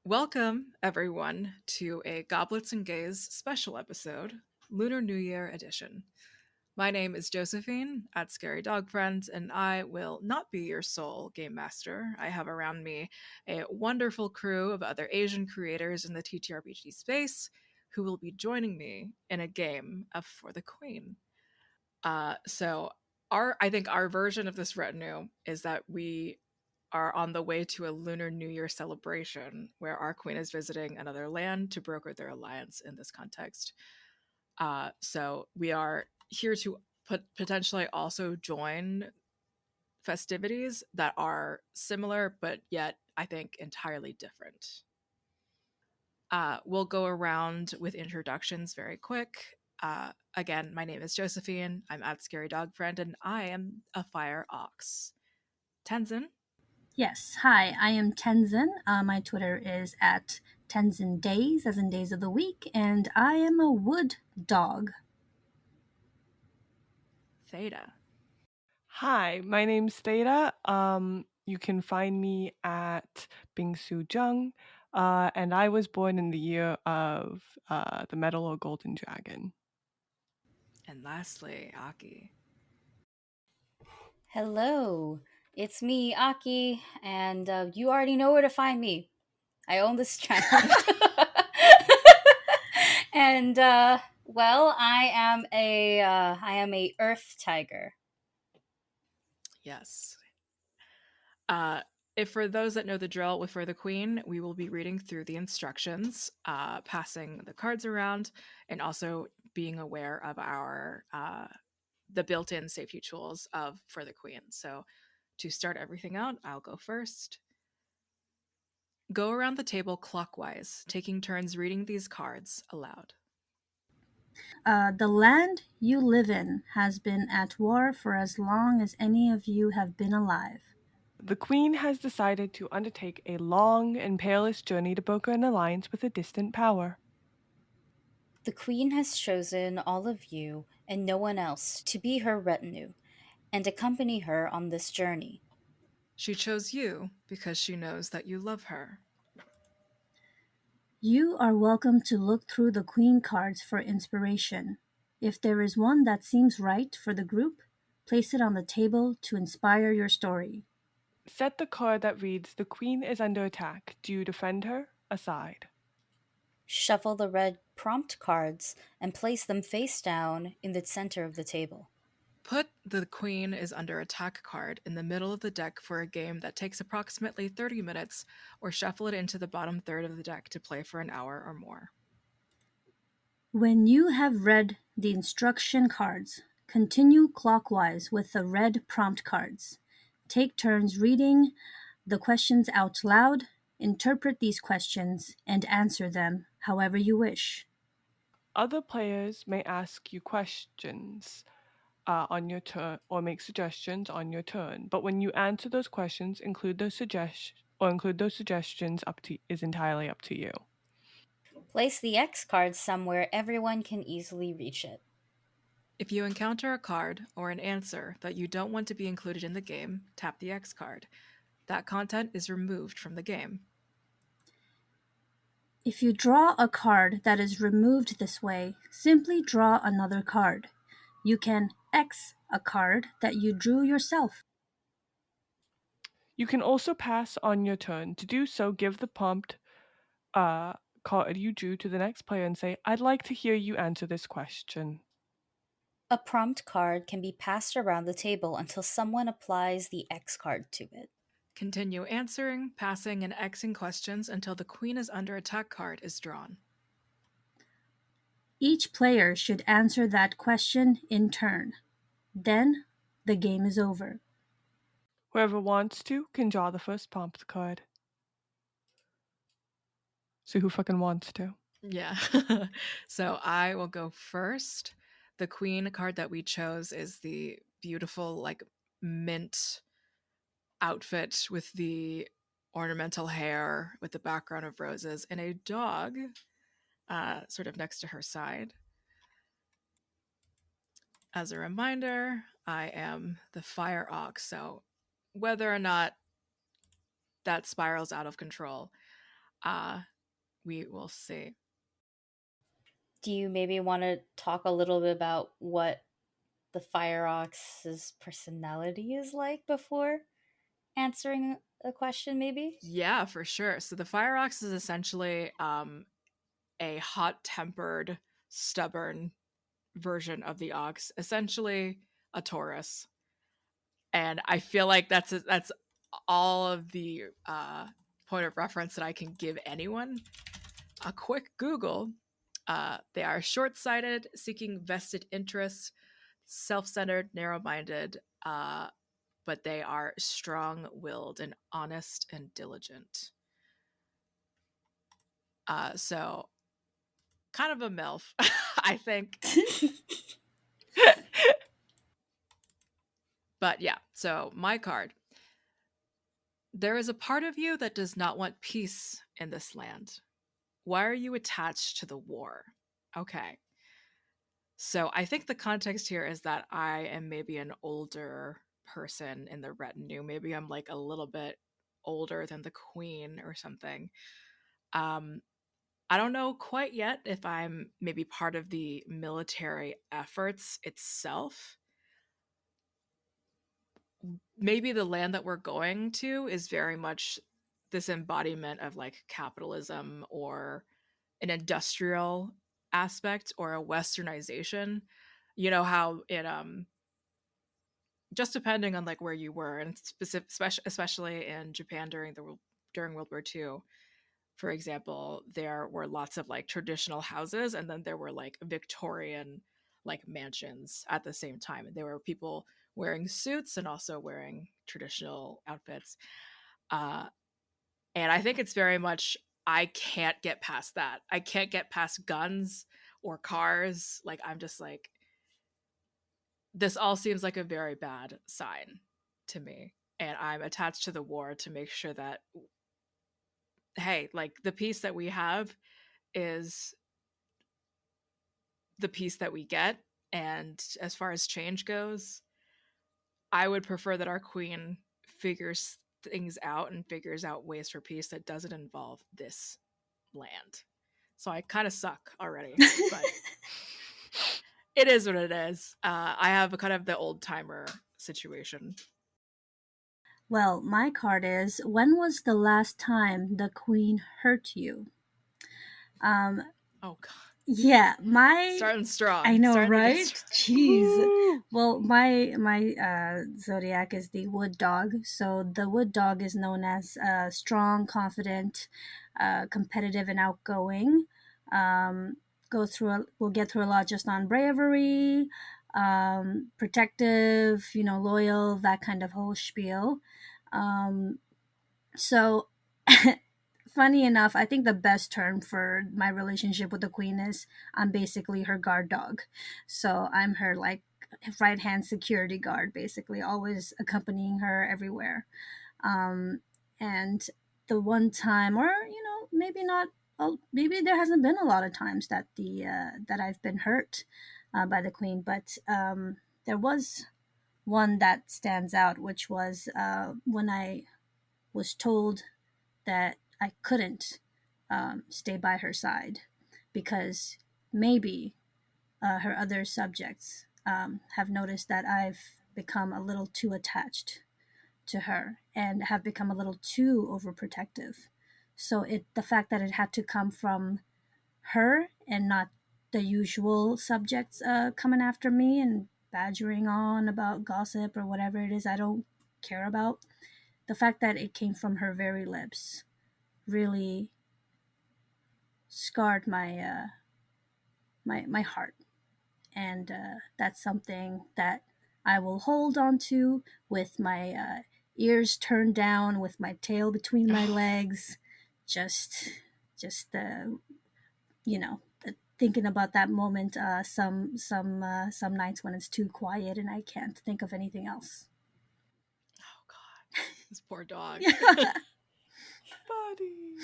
Welcome, everyone, to a Goblets and Gays special episode, Lunar New Year edition. My name is Josephine at Scary Dog Friend, and I will not be your sole game master. I have around me a wonderful crew of other Asian creators in the TTRPG space who will be joining me in a game of For the Queen. So I think our version of this retinue is that we are on the way to a Lunar New Year celebration where our queen is visiting another land to broker their alliance in this context. So we are here to potentially also join festivities that are similar, but yet I think entirely different. We'll go around with introductions very quick. Again, my name is Josephine. I'm at Scary Dog Friend, and I am a fire ox. Tenzin. Yes, hi, I am Tenzin. My Twitter is at Tenzin Days, as in days of the week, and I am a wood dog. Theta. Hi, my name's Theta. You can find me at Bingsu Zheng, and I was born in the year of the Metal or Golden Dragon. And lastly, Aki. Hello, it's me, Aki, and you already know where to find me. I own this channel. And well, I am a Earth Tiger. Yes. If for those that know the drill with For the Queen, we will be reading through the instructions, passing the cards around, and also being aware of our the built-in safety tools of For the Queen. So to start everything out, I'll go first. Go around the table clockwise, taking turns reading these cards aloud. The land you live in has been at war for as long as any of you have been alive. The Queen has decided to undertake a long and perilous journey to broker an alliance with a distant power. The Queen has chosen all of you and no one else to be her retinue and accompany her on this journey. She chose you because she knows that you love her. You are welcome to look through the Queen cards for inspiration. If there is one that seems right for the group, place it on the table to inspire your story. Set the card that reads, "The Queen is under attack. Do you defend her?" aside. Shuffle the red prompt cards and place them face down in the center of the table. Put the Queen is under attack card in the middle of the deck for a game that takes approximately 30 minutes, or shuffle it into the bottom third of the deck to play for an hour or more. When you have read the instruction cards, continue clockwise with the red prompt cards. Take turns reading the questions out loud, interpret these questions, and answer them however you wish. Other players may ask you questions on your turn or make suggestions on your turn, but when you answer those questions, include those suggestions is entirely up to you. Place the X card somewhere everyone can easily reach it. If you encounter a card or an answer that you don't want to be included in the game, tap the X card. That content is removed from the game. If you draw a card that is removed this way, simply draw another card. You can X a card that you drew yourself. You can also pass on your turn. To do so, give the prompt card you drew to the next player and say, "I'd like to hear you answer this question." A prompt card can be passed around the table until someone applies the X card to it. Continue answering, passing, and Xing questions until the Queen is under attack card is drawn. Each player should answer that question in turn. Then, the game is over. Whoever wants to can draw the first prompt card. So who fucking wants to? Yeah. So I will go first. The Queen card that we chose is the beautiful, like, mint outfit with the ornamental hair with the background of roses and a dog sort of next to her side. As a reminder, I am the fire ox, so whether or not that spirals out of control, We will see. Do you maybe want to talk a little bit about what the Fire Ox's personality is like before answering a question, maybe? Yeah, for sure. So the Fire Ox is essentially a hot-tempered, stubborn version of the ox, essentially a Taurus. And I feel like that's all of the point of reference that I can give anyone. A quick Google. They are short-sighted, seeking vested interests, self-centered, narrow-minded, but they are strong-willed and honest and diligent. So kind of a MILF, I think. But yeah, so my card. There is a part of you that does not want peace in this land. Why are you attached to the war? Okay. So I think the context here is that I am maybe an older person in the retinue. Maybe I'm like a little bit older than the queen or something. Um, I don't know quite yet if I'm maybe part of the military efforts itself. Maybe the land that we're going to is very much this embodiment of like capitalism or an industrial aspect or a westernization. You know how it just depending on like where you were, and especially in Japan during World War II, for example, there were lots of like traditional houses, and then there were like Victorian like mansions at the same time, and there were people wearing suits and also wearing traditional outfits. Uh, and I think it's very much I can't get past that. I can't get past guns or cars. Like I'm just like this all seems like a very bad sign to me. And I'm attached to the war to make sure that hey, like the peace that we have is the peace that we get. And as far as change goes, I would prefer that our queen figures things out and figures out ways for peace that doesn't involve this land. So I kind of suck already, but it is what it is. I have a kind of the old timer situation. Well, my card is, when was the last time the queen hurt you? Um, Oh god, yeah, my starting strong. I know, Starting to right? get Jeez. Woo! Well, my zodiac is the wood dog. So the wood dog is known as strong, confident, competitive, and outgoing. Um, will get through a lot just on bravery, protective, loyal, that kind of whole spiel. Um, so funny enough, I think the best term for my relationship with the queen is I'm basically her guard dog. So I'm her like right hand security guard, basically, always accompanying her everywhere. Um, and the one time, or maybe not, maybe there hasn't been a lot of times that that I've been hurt by the queen, but there was one that stands out, which was when I was told that I couldn't stay by her side because maybe her other subjects have noticed that I've become a little too attached to her and have become a little too overprotective. So the fact that it had to come from her and not the usual subjects coming after me and badgering on about gossip or whatever it is I don't care about, the fact that it came from her very lips really scarred my heart, and that's something that I will hold on to with my ears turned down, with my tail between my legs, just you know thinking about that moment some nights when it's too quiet and I can't think of anything else. oh god, this poor dog. Buddy.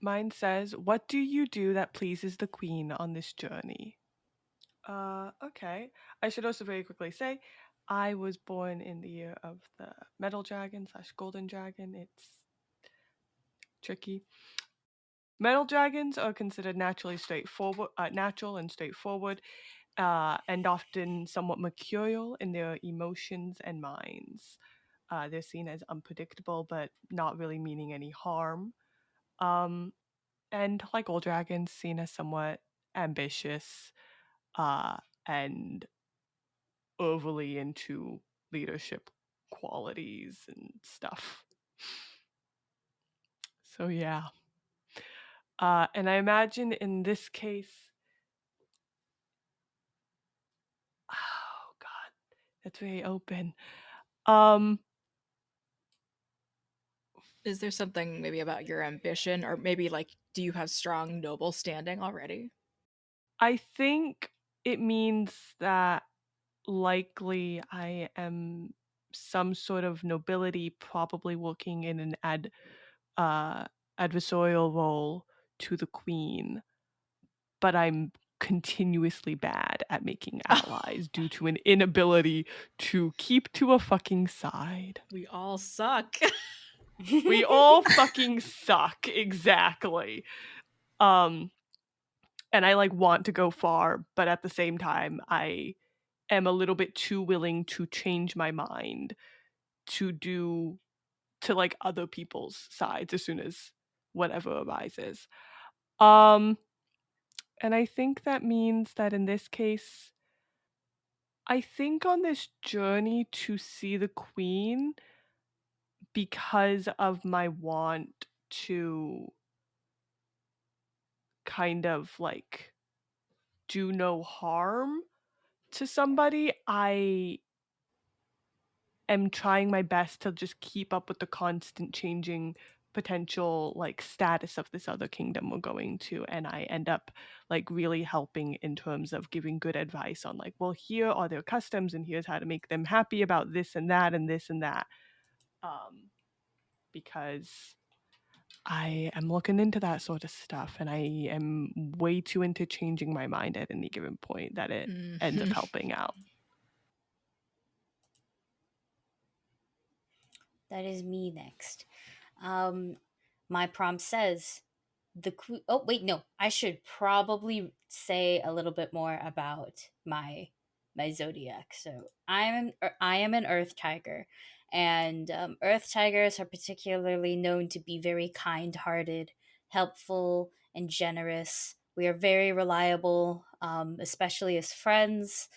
Mine says, what do you do that pleases the queen on this journey? Okay. I should also very quickly say, I was born in the year of the metal dragon / golden dragon. It's tricky. Metal dragons are considered natural and straightforward, and often somewhat mercurial in their emotions and minds. They're seen as unpredictable, but not really meaning any harm. And like all dragons, seen as somewhat ambitious, and overly into leadership qualities and stuff. So yeah. And I imagine in this case, oh god, that's very open. Is there something maybe about your ambition, or maybe like, do you have strong noble standing already? I think it means that likely I am some sort of nobility, probably working in an adversarial role to the queen, but I'm continuously bad at making allies due to an inability to keep to a fucking side. We all suck. We all fucking suck, exactly. And I like want to go far, but at the same time I am a little bit too willing to change my mind to like other people's sides as soon as whatever arises. And I think that means that in this case, I think on this journey to see the queen, because of my want to kind of like do no harm to somebody, I am trying my best to just keep up with the constant changing potential like status of this other kingdom we're going to, and I end up like really helping in terms of giving good advice on like, well, here are their customs and here's how to make them happy about this and that and this and that, because I am looking into that sort of stuff and I am way too into changing my mind at any given point that it ends up helping out. That is me next. My prompt says the oh wait, no, I should probably say a little bit more about my zodiac. So I am an earth tiger, and earth tigers are particularly known to be very kind-hearted, helpful, and generous. We are very reliable, especially as friends.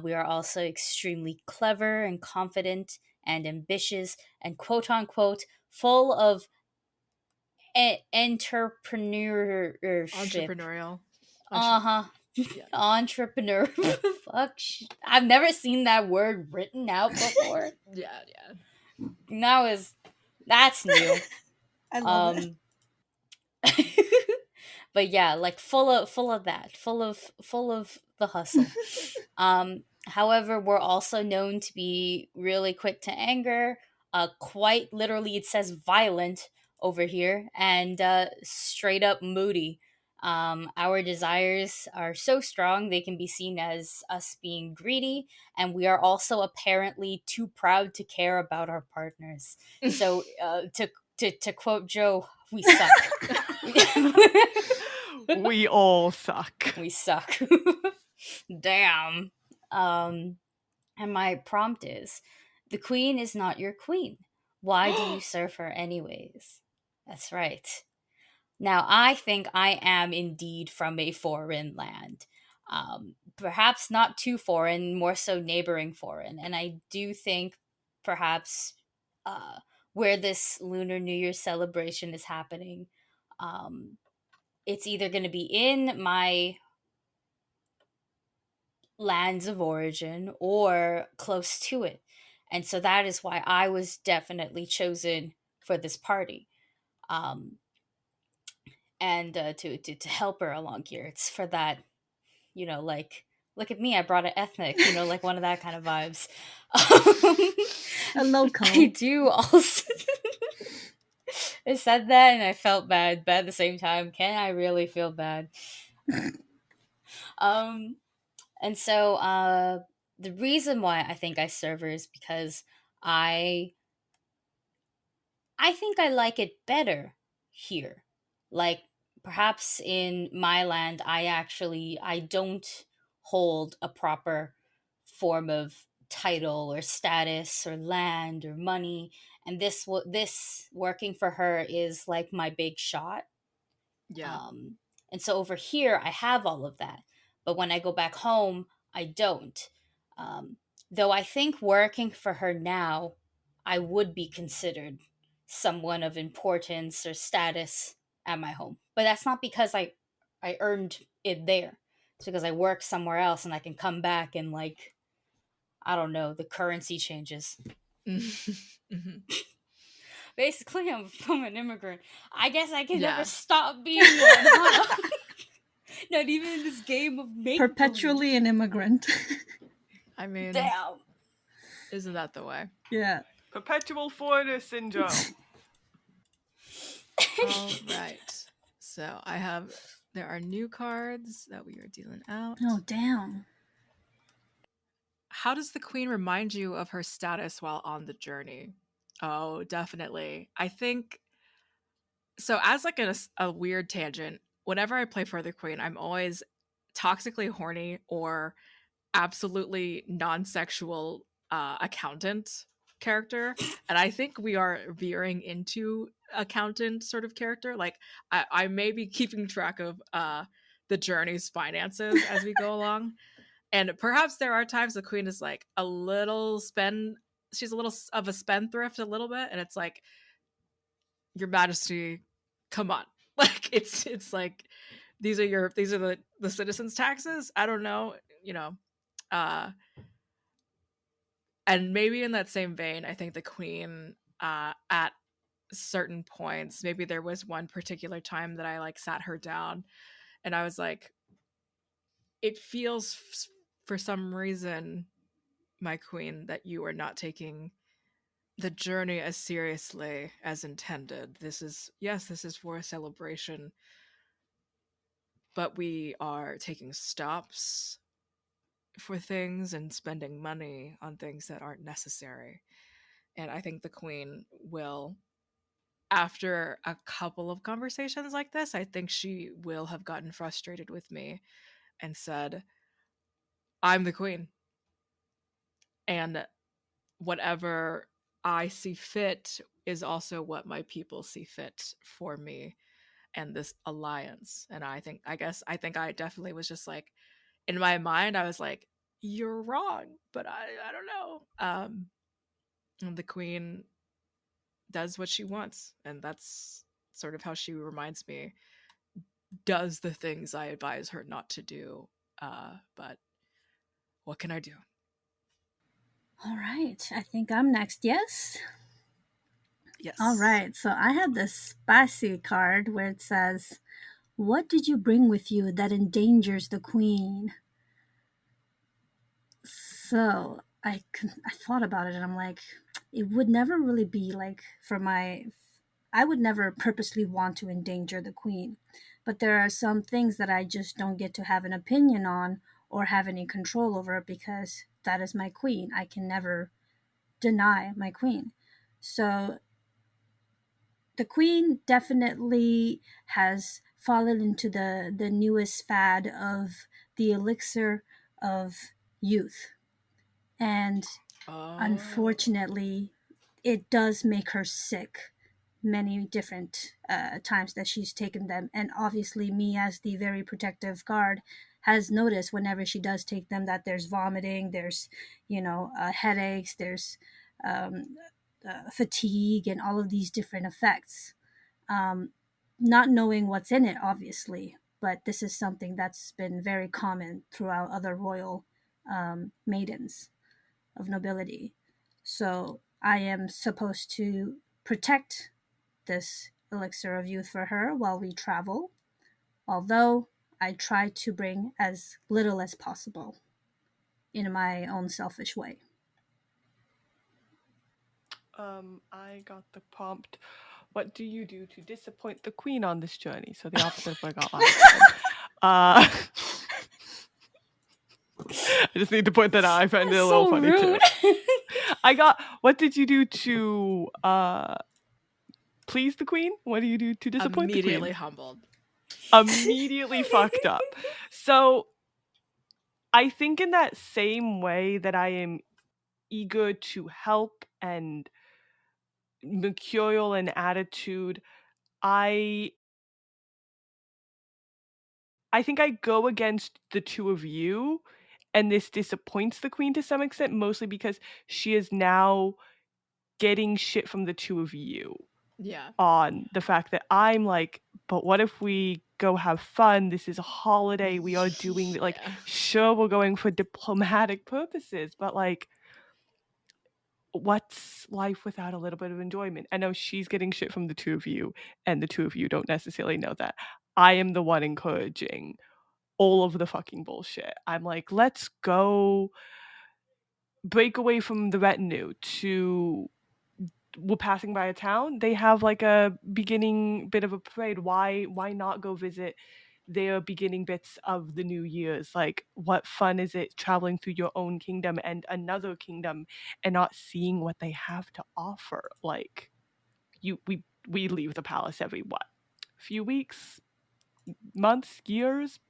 We are also extremely clever and confident and ambitious and quote unquote full of entrepreneurship. Entrepreneurial. Uh-huh. Yeah. Entrepreneur. Fuck. I've never seen that word written out before. Yeah. That's new. I love it. But yeah, like full of that, full of the hustle. However, we're also known to be really quick to anger, quite literally it says violent over here, and straight up moody. Our desires are so strong they can be seen as us being greedy, and we are also apparently too proud to care about our partners. So to quote Joe, we suck. We all suck. We suck. Damn. And my prompt is, the queen is not your queen. Why do you serve her anyways? That's right. Now, I think I am indeed from a foreign land. Perhaps not too foreign, more so neighboring foreign. And I do think perhaps where this Lunar New Year celebration is happening, it's either going to be in my lands of origin or close to it. And so that is why I was definitely chosen for this party. And to help her along here. It's for that, like, look at me, I brought an ethnic, like one of that kind of vibes. A local. I do also. I said that and I felt bad, but at the same time, can I really feel bad? And so the reason why I think I serve her is because I think I like it better here. Like, perhaps in my land, I don't hold a proper form of title or status or land or money, and this working for her is like my big shot. Yeah. Um, and so over here, I have all of that. But when I go back home, I don't. Um, though I think working for her now, I would be considered someone of importance or status at my home. But that's not because I earned it there. It's because I work somewhere else and I can come back and, like, I don't know, the currency changes. Mhm. Basically, I'm an immigrant. I guess I can never Yeah. stop being one, huh? Not even in this game of make Perpetually an immigrant. I mean, Damn. isn't that the way? Yeah. Perpetual foreigner syndrome. All right. So there are new cards that we are dealing out. Oh, damn. How does the queen remind you of her status while on the journey? Oh, definitely. I think so. As like a weird tangent, whenever I play for the queen, I'm always toxically horny or absolutely non-sexual accountant character, and I think we are veering into accountant sort of character. Like I may be keeping track of the journey's finances as we go along, and perhaps there are times the queen is like a little she's a little of a spendthrift a little bit, and it's like, your majesty, come on. Like it's like, these are the citizens taxes, I don't know, you know. uh and maybe in that same vein, I think the queen, at certain points, maybe there was one particular time that I like sat her down and I was like, it feels for some reason, my queen, that you are not taking the journey as seriously as intended. This is, yes, this is for a celebration, but we are taking stops for things and spending money on things that aren't necessary. And I think the queen will, after a couple of conversations like this, I think she will have gotten frustrated with me and said, I'm the queen. And whatever I see fit is also what my people see fit for me and this alliance. And I think I definitely was just like, in my mind, I was like, you're wrong, but I don't know. And the queen does what she wants, and that's sort of how she reminds me, does the things I advise her not to do. But what can I do? All right. I think I'm next. Yes? Yes. All right. So I have this spicy card where it says, what did you bring with you that endangers the queen? So I thought about it and I'm like, it would never really be like I would never purposely want to endanger the queen. But there are some things that I just don't get to have an opinion on or have any control over because that is my queen. I can never deny my queen. So the queen definitely has fallen into the newest fad of the elixir of youth. And unfortunately, it does make her sick many different times that she's taken them. And obviously, me as the very protective guard has noticed whenever she does take them that there's vomiting, there's, headaches, there's fatigue, and all of these different effects. Um, Not knowing what's in it, obviously, but this is something that's been very common throughout other royal maidens of nobility. So I am supposed to protect this elixir of youth for her while we travel, although I try to bring as little as possible in my own selfish way. I got the prompt, what do you do to disappoint the queen on this journey? So the opposite of what I got last time. I just need to point that out. I find it a That's little so funny rude. too. What did you do to please the queen? What do you do to disappoint the Immediately queen? humbled. Immediately fucked up. So I think in that same way that I am eager to help and mercurial in attitude, I think I go against the two of you, and this disappoints the queen to some extent, mostly because she is now getting shit from the two of you Yeah. on the fact that I'm like, but what if we go have fun? This is a holiday. We are doing like, Yeah. sure, we're going for diplomatic purposes, but like, what's life without a little bit of enjoyment? I know she's getting shit from the two of you, and the two of you don't necessarily know that. I am the one encouraging all of the fucking bullshit. I'm like, let's go break away from the retinue to we're passing by a town. They have like a beginning bit of a parade. Why not go visit their beginning bits of the New Year's? Like, what fun is it traveling through your own kingdom and another kingdom and not seeing what they have to offer? Like, we leave the palace every few weeks, months, years.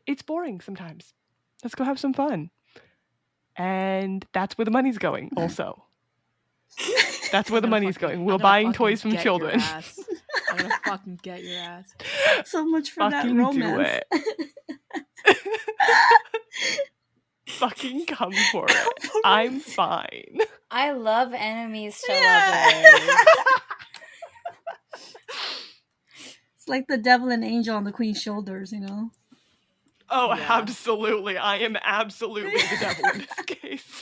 It's boring sometimes. Let's go have some fun. And that's where the money's going also. That's where the money's going. We're buying toys from children. I'm gonna fucking get your ass. So much for fucking that romance. Do it. Fucking come for it. I'm fine. I love enemies to Yeah. lovers. It's like the devil and angel on the queen's shoulders, you know? Oh, Yeah. absolutely. I am absolutely the devil in this case.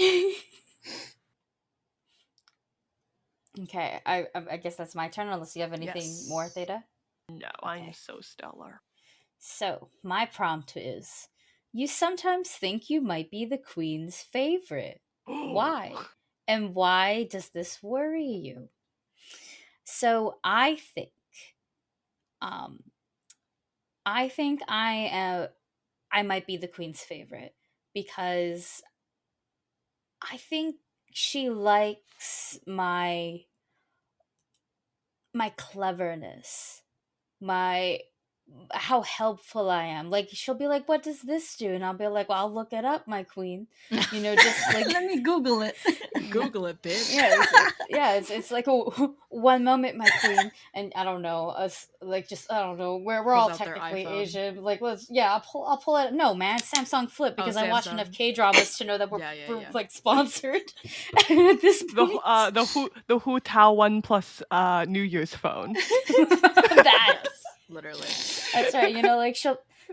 Okay, I guess that's my turn, unless you have anything more, Theta? No, I'm so stellar. So, my prompt is, you sometimes think you might be the queen's favorite. Why? And why does this worry you? So, I think I might be the queen's favorite because I think she likes my cleverness, my how helpful I am. Like, she'll be like, "What does this do?" And I'll be like, "Well, I'll look it up, my queen." You know, just like let me Google it. Google it, bitch. Yeah, it's like a one moment, my queen, and I don't know, us like just I don't know, we're Pulls all out their technically iPhone. Asian. Like, I'll pull it. No, man, Samsung Flip, because I watch Samsung. enough K-dramas to know that we're Yeah. like sponsored at this point. The Hu Tao One Plus New Year's phone. That Yes, literally. That's right. You know, like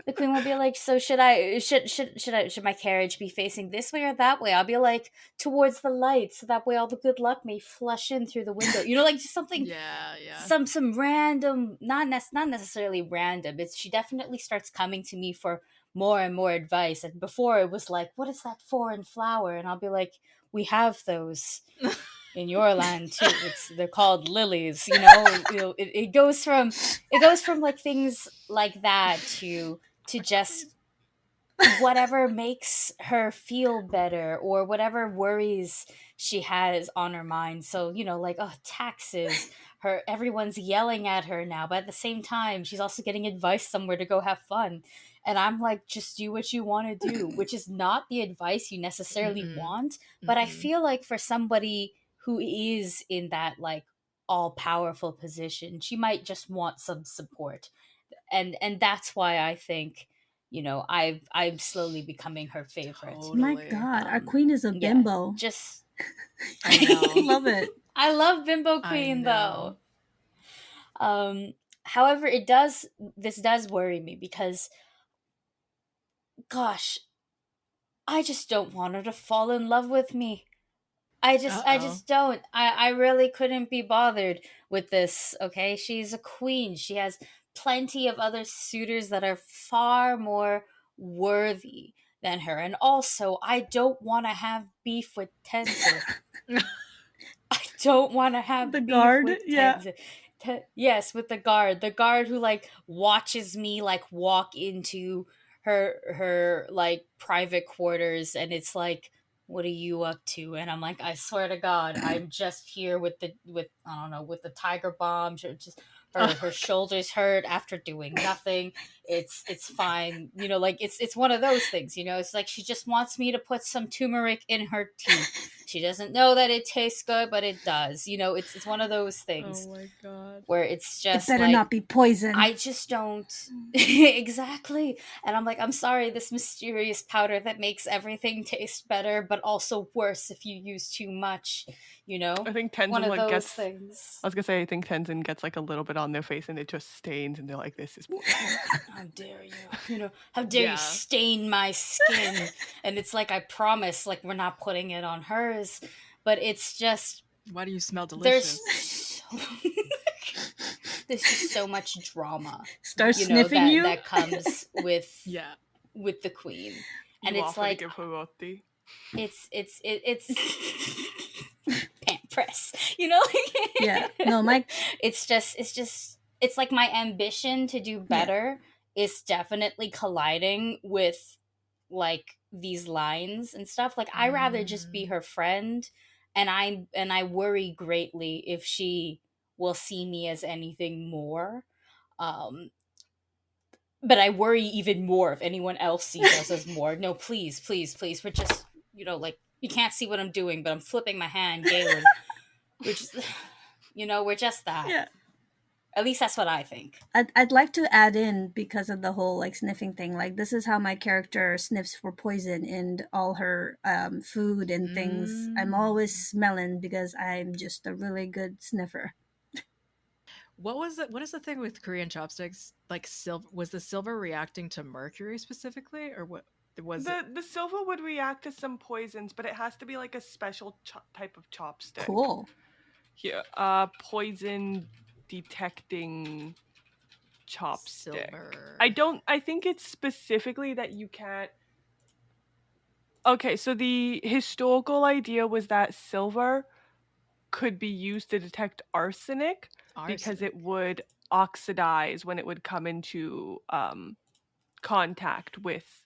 the queen will be like, "So should my carriage be facing this way or that way?" I'll be like, "Towards the light, so that way all the good luck may flush in through the window." You know, like just something. Yeah. Some random, not necessarily random. She definitely starts coming to me for more and more advice. And before it was like, "What is that foreign flower?" And I'll be like, "We have those." In your land too, they're called lilies. You know, it goes from like things like that to just whatever makes her feel better or whatever worries she has on her mind. So, you know, like, oh, taxes, everyone's yelling at her now, but at the same time she's also getting advice somewhere to go have fun. And I'm like, just do what you want to do, which is not the advice you necessarily want. But I feel like for somebody who is in that like all powerful position, she might just want some support. And that's why I think, you know, I'm slowly becoming her favorite. Totally. My God, our queen is a bimbo. Just I know. Love it. I love bimbo queen though. However, this does worry me because, gosh, I just don't want her to fall in love with me. I just don't. I really couldn't be bothered with this, okay? She's a queen. She has plenty of other suitors that are far more worthy than her. And also, I don't want to have beef with Tenzin. I don't want to have the beef guard, with Tenzin. Yes, with the guard. The guard who like watches me like walk into her like private quarters, and it's like, what are you up to? And I'm like, I swear to God, I'm just here with I don't know, with the tiger bomb. Just Oh, her shoulders hurt after doing nothing. It's fine, you know. Like it's one of those things, you know. It's like she just wants me to put some turmeric in her tea. She doesn't know that it tastes good, but it does. You know, it's one of those oh things my god. where it's It just better like, not be poison. I just don't. Exactly. And I'm like, I'm sorry, this mysterious powder that makes everything taste better, but also worse if you use too much, you know? I think One Tenzin of like those gets. things. I was gonna say I think Tenzin gets like a little bit on their face and it just stains and they're like, "This is poison." How dare you? You know, how dare you Yeah. stain my skin? And it's like, I promise, like, we're not putting it on hers. But it's just, Why do you smell there's delicious? so, there's just so much drama, Start you know, sniffing you. that comes Yeah. with the queen. And You it's offer to like, give her roti. it's pant press, you know. Yeah. No, my It's like my ambition to do yeah. better is definitely colliding with like these lines and stuff. Like, I rather just be Mm. her friend, and I worry greatly if she will see me as anything more. um but I worry even more if anyone else sees us as more. No, please, please, please. We're just, you know, like, you can't see what I'm doing, but I'm flipping my hand, Galen. We're just, you know, we're just that. Yeah. At least that's what I think. I'd like to add in, because of the whole like sniffing thing, like this is how my character sniffs for poison in all her food and things. I'm always Mm. smelling because I'm just a really good sniffer. What was it? What is the thing with Korean chopsticks? Like silver? Was the silver reacting to mercury specifically, or what was it? The silver would react to some poisons, but it has to be like a special type of chopstick. Cool. Here, poison detecting chopstick. Silver. I think it's specifically that you can't. Okay, so the historical idea was that silver could be used to detect arsenic because Arsenic. it would oxidize when it would come into contact with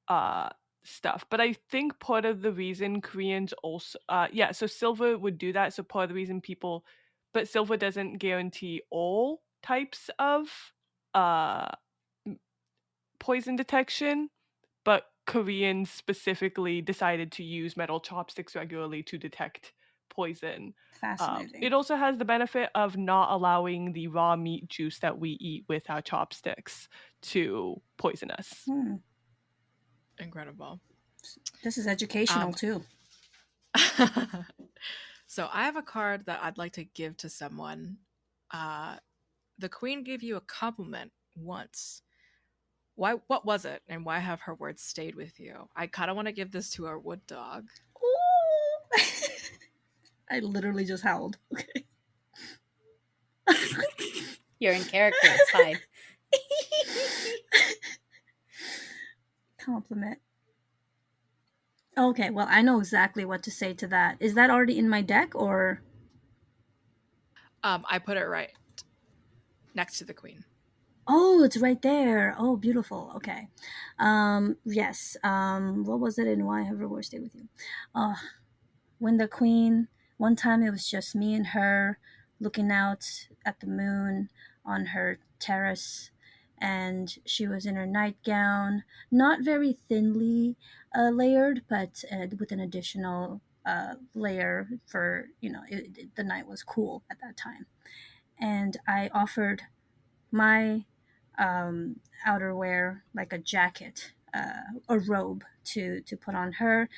uh stuff. But I think part of the reason Koreans also yeah, so silver would do that. So part of the reason people, but silver doesn't guarantee all types of uh poison detection, but Koreans specifically decided to use metal chopsticks regularly to detect poison. Fascinating. It also has the benefit of not allowing the raw meat juice that we eat with our chopsticks to poison us. Incredible. This is educational too. So I have a card that I'd like to give to someone. The queen gave you a compliment once. Why? What was it, and why have her words stayed with you? I kind of want to give this to our wood dog. Ooh. I literally just howled. Okay. You're in character. It's fine. Compliment. Okay, well, I know exactly what to say to that. Is that already in my deck, or? I put it right next to the queen. Oh, it's right there. Oh, beautiful. Okay. Yes. What was it and why have her words stay with you? Uh, when the queen, one time it was just me and her looking out at the moon on her terrace, and she was in her nightgown, not very thinly layered, but with an additional layer for, the night was cool at that time. And I offered my outerwear, like a jacket, a robe to put on her,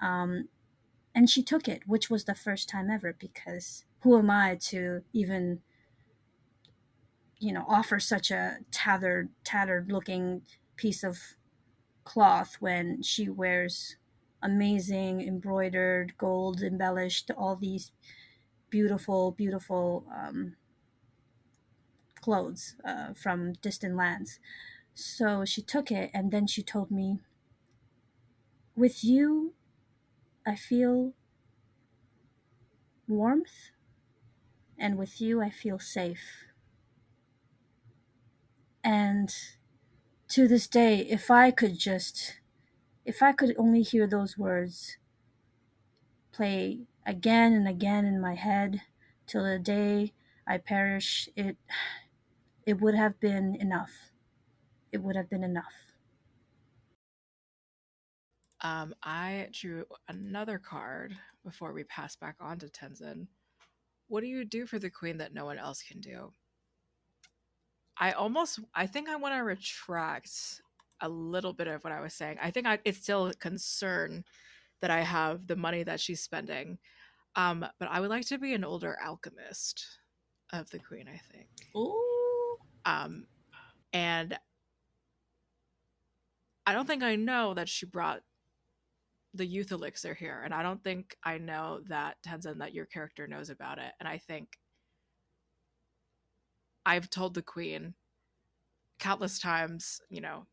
um, and she took it, which was the first time ever. Because who am I to even, offer such a tattered looking piece of cloth when she wears amazing embroidered, gold embellished, all these beautiful, beautiful clothes from distant lands. So she took it, and then she told me, with you, I feel warmth, and with you, I feel safe. And To this day, if I could only hear those words play again and again in my head till the day I perish, it would have been enough. It would have been enough. I drew another card before we pass back on to Tenzin. What do you do for the queen that no one else can do? I think I want to retract a little bit of what I was saying. I think it's still a concern that I have the money that she's spending. But I would like to be an older alchemist of the queen, I think. Ooh. And I don't think I know that she brought the youth elixir here, and I don't think I know that Tenzin that your character knows about it. And I think I've told the queen countless times,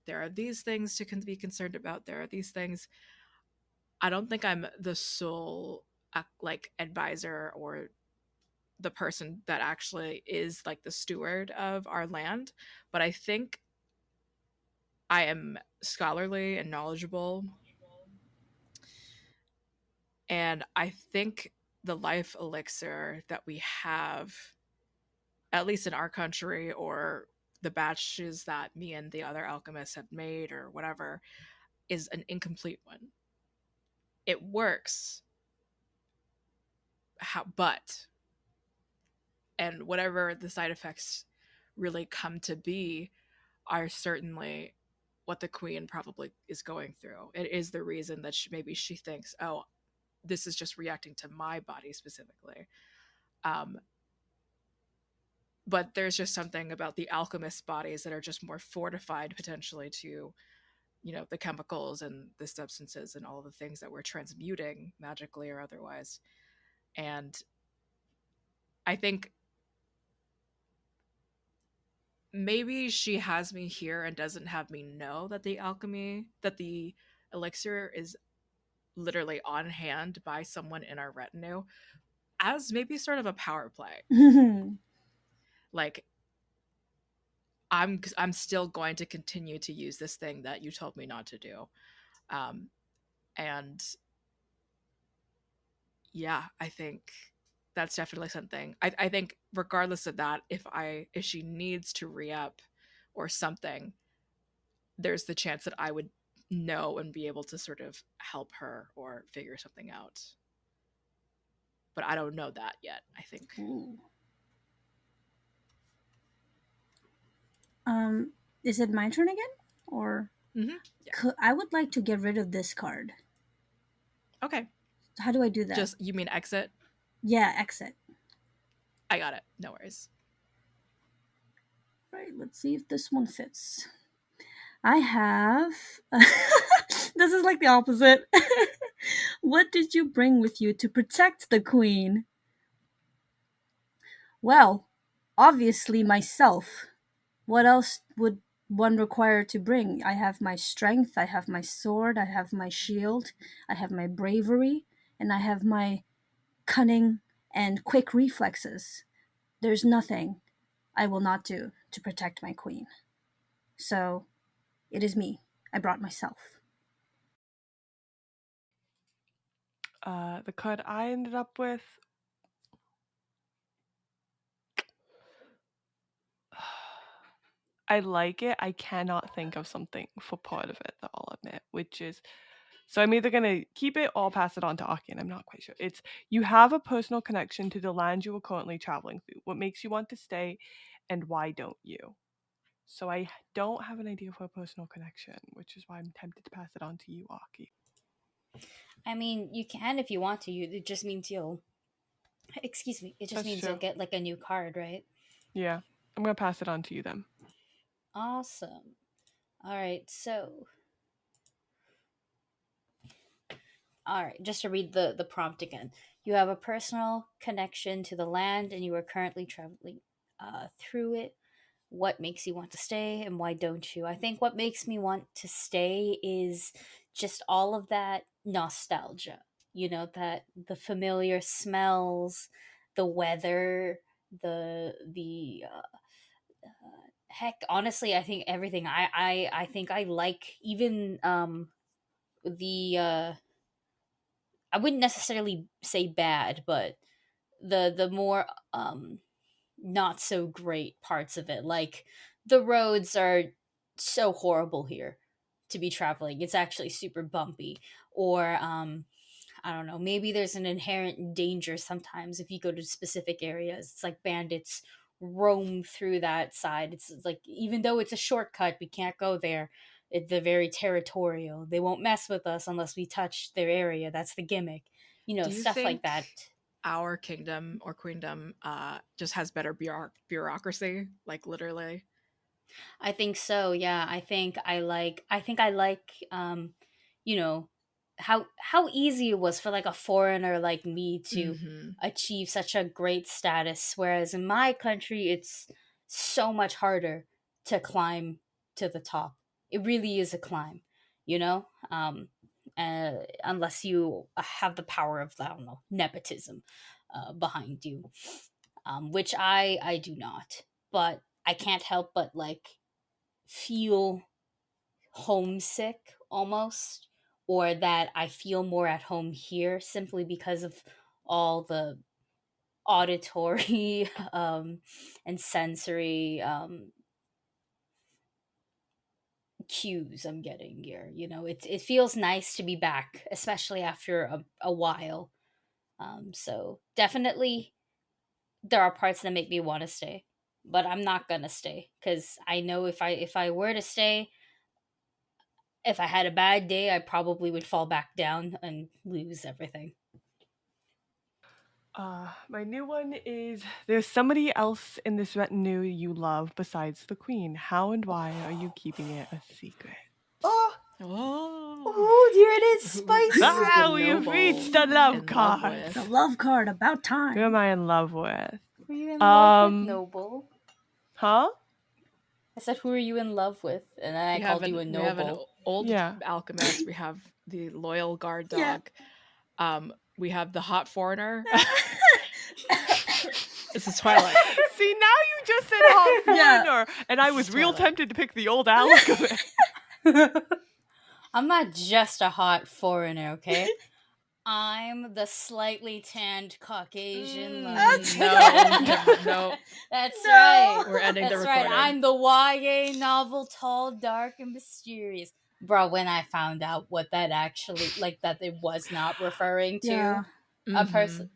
there are these things to be concerned about. There are these things. I don't think I'm the sole like advisor or the person that actually is like the steward of our land, but I think I am scholarly and knowledgeable, and I think the life elixir that we have, at least in our country, or the batches that me and the other alchemists have made or whatever, is an incomplete one. It works, but and whatever the side effects really come to be are certainly what the queen probably is going through. It is the reason that maybe she thinks, oh, this is just reacting to my body specifically. But there's just something about the alchemist bodies that are just more fortified potentially to, the chemicals and the substances and all the things that we're transmuting magically or otherwise. And I think maybe she has me here and doesn't have me know that the elixir is literally on hand by someone in our retinue as maybe sort of a power play. Like, I'm still going to continue to use this thing that you told me not to do. And yeah, I think that's definitely something. I think regardless of that, if she needs to re-up or something, there's the chance that I would know and be able to sort of help her or figure something out. But I don't know that yet, I think. Ooh. Is it my turn again? Or Mm-hmm. Yeah. I would like to get rid of this card. Okay. How do I do that? Just, you mean exit? Yeah, exit. I got it. No worries. Right, let's see if this one fits. I have... This is like the opposite. What did you bring with you to protect the queen? Well, obviously myself. What else would one require to bring? I have my strength, I have my sword, I have my shield, I have my bravery, and I have my cunning and quick reflexes. There's nothing I will not do to protect my queen. So, it is me. I brought myself. The card I ended up with, I like it. I cannot think of something for part of it that I'll admit, which is, so I'm either going to keep it or pass it on to Aki, and I'm not quite sure. It's, you have a personal connection to the land you are currently traveling through. What makes you want to stay, and why don't you? So I don't have an idea for a personal connection, which is why I'm tempted to pass it on to you, Aki. I mean, you can if you want to. It just means you'll. Excuse me. It just That's means true. you'll get like a new card, right? Yeah, I'm going to pass it on to you then. Awesome. All right. So, all right. Just to read the prompt again, you have a personal connection to the land, and you are currently traveling through it. What makes you want to stay, and why don't you? I think what makes me want to stay is just all of that nostalgia. That the familiar smells, the weather, the Heck, honestly, I think everything. I think I like even the I wouldn't necessarily say bad, but the more not so great parts of it. Like the roads are so horrible here to be traveling. It's actually super bumpy. Or I don't know, maybe there's an inherent danger sometimes if you go to specific areas. It's like bandits roam through that side. It's like even though it's a shortcut, we can't go there. They're very territorial. They won't mess with us unless we touch their area. That's the gimmick. Do you Stuff like think that. our kingdom or queendom just has better bureaucracy, like literally? I think so. Yeah, I think I like you know how easy it was for like a foreigner like me to Mm-hmm. achieve such a great status, whereas in my country it's so much harder to climb to the top. It really is a climb, you know? Unless you have the power of, I don't know, nepotism behind you, which I do not. But I can't help but like feel homesick almost, or that I feel more at home here simply because of all the auditory and sensory cues I'm getting here. It feels nice to be back, especially after a while. So definitely there are parts that make me want to stay, but I'm not gonna stay because I know if I were to stay, if I had a bad day, I probably would fall back down and lose everything. My new one is there's somebody else in this retinue you love besides the queen. How and why are you keeping it a secret? Oh, Oh, dear, it is Who spicy. is the We've noble reached the love in love card. with? The love card, about Who am time. I in love with? Who are you in love with, Um, Noble? huh? I said, who are you in love with? And then I called you a We have an noble. old Yeah. alchemist. We have the loyal guard Yeah. dog. We have the hot foreigner. This is Twilight. See, now you just said hot Yeah. foreigner, and I was real Twilight. tempted to pick the old alchemist. I'm not just a hot foreigner, okay? I'm the slightly tanned Caucasian. That's No, right. no. That's No. right. We're ending the That's right. recording. I'm the YA novel, tall, dark, and mysterious. Bro, when I found out what that actually, like, that it was not referring to Yeah. a Mhm. person,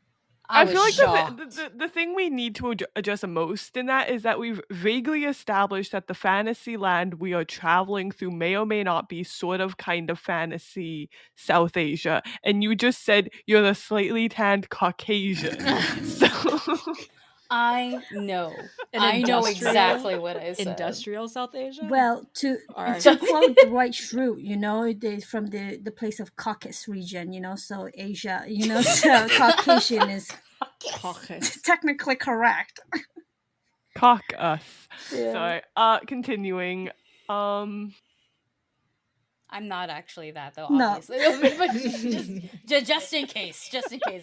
I was feel like shocked. the thing we need to adjust the most in that is that we've vaguely established that the fantasy land we are traveling through may or may not be sort of kind of fantasy South Asia. And you just said you're the slightly tanned Caucasian. So I know. An I know industrial- exactly what I said. Industrial South Asia? Well, to Or- to quote the White Shrew, it is from the place of Caucasus region, so Asia, so Caucasian is Caucus. technically correct. cock us. Yeah. Sorry. Continuing. I'm not actually that though, No. obviously. But just in case,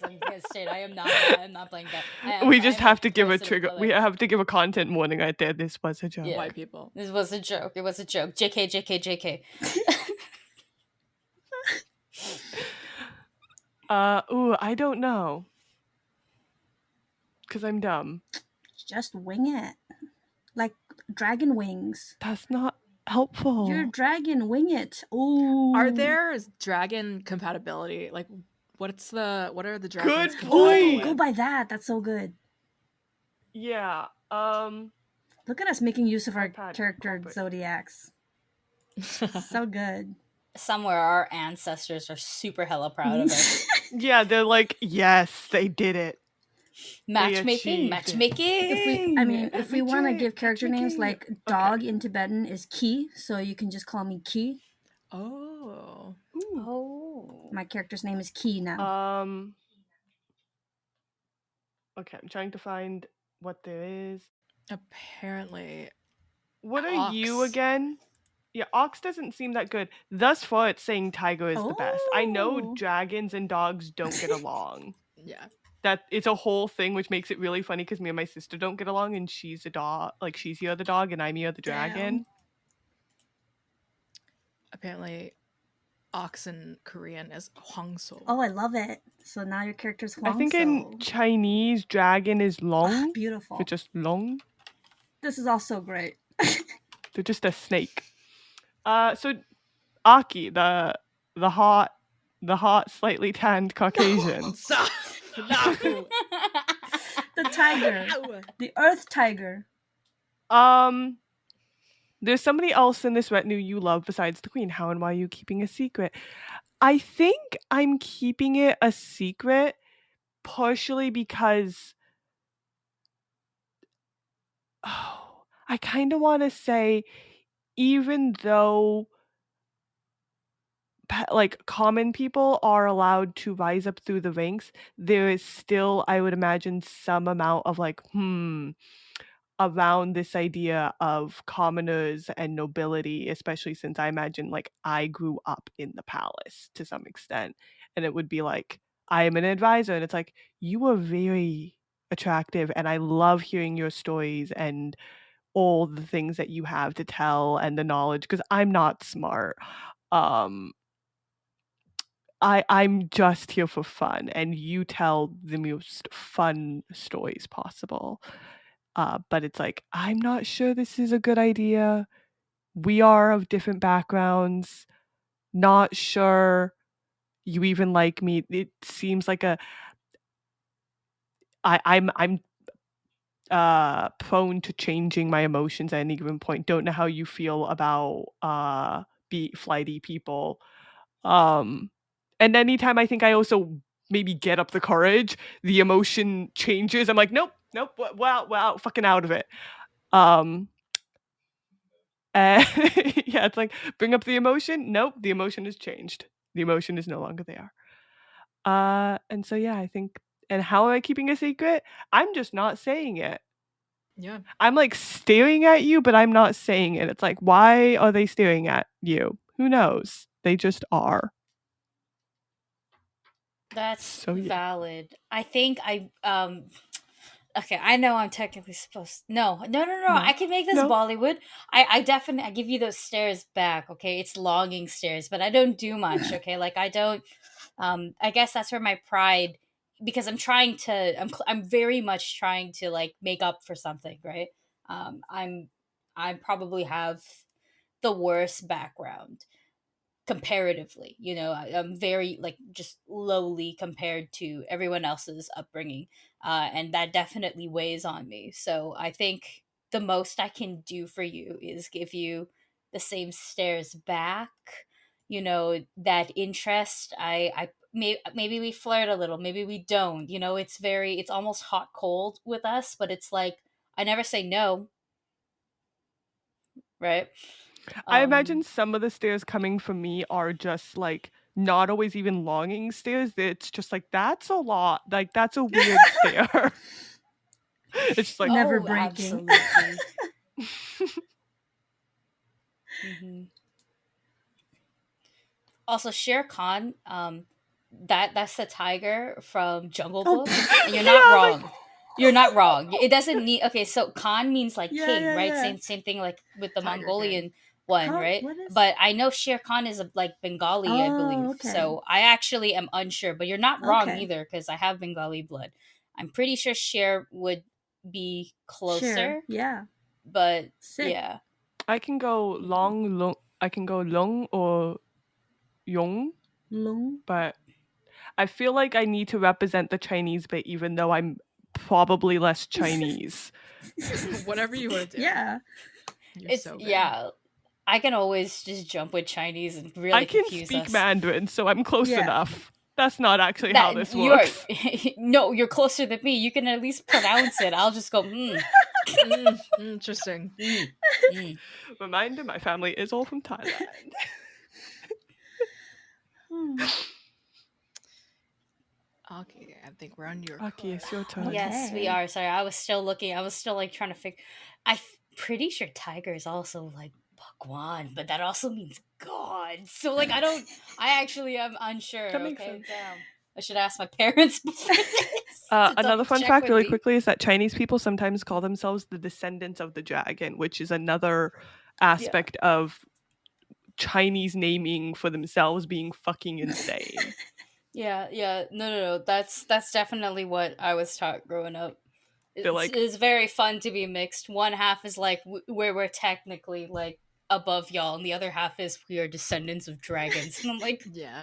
I'm gonna state I'm not playing that. We just I am have to give a person of trigger. color. We have to give a content warning right there. This was a joke. Yeah. White people. This was a joke. It was a joke. JK, JK, JK. I don't know. Because I'm dumb. Just wing it. Like dragon wings. That's not helpful. You're a dragon, wing it. Ooh. Are there dragon compatibility? Like, what are the dragons? Good compatible point. Ooh, go with? by that. That's so good. Yeah. Look at us making use of our iPad character corporate. zodiacs. So good. Somewhere our ancestors are super hella proud of us. Yeah, they're like, yes, they did it. Matchmaking. If we want to give character names, like dog Okay. in Tibetan is Ki, so you can just call me Ki. Oh. Ooh. Oh. My character's name is Ki now. Okay, I'm trying to find what there is. Apparently. What are you Ox. again? Yeah, ox doesn't seem that good. Thus far, it's saying tiger is the best. I know Oh. dragons and dogs don't get along. Yeah. that it's a whole thing, which makes it really funny because me and my sister don't get along, and she's a dog, like she's the other dog, and I'm the other dragon. Damn. Apparently, ox in Korean is Hwangso. Oh, I love it. So now your character's Huang. I think in Chinese, dragon is long. Beautiful. It's just long. This is also great. They're just a snake. So Aki, the hot, slightly tanned Caucasian. Stop! No! The tiger. The earth tiger. There's somebody else in this retinue you love besides the queen. How and why are you keeping a secret? I think I'm keeping it a secret partially because I kind of want to say, even though like common people are allowed to rise up through the ranks, there is still, I would imagine, some amount of like, around this idea of commoners and nobility, especially since I imagine like I grew up in the palace to some extent, and it would be like, I am an advisor, and it's like, you are very attractive, and I love hearing your stories and all the things that you have to tell and the knowledge, because I'm not smart. I'm just here for fun, and you tell the most fun stories possible. But it's like, I'm not sure this is a good idea. We are of different backgrounds. Not sure you even like me. It seems like I'm prone to changing my emotions at any given point. Don't know how you feel about flighty people. And anytime I think I also maybe get up the courage, the emotion changes. I'm like, nope, wow, fucking out of it. Yeah, it's like, bring up the emotion. Nope, the emotion has changed. The emotion is no longer there. And so yeah, I think. And how am I keeping a secret? I'm just not saying it. Yeah. I'm like staring at you, but I'm not saying it. It's like, why are they staring at you? Who knows? They just are. That's So, yeah. valid. I think okay, I know I'm technically supposed No. I can make this No. Bollywood. I definitely, I give you those stares back, okay? It's longing stares, but I don't do much, okay? Like, I don't I guess that's where my pride, because I'm very much trying to like make up for something, right? I probably have the worst background comparatively, I'm very like just lowly compared to everyone else's upbringing, and that definitely weighs on me. So I think the most I can do for you is give you the same stares back, that interest. Maybe we flirt a little, maybe we don't, it's almost hot cold with us, but it's like I never say no, right? I imagine some of the stares coming from me are just like not always even longing stares. It's just like, that's a lot. Like, that's a weird stare. It's just like, never breaking. Absolutely. Mm-hmm. Also, Shere Khan, that's the tiger from Jungle Book, and you're not wrong. Like, you're not wrong. It doesn't need. Okay, so Khan means like king, right? Yeah. Same thing like with the Tiger Mongolian king. one, right? But I know Shere Khan is like Bengali, I believe. Okay. So I actually am unsure, but you're not wrong either, because I have Bengali blood. I'm pretty sure Shere would be closer. Sure. Yeah. But Sick. yeah, I can go long. I can go long or Yong, but I feel like I need to represent the Chinese bit, even though I'm probably less Chinese. Whatever you want to do. Yeah. Yeah. I can always just jump with Chinese and really confuse us. I can speak Mandarin, so I'm close enough. That's not actually how this works. No, you're closer than me. You can at least pronounce it. I'll just go, Interesting. Reminder, my family is all from Thailand. Okay, I think we're on your Aki, it's your turn. Yes, we are. Sorry, I was still looking. I was still like trying to figure. I'm pretty sure tiger is also like Bhagwan, but that also means God. So like I actually am unsure. That makes okay, sense. damn. I should ask my parents before this. Another fun check fact, with really me. quickly, is that Chinese people sometimes call themselves the descendants of the dragon, which is another aspect of Chinese naming for themselves being fucking insane. Yeah. No. That's definitely what I was taught growing up. They're like, It's very fun to be mixed. One half is like where we're technically like above y'all, and the other half is we are descendants of dragons. And I'm like, Yeah.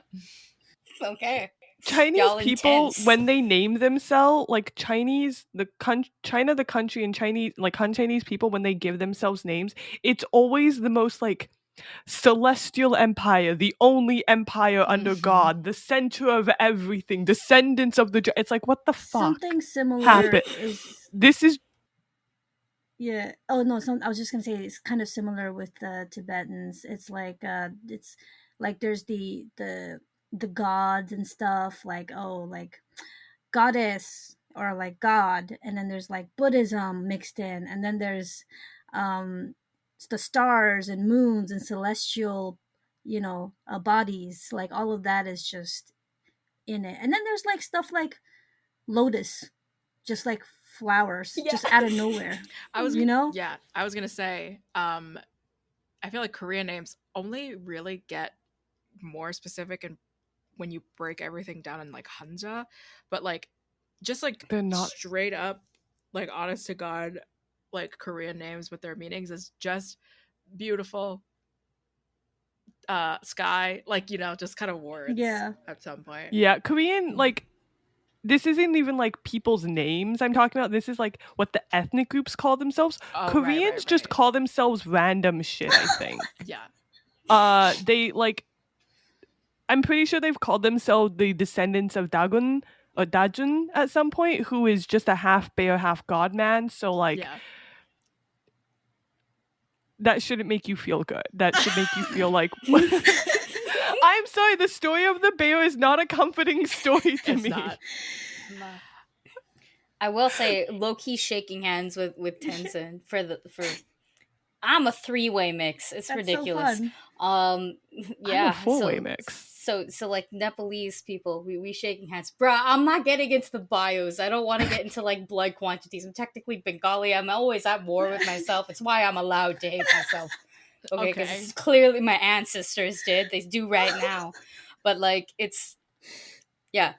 okay, Chinese y'all people, intense. when they name themselves, like China, the country, and Chinese, like Han Chinese people, when they give themselves names, it's always the most like celestial empire, the only empire under God, the center of everything, descendants of the. It's like, what the fuck Something similar happened? is This is yeah. Oh no, I was just gonna say it's kind of similar with the Tibetans. It's like there's the gods and stuff like like goddess or like god, and then there's like Buddhism mixed in, and then there's um the stars and moons and celestial bodies, like all of that is just in it. And then there's like stuff like lotus, just like flowers, just out of nowhere. I was you know yeah, I was gonna say, I feel like Korean names only really get more specific and when you break everything down in like Hanja, but like just like they're not. straight up, like honest to God, like Korean names with their meanings is just beautiful sky, like just kind of words Yeah. at some point. Yeah, Korean, like, this isn't even like people's names I'm talking about. This is like what the ethnic groups call themselves. Oh, Koreans just right. call themselves random shit, I think. Yeah. They like, I'm pretty sure they've called themselves the descendants of Dagon or Dajun at some point, who is just a half bear, half god man. So like, Yeah. that shouldn't make you feel good. That should make you feel like I'm sorry, the story of the bear is not a comforting story to It's me. not. I will say, low key shaking hands with Tenzin for I'm a 3-way mix. It's That's ridiculous. so Yeah. I'm a 4-way mix. So like Nepalese people, we shaking hands. Bruh, I'm not getting into the bios. I don't want to get into like blood quantities. I'm technically Bengali. I'm always at war with myself. It's why I'm allowed to hate myself. Okay, because clearly my ancestors did. They do right now. But like it's the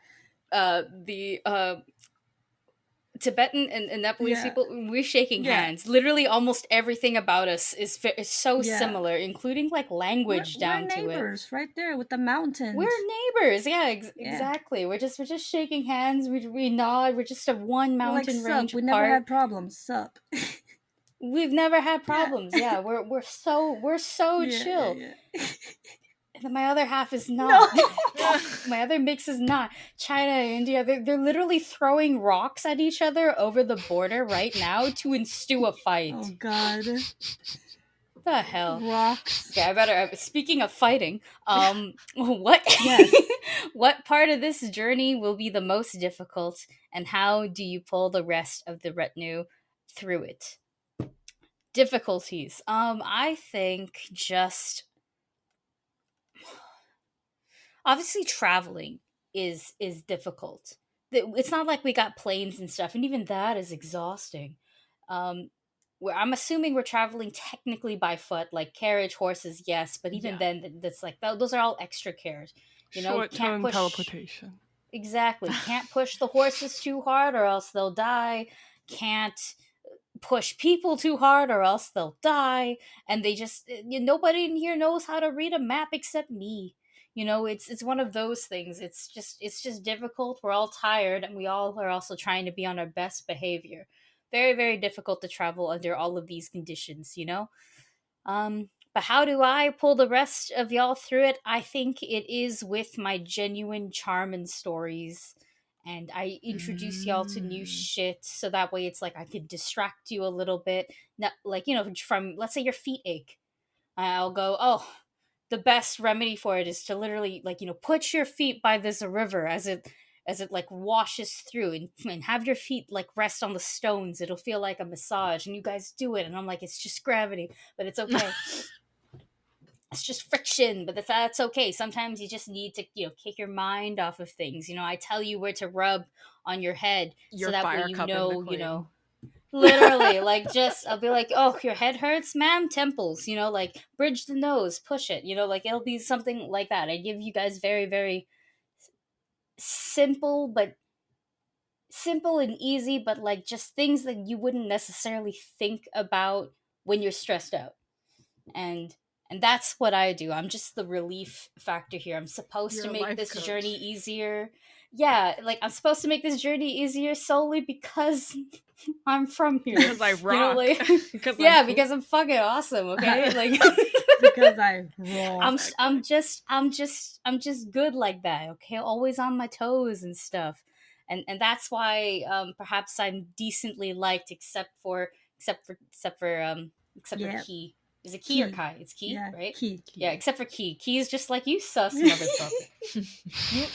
Tibetan and Nepalese people, we're shaking hands. Literally, almost everything about us is so similar, including like language down to it. We're neighbors, right there with the mountains. We're neighbors, exactly. We're just shaking hands. We nod. We're just a one mountain range we apart. never had problems. Sup. We've never had problems. Yeah, we're so chill. Yeah. And then my other half is not. No. My other mix is not. China, India, they're literally throwing rocks at each other over the border right now to ensue a fight. Oh, God. The hell? Rocks. Okay, I better. Speaking of fighting, what? Yes. What part of this journey will be the most difficult, and how do you pull the rest of the retinue through it? Difficulties. I think just obviously traveling is difficult. It's not like we got planes and stuff, and even that is exhausting. I'm assuming we're traveling technically by foot, like carriage, horses, yes, but even then, that's like those are all extra cares. Short-term teleportation. Exactly. Can't push the horses too hard, or else they'll die. Can't push people too hard, or else they'll die. And they just nobody in here knows how to read a map except me. It's one of those things. It's just difficult. We're all tired, and we all are also trying to be on our best behavior. Very, very difficult to travel under all of these conditions, But how do I pull the rest of y'all through it? I think it is with my genuine charm and stories. And I introduce y'all to new shit, so that way it's like I could distract you a little bit. Not, like, from, let's say your feet ache. I'll go, oh, the best remedy for it is to literally, like, put your feet by this river as it like washes through, and have your feet like rest on the stones. It'll feel like a massage, and you guys do it, and I'm like, it's just gravity, but it's okay. it's just friction, but that's okay. Sometimes you just need to, kick your mind off of things. I tell you where to rub on your head so You're that way fire cupping the queen. literally, like, just, I'll be like, oh, your head hurts, ma'am? Temples, like, bridge the nose, push it, like, it'll be something like that. I give you guys very, very simple, but simple and easy, but like just things that you wouldn't necessarily think about when you're stressed out. And that's what I do. I'm just the relief factor here. I'm supposed You're to a make life this coach. journey easier. Yeah, like I'm supposed to make this journey easier solely because I'm from here. Because I rock. Because because I'm fucking awesome, okay? Like Because I roll. I'm just good like that, okay? Always on my toes and stuff. And that's why perhaps I'm decently liked except for Yeah. Key. Is it Key, Key. or Kai? It's Key, Yeah, right? Key. Yeah, except for Key. Key's just like, you sus motherfucker. You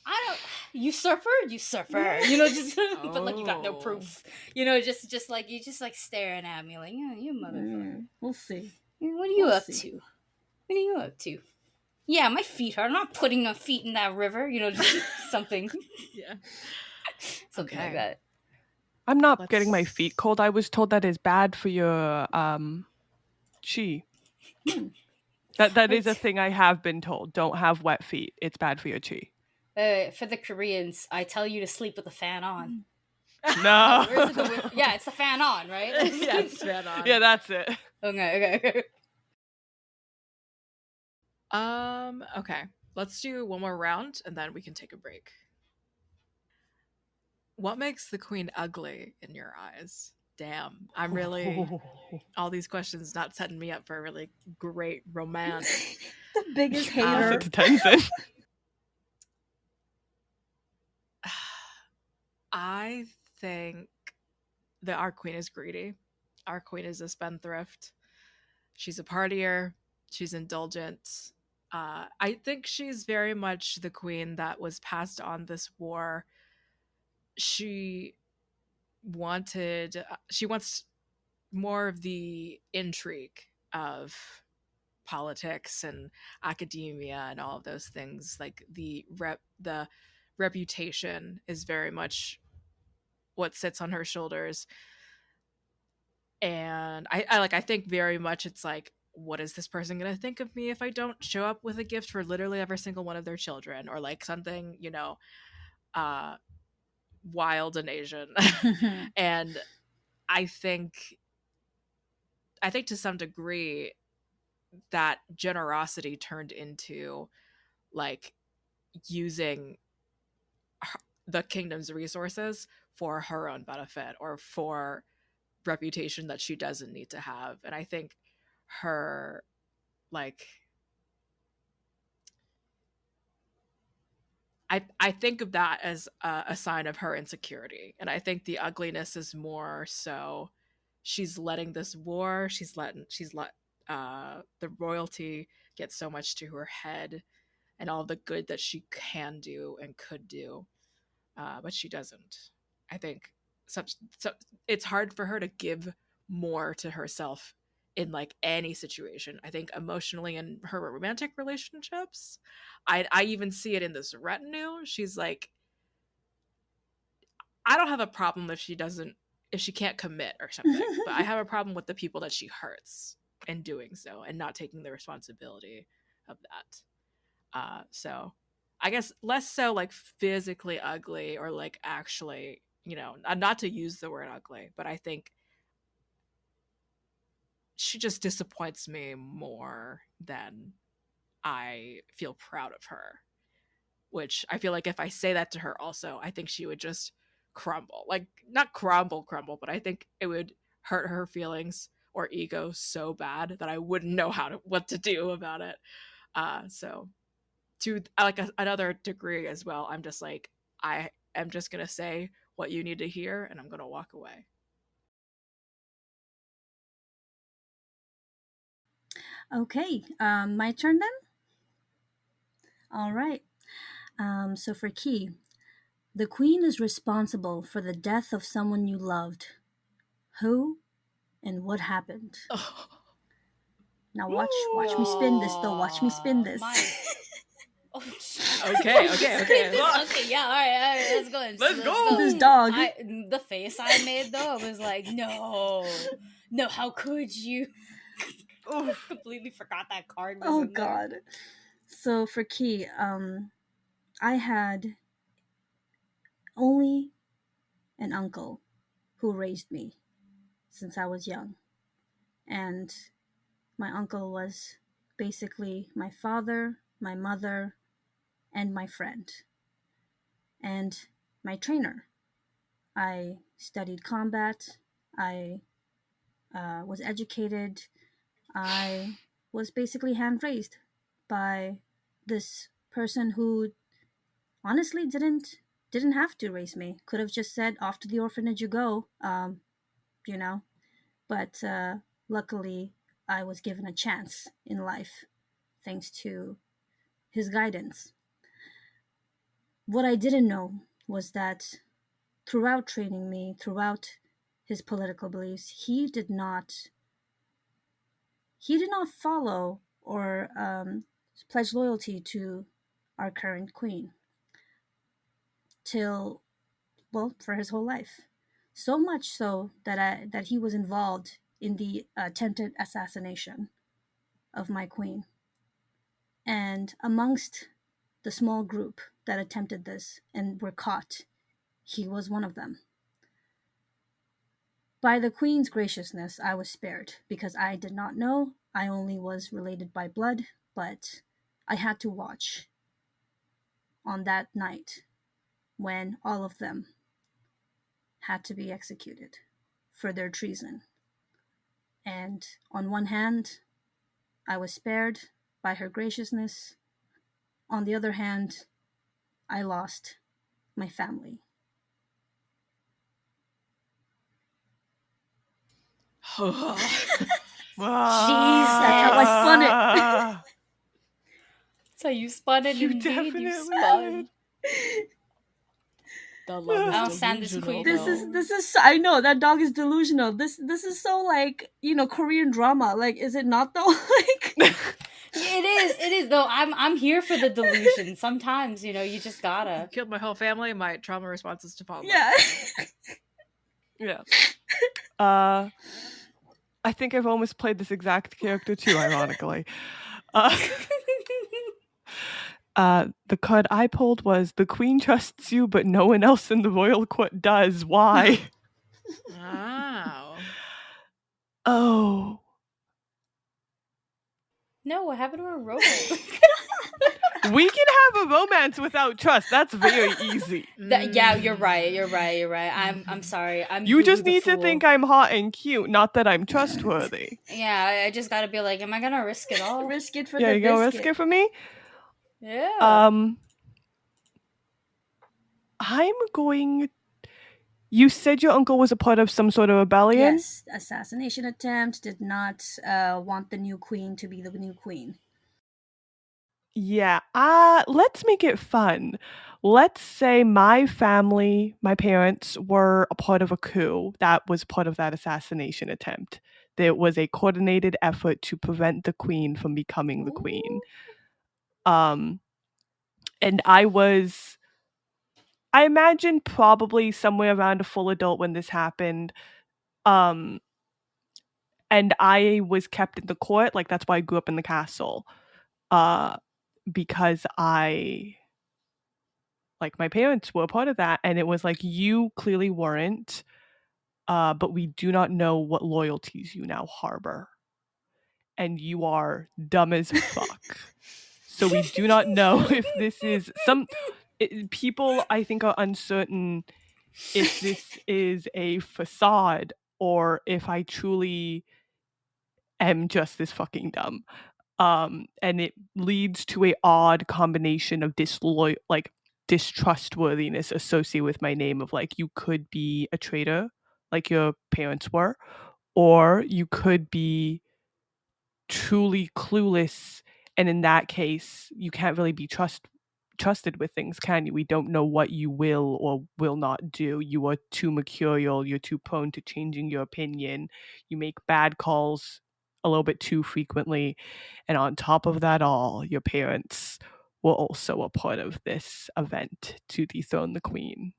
I don't usurper. Just but like you got no proof. Just like you just like staring at me like, you motherfucker. We'll see. What are you We'll up see. to? What are you up to? Yeah, my feet hurt. I'm not putting my feet in that river. Just something. Yeah. Something Okay. like that. I'm not getting my feet cold. I was told that is bad for your chi. That is a thing I have been told. Don't have wet feet. It's bad for your chi. For the Koreans, I tell you to sleep with the fan on. No. Or is it yeah, it's the fan on, right? Yeah, it's fan on. Yeah, that's it. Okay. Okay. Let's do one more round and then we can take a break. What makes the queen ugly in your eyes? Damn. I'm really all these questions not setting me up for a really great romance. The biggest Pass hater. it to Tenzin. I think that our queen is greedy. Our queen is a spendthrift. She's a partier. She's indulgent. I think she's very much the queen that was passed on this war. She wants more of the intrigue of politics and academia and all of those things. Like the reputation is very much what sits on her shoulders. And I think very much it's like, what is this person going to think of me if I don't show up with a gift for literally every single one of their children, or like something, wild and Asian. And I think to some degree that generosity turned into like using the kingdom's resources for her own benefit or for reputation that she doesn't need to have. And I think her like I think of that as a sign of her insecurity. And I think the ugliness is more so she's letting this war, she's let the royalty get so much to her head and all the good that she can do and could do, but she doesn't. I think so it's hard for her to give more to herself in like any situation. I think emotionally in her romantic relationships, I even see it in this retinue. She's like, I don't have a problem if she can't commit or something, but I have a problem with the people that she hurts in doing so and not taking the responsibility of that. So I guess less so like physically ugly or like actually, not to use the word ugly, but I think she just disappoints me more than I feel proud of her. Which I feel like if I say that to her also, I think she would just crumble. Like not crumble, but I think it would hurt her feelings or ego so bad that I wouldn't know what to do about it. So to like another degree as well, I'm just like, I am just gonna say what you need to hear and I'm gonna walk away. Okay, my turn then? All right. So for Key, the queen is responsible for the death of someone you loved. Who and what happened? Oh. Now watch me spin this though. Watch me spin this. Oh, Okay. Okay, yeah, all right, let's go. Let's go. This dog. The face I made though, I was like, no, how could you? Oof. Completely forgot that card was Oh in there. God. So for Key, I had only an uncle who raised me since I was young. And my uncle was basically my father, my mother, and my friend. And my trainer. I studied combat. I was educated. I was basically hand raised by this person who honestly didn't have to raise me. Could have just said, off to the orphanage you go, you know. But luckily, I was given a chance in life thanks to his guidance. What I didn't know was that throughout training me, throughout his political beliefs, he did not follow or pledge loyalty to our current queen till, well, for his whole life. So much so that he was involved in the attempted assassination of my queen. And amongst the small group that attempted this and were caught, he was one of them. By the queen's graciousness, I was spared because I did not know. I only was related by blood, but I had to watch on that night when all of them had to be executed for their treason. And on one hand, I was spared by her graciousness. On the other hand, I lost my family. Jesus. That's how I spun it. That's how you spun it. You indeed. definitely You spun. The love I don't is stand this delusional. queen. This is I know that dog is delusional. This is so like, Korean drama. Like, is it not though? Like It is though. I'm here for the delusion. Sometimes, you just gotta. Killed my whole family. My trauma responses to follow. yeah. Yeah. I think I've almost played this exact character too, ironically. The card I pulled was, the queen trusts you, but no one else in the royal court does. Why? Wow. Oh. No, what happened to a romance? We can have a romance without trust. That's very easy. Yeah, you're right. I'm sorry. You just the need to fool. think I'm hot and cute, not that I'm trustworthy. Yeah, I just gotta be like, am I gonna risk it all? Risk it for Yeah, the you gonna biscuit. risk it for me? Yeah. I'm going. You said your uncle was a part of some sort of rebellion? Yes, assassination attempt, did not want the new queen to be the new queen. Yeah, let's make it fun. Let's say my family, my parents, were a part of a coup that was part of that assassination attempt. There was a coordinated effort to prevent the queen from becoming the queen. And I imagine probably somewhere around a full adult when this happened. And I was kept in the court, like that's why I grew up in the castle. Because my parents were a part of that, and it was like, you clearly weren't, but we do not know what loyalties you now harbor. And you are dumb as fuck. So we do not know if this is people, I think, are uncertain if this is a facade or if I truly am just this fucking dumb. And it leads to a odd combination of distrustworthiness associated with my name of like, you could be a traitor like your parents were, or you could be truly clueless, and in that case you can't really be trusted with things, can you? We don't know what you will or will not do. You are too mercurial, you're too prone to changing your opinion, you make bad calls a little bit too frequently. And on top of that all, your parents were also a part of this event to dethrone the queen.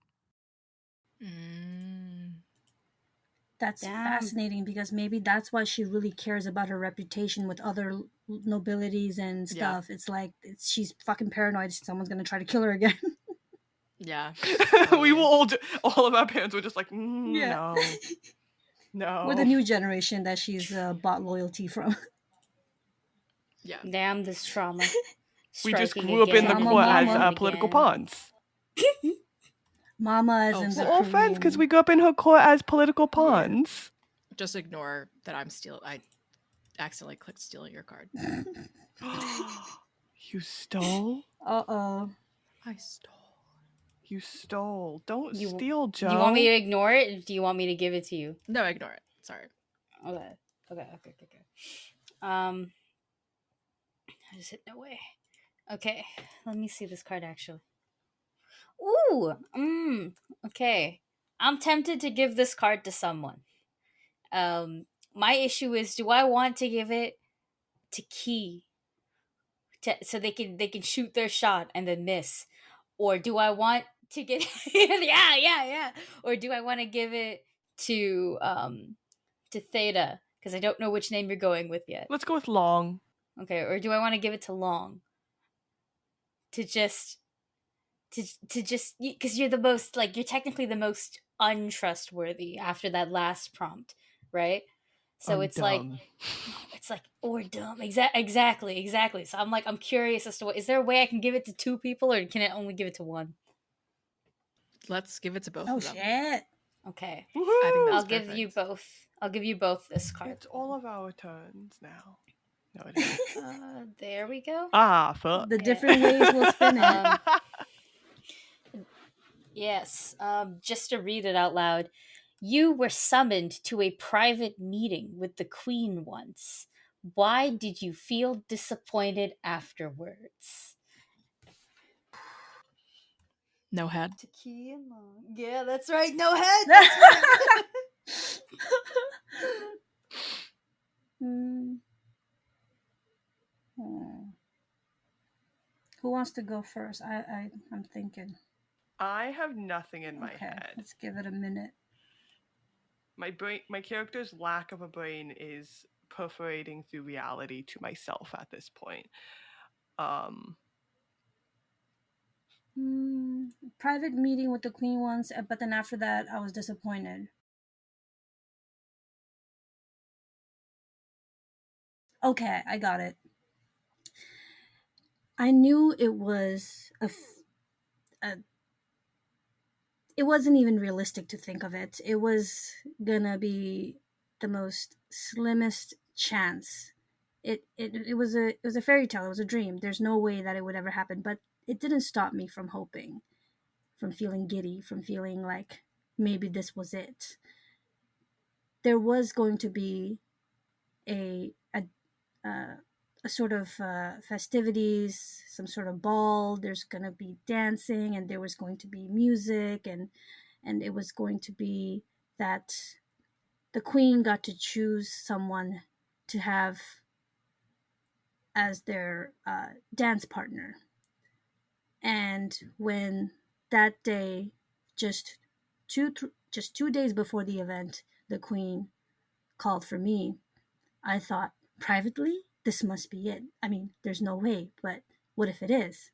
That's Damn. fascinating, because maybe that's why she really cares about her reputation with other nobilities and stuff. It's like she's fucking paranoid someone's gonna try to kill her again. Yeah. We were all of our parents were just like, Yeah. no. We're the new generation that she's bought loyalty from. Yeah. Damn, this trauma. We just Striking grew up in the again court and as again. political pawns. Mama is in We're the all friends because Korean. we grew up in her court as political pawns. Just ignore that I accidentally clicked stealing your card. You stole? Uh-oh. I stole. You stole. Don't steal, Joe. Do you want me to ignore it? Or do you want me to give it to you? No, ignore it. Sorry. Okay. I just hit no way. Okay, let me see this card actually. Ooh, okay. I'm tempted to give this card to someone. My issue is, do I want to give it to Key, so they can shoot their shot and then miss, or do I want to get yeah, or do I want to give it to Theta, because I don't know which name you're going with yet. Let's go with Long. Okay, or do I want to give it to Long? To just because you're the most, like, you're technically the most untrustworthy after that last prompt, right? So it's dumb. like or dumb. Exactly. So I'm curious as to is there a way I can give it to two people, or can I only give it to one? Let's give it to both Oh, of them. shit. Okay. I think that's I'll give you both. I'll give you both this card. It's all of our turns now. No, it isn't. There we go. Fuck. The different ways we'll spin it. Yes. Just to read it out loud. You were summoned to a private meeting with the Queen once. Why did you feel disappointed afterwards? No head. To Key and Long. Yeah, that's right. No head. That's right. Who wants to go first? I'm thinking. I have nothing in my head. Let's give it a minute. My character's lack of a brain is perforating through reality to myself at this point. Private meeting with the Queen once, but then after that, I was disappointed. Okay, I got it. I knew it was it wasn't even realistic to think of it. It was gonna be the most slimmest chance. It was a fairy tale. It was a dream. There's no way that it would ever happen. But it didn't stop me from hoping, from feeling giddy, from feeling like maybe this was it. There was going to be a sort of festivities, some sort of ball. There's going to be dancing, and there was going to be music, and it was going to be that the Queen got to choose someone to have as their dance partner. And when that day, just 2 days before the event, the Queen called for me, I thought, privately, this must be it. I mean, there's no way, but what if it is?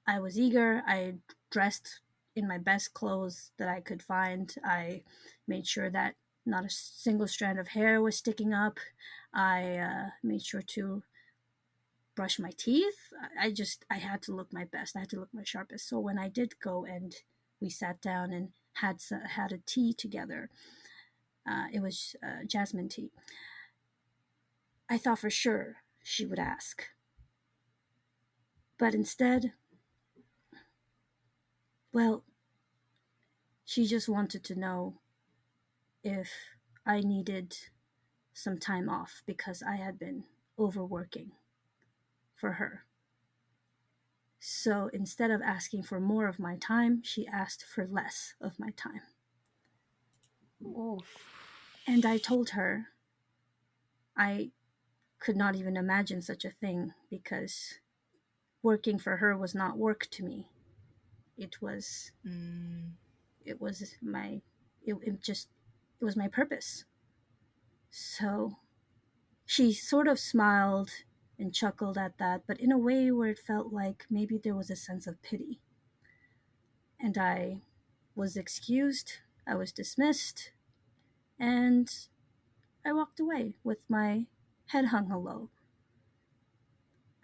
I was eager. I dressed in my best clothes that I could find. I made sure that not a single strand of hair was sticking up. I made sure to brush my teeth. I had to look my best. I had to look my sharpest. So when I did go and we sat down and had a tea together, it was jasmine tea. I thought for sure she would ask. But instead, well, she just wanted to know if I needed some time off because I had been overworking for her. So instead of asking for more of my time, she asked for less of my time. Oof. And I told her I could not even imagine such a thing, because working for her was not work to me. It was it was my it was my purpose. So she sort of smiled and chuckled at that, but in a way where it felt like maybe there was a sense of pity. And I was excused, I was dismissed, and I walked away with my head hung low.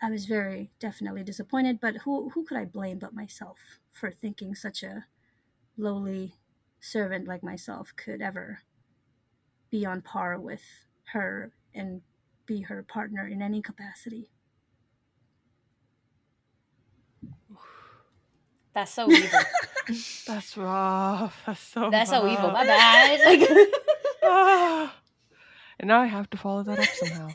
I was very definitely disappointed, but who could I blame but myself for thinking such a lowly servant like myself could ever be on par with her and be her partner in any capacity. That's so evil. That's rough. That's so That's so evil. My rough. bad. Like, Ah. And now I have to follow that up somehow.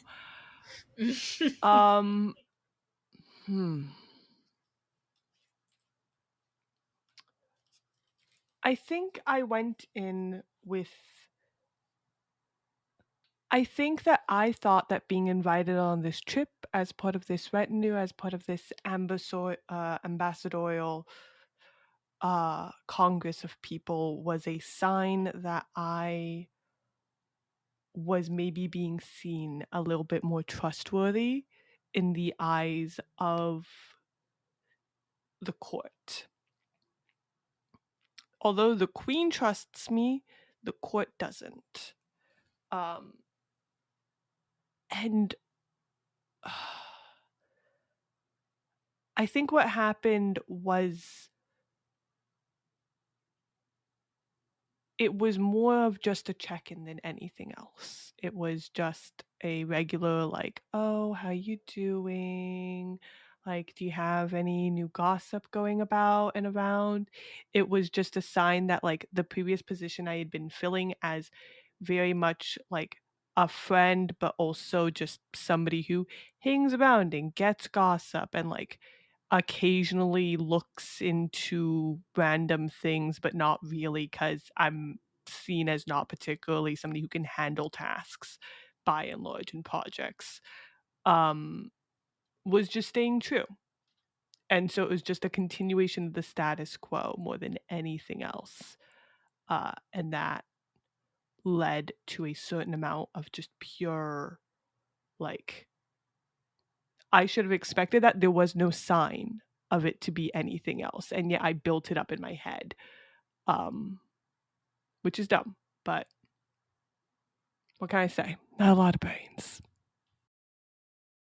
I think I went in with. I think that I thought that being invited on this trip as part of this retinue, as part of this ambassadorial congress of people, was a sign that I was maybe being seen a little bit more trustworthy in the eyes of the court. Although the queen trusts me, the court doesn't. And I think what happened was it was more of just a check-in than anything else. It was just a regular, like, oh, how you doing? Like, do you have any new gossip going about and around? It was just a sign that, like, the previous position I had been filling as very much like a friend, but also just somebody who hangs around and gets gossip and, like, occasionally looks into random things, but not really, because I'm seen as not particularly somebody who can handle tasks by and large in projects, was just staying true. And so it was just a continuation of the status quo more than anything else. And that led to a certain amount of just pure, like, I should have expected that. There was no sign of it to be anything else, and yet I built it up in my head, which is dumb, but what can I say? Not a lot of brains.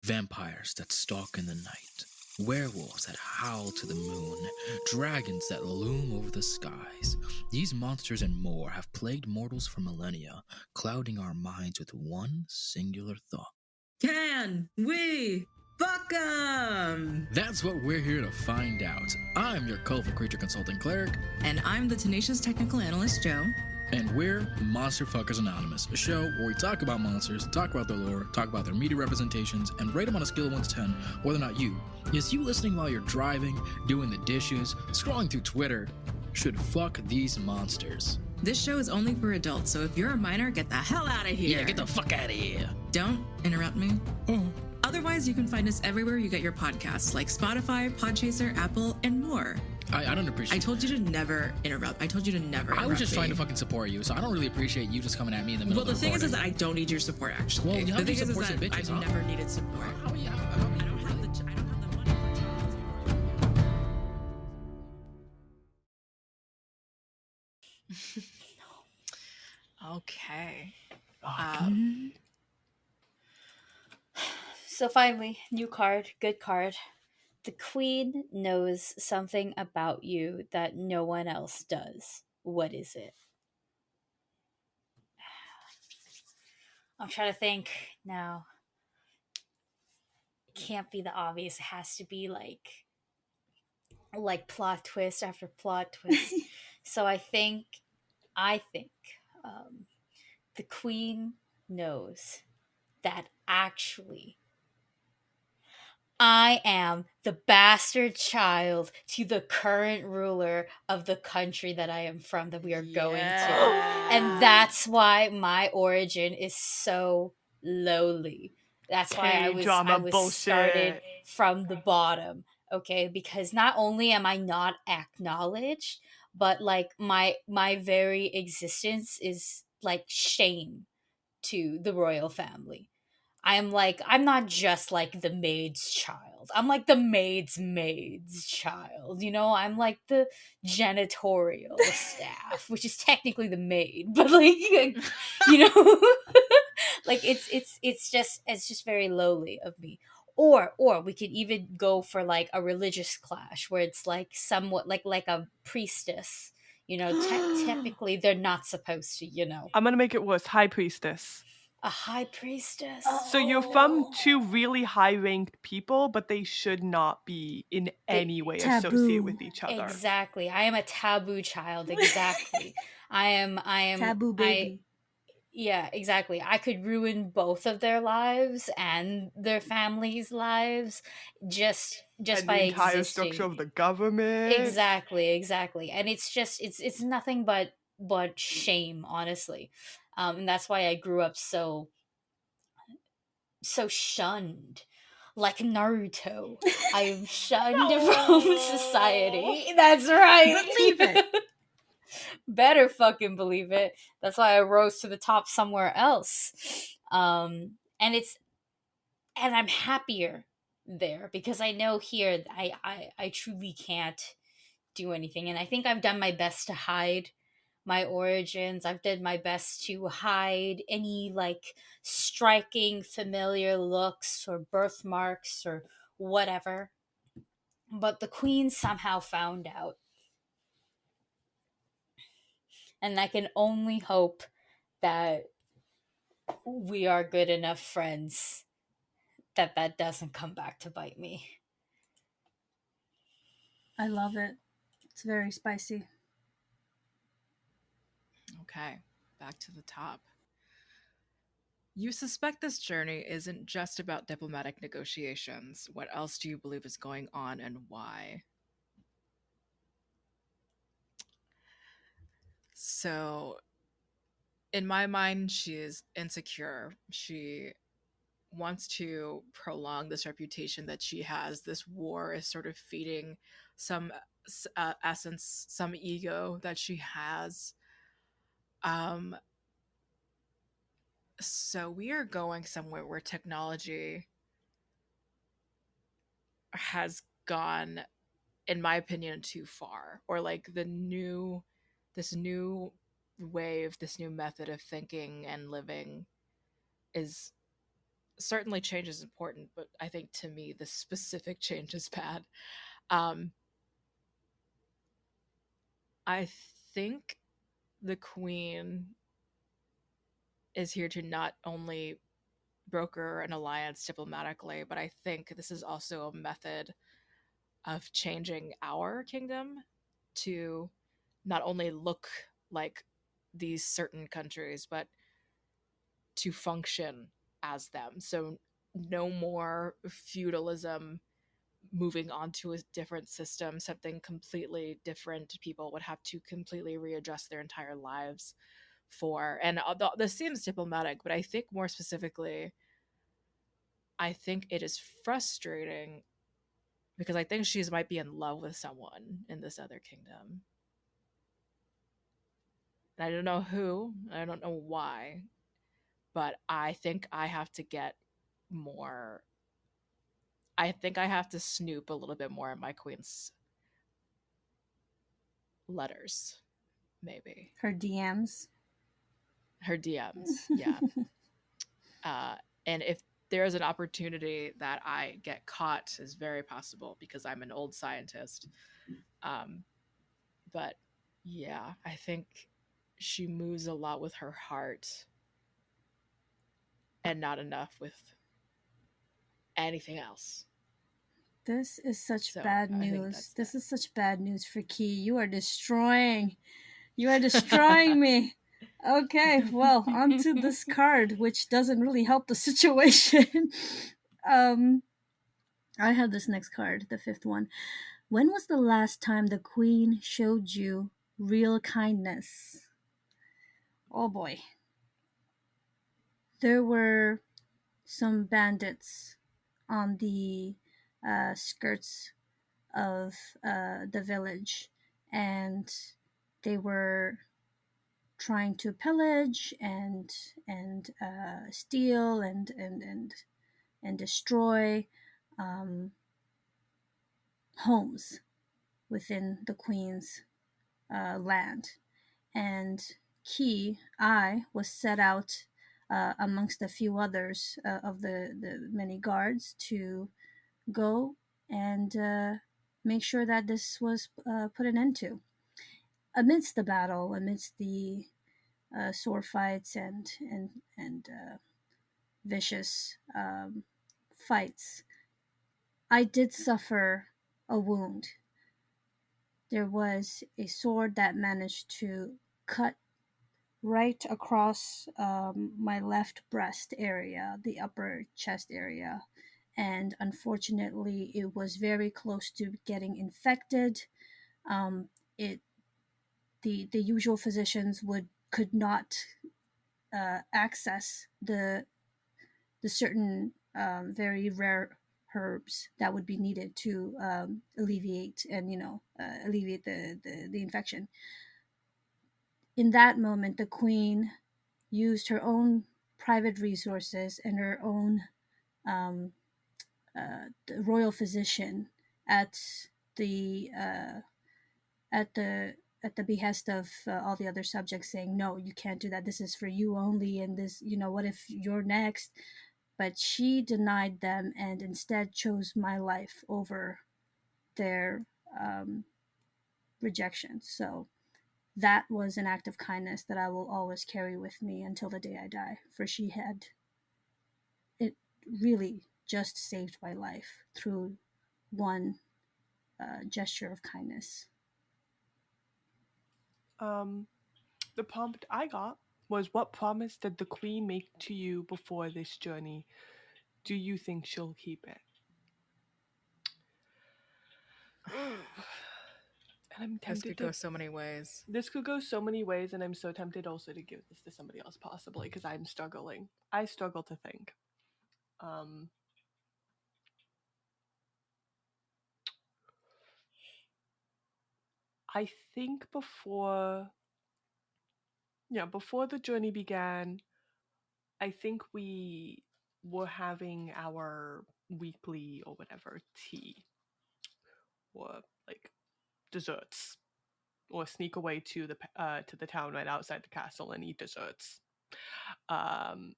Vampires that stalk in the night, werewolves that howl to the moon, dragons that loom over the skies. These monsters and more have plagued mortals for millennia, clouding our minds with one singular thought. Can we fuck 'em? That's what we're here to find out. I'm your colorful creature consulting cleric. And I'm the tenacious technical analyst, Joe. And we're Monster Fuckers Anonymous, a show where we talk about monsters, talk about their lore, talk about their media representations, and rate them on a scale of 1 to 10, whether or not you, yes, you listening while you're driving, doing the dishes, scrolling through Twitter, should fuck these monsters. This show is only for adults, so if you're a minor, get the hell out of here. Yeah, get the fuck out of here. Don't interrupt me. Oh. Otherwise, you can find us everywhere you get your podcasts, like Spotify, Podchaser, Apple, and more. I don't appreciate I told you to never interrupt. I told you to never interrupt I was just me. trying to fucking support you, so I don't really appreciate you just coming at me in the middle Well, the of the thing is recording. that I don't need your support, actually. Well, you have the to thing support some that bitches, I've huh? never needed support. Oh, yeah. I don't have the money for Okay. so finally, new card, good card. The queen knows something about you that no one else does. What is it? I'm trying to think now. It can't be the obvious. It has to be like plot twist after plot twist. So I think the queen knows that actually I am the bastard child to the current ruler of the country that I am from, that we are going to. And that's why my origin is so lowly. That's why I K-drama was started bullshit. from the bottom, okay? Because not only am I not acknowledged, but like my very existence is like shame to the royal family. I'm not just like the maid's child. I'm like the maid's child. You know, I'm like the janitorial staff, which is technically the maid, but like you know, like it's just very lowly of me. Or we could even go for like a religious clash where it's like somewhat like a priestess. You know, typically they're not supposed to, you know. I'm gonna make it worse. High priestess. A high priestess. So you're from two really high-ranked people, but they should not be in any way associated Taboo. with each other. Exactly. I am a taboo child. Exactly. I am Taboo baby. yeah, exactly. I could ruin both of their lives and their families' lives just And by the entire existing. structure of the government. Exactly. And it's just it's nothing but shame, honestly. And that's why I grew up so shunned. Like Naruto, I am shunned from society. That's right. Believe it. Better fucking believe it. That's why I rose to the top somewhere else. And I'm happier there because I know here I truly can't do anything. And I think I've done my best to hide my origins. I've did my best to hide any like striking familiar looks or birthmarks or whatever. But the queen somehow found out. And I can only hope that we are good enough friends that doesn't come back to bite me. I love it. It's very spicy. Okay, back to the top. You suspect this journey isn't just about diplomatic negotiations. What else do you believe is going on and why? So, in my mind, she is insecure. She wants to prolong this reputation that she has. This war is sort of feeding some essence, some ego that she has. Um, so we are going somewhere where technology has gone, in my opinion, too far, or like this new wave, this new method of thinking and living is certainly change is important, but I think to me the specific change is bad. um I think the queen is here to not only broker an alliance diplomatically, but I think this is also a method of changing our kingdom to not only look like these certain countries, but to function as them. So no more feudalism moving on to a different system, something completely different. People would have to completely readjust their entire lives for. And this seems diplomatic, but I think more specifically, I think it is frustrating because I think she might be in love with someone in this other kingdom. And I don't know who, I don't know why, but I think I have to get more. I think I have to snoop a little bit more in my queen's letters, maybe. Her DMs. Her DMs, yeah. And if there is an opportunity that I get caught, is very possible because I'm an old scientist. But yeah, I think she moves a lot with her heart and not enough with anything else. This is such So, bad I think news. that's This that. is such bad news for Key. You are destroying me. Okay, well, on to this card, which doesn't really help the situation. I have this next card, the fifth one. When was the last time the queen showed you real kindness? Oh boy. There were some bandits on the skirts of the village, and they were trying to pillage and steal and destroy homes within the queen's land. And I was set out amongst a few others of the many guards to go and make sure that this was put an end to. Amidst the battle, amidst the sword fights and vicious fights, I did suffer a wound. There was a sword that managed to cut right across my left breast area, the upper chest area, and unfortunately, it was very close to getting infected. It the usual physicians could not access the certain very rare herbs that would be needed to alleviate and alleviate the infection. In that moment, the queen used her own private resources and her own the royal physician at the at the at the behest of all the other subjects, saying, no, you can't do that, this is for you only, and this, what if you're next? But she denied them and instead chose my life over their rejection. So that was an act of kindness that I will always carry with me until the day I die, for it really just saved my life through one gesture of kindness. The prompt I got was, what promise did the queen make to you before this journey? Do you think she'll keep it? And I'm This tempted could go so many ways. This could go so many ways, and I'm so tempted also to give this to somebody else, possibly, because I'm struggling. I struggle to think. I think before the journey began, I think we were having our weekly or whatever tea, or like desserts, or sneak away to the town right outside the castle and eat desserts. And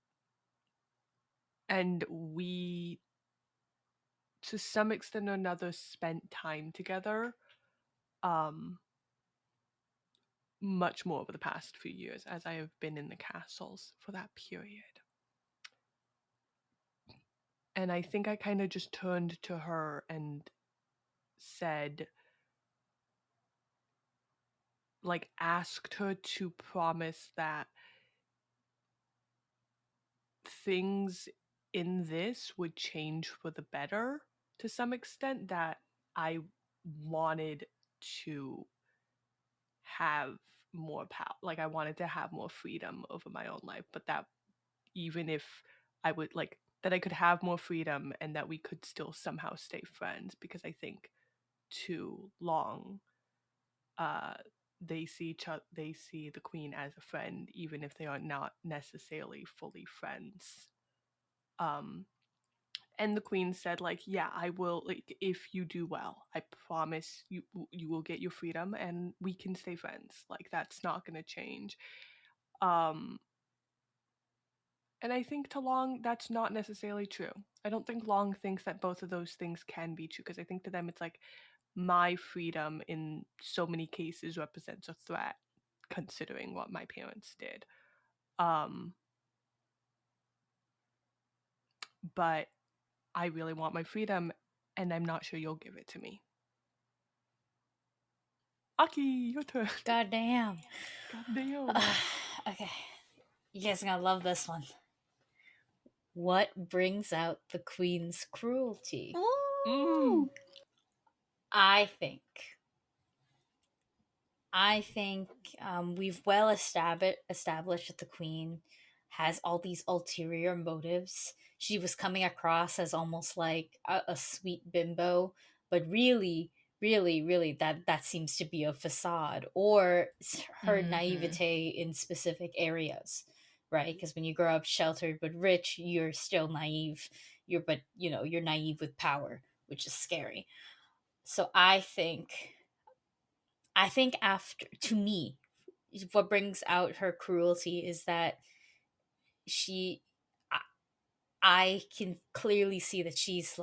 we, to some extent or another, spent time together, much more over the past few years as I have been in the castles for that period. And I think I kind of just turned to her and said, like, asked her to promise that things in this would change for the better to some extent, that I wanted to have more power, like I wanted to have more freedom over my own life, but that even if I would, like, that I could have more freedom and that we could still somehow stay friends, because I think too long they see the queen as a friend, even if they are not necessarily fully friends. And the queen said, like, yeah, I will, like, if you do well, I promise you will get your freedom and we can stay friends. Like, that's not going to change. And I think to Long, that's not necessarily true. I don't think Long thinks that both of those things can be true, because I think to them it's like, my freedom in so many cases represents a threat, considering what my parents did. But I really want my freedom, and I'm not sure you'll give it to me. Aki, your turn. Goddamn. Goddamn. Okay. You guys are gonna love this one. What brings out the queen's cruelty? Ooh. I think we've well established that the queen has all these ulterior motives. She was coming across as almost like a sweet bimbo, but really that seems to be a facade, or her naivete in specific areas, right? Because when you grow up sheltered but rich, you're still naive. You're naive with power, which is scary. So I think after, to me, what brings out her cruelty is that she I, I can clearly see that she's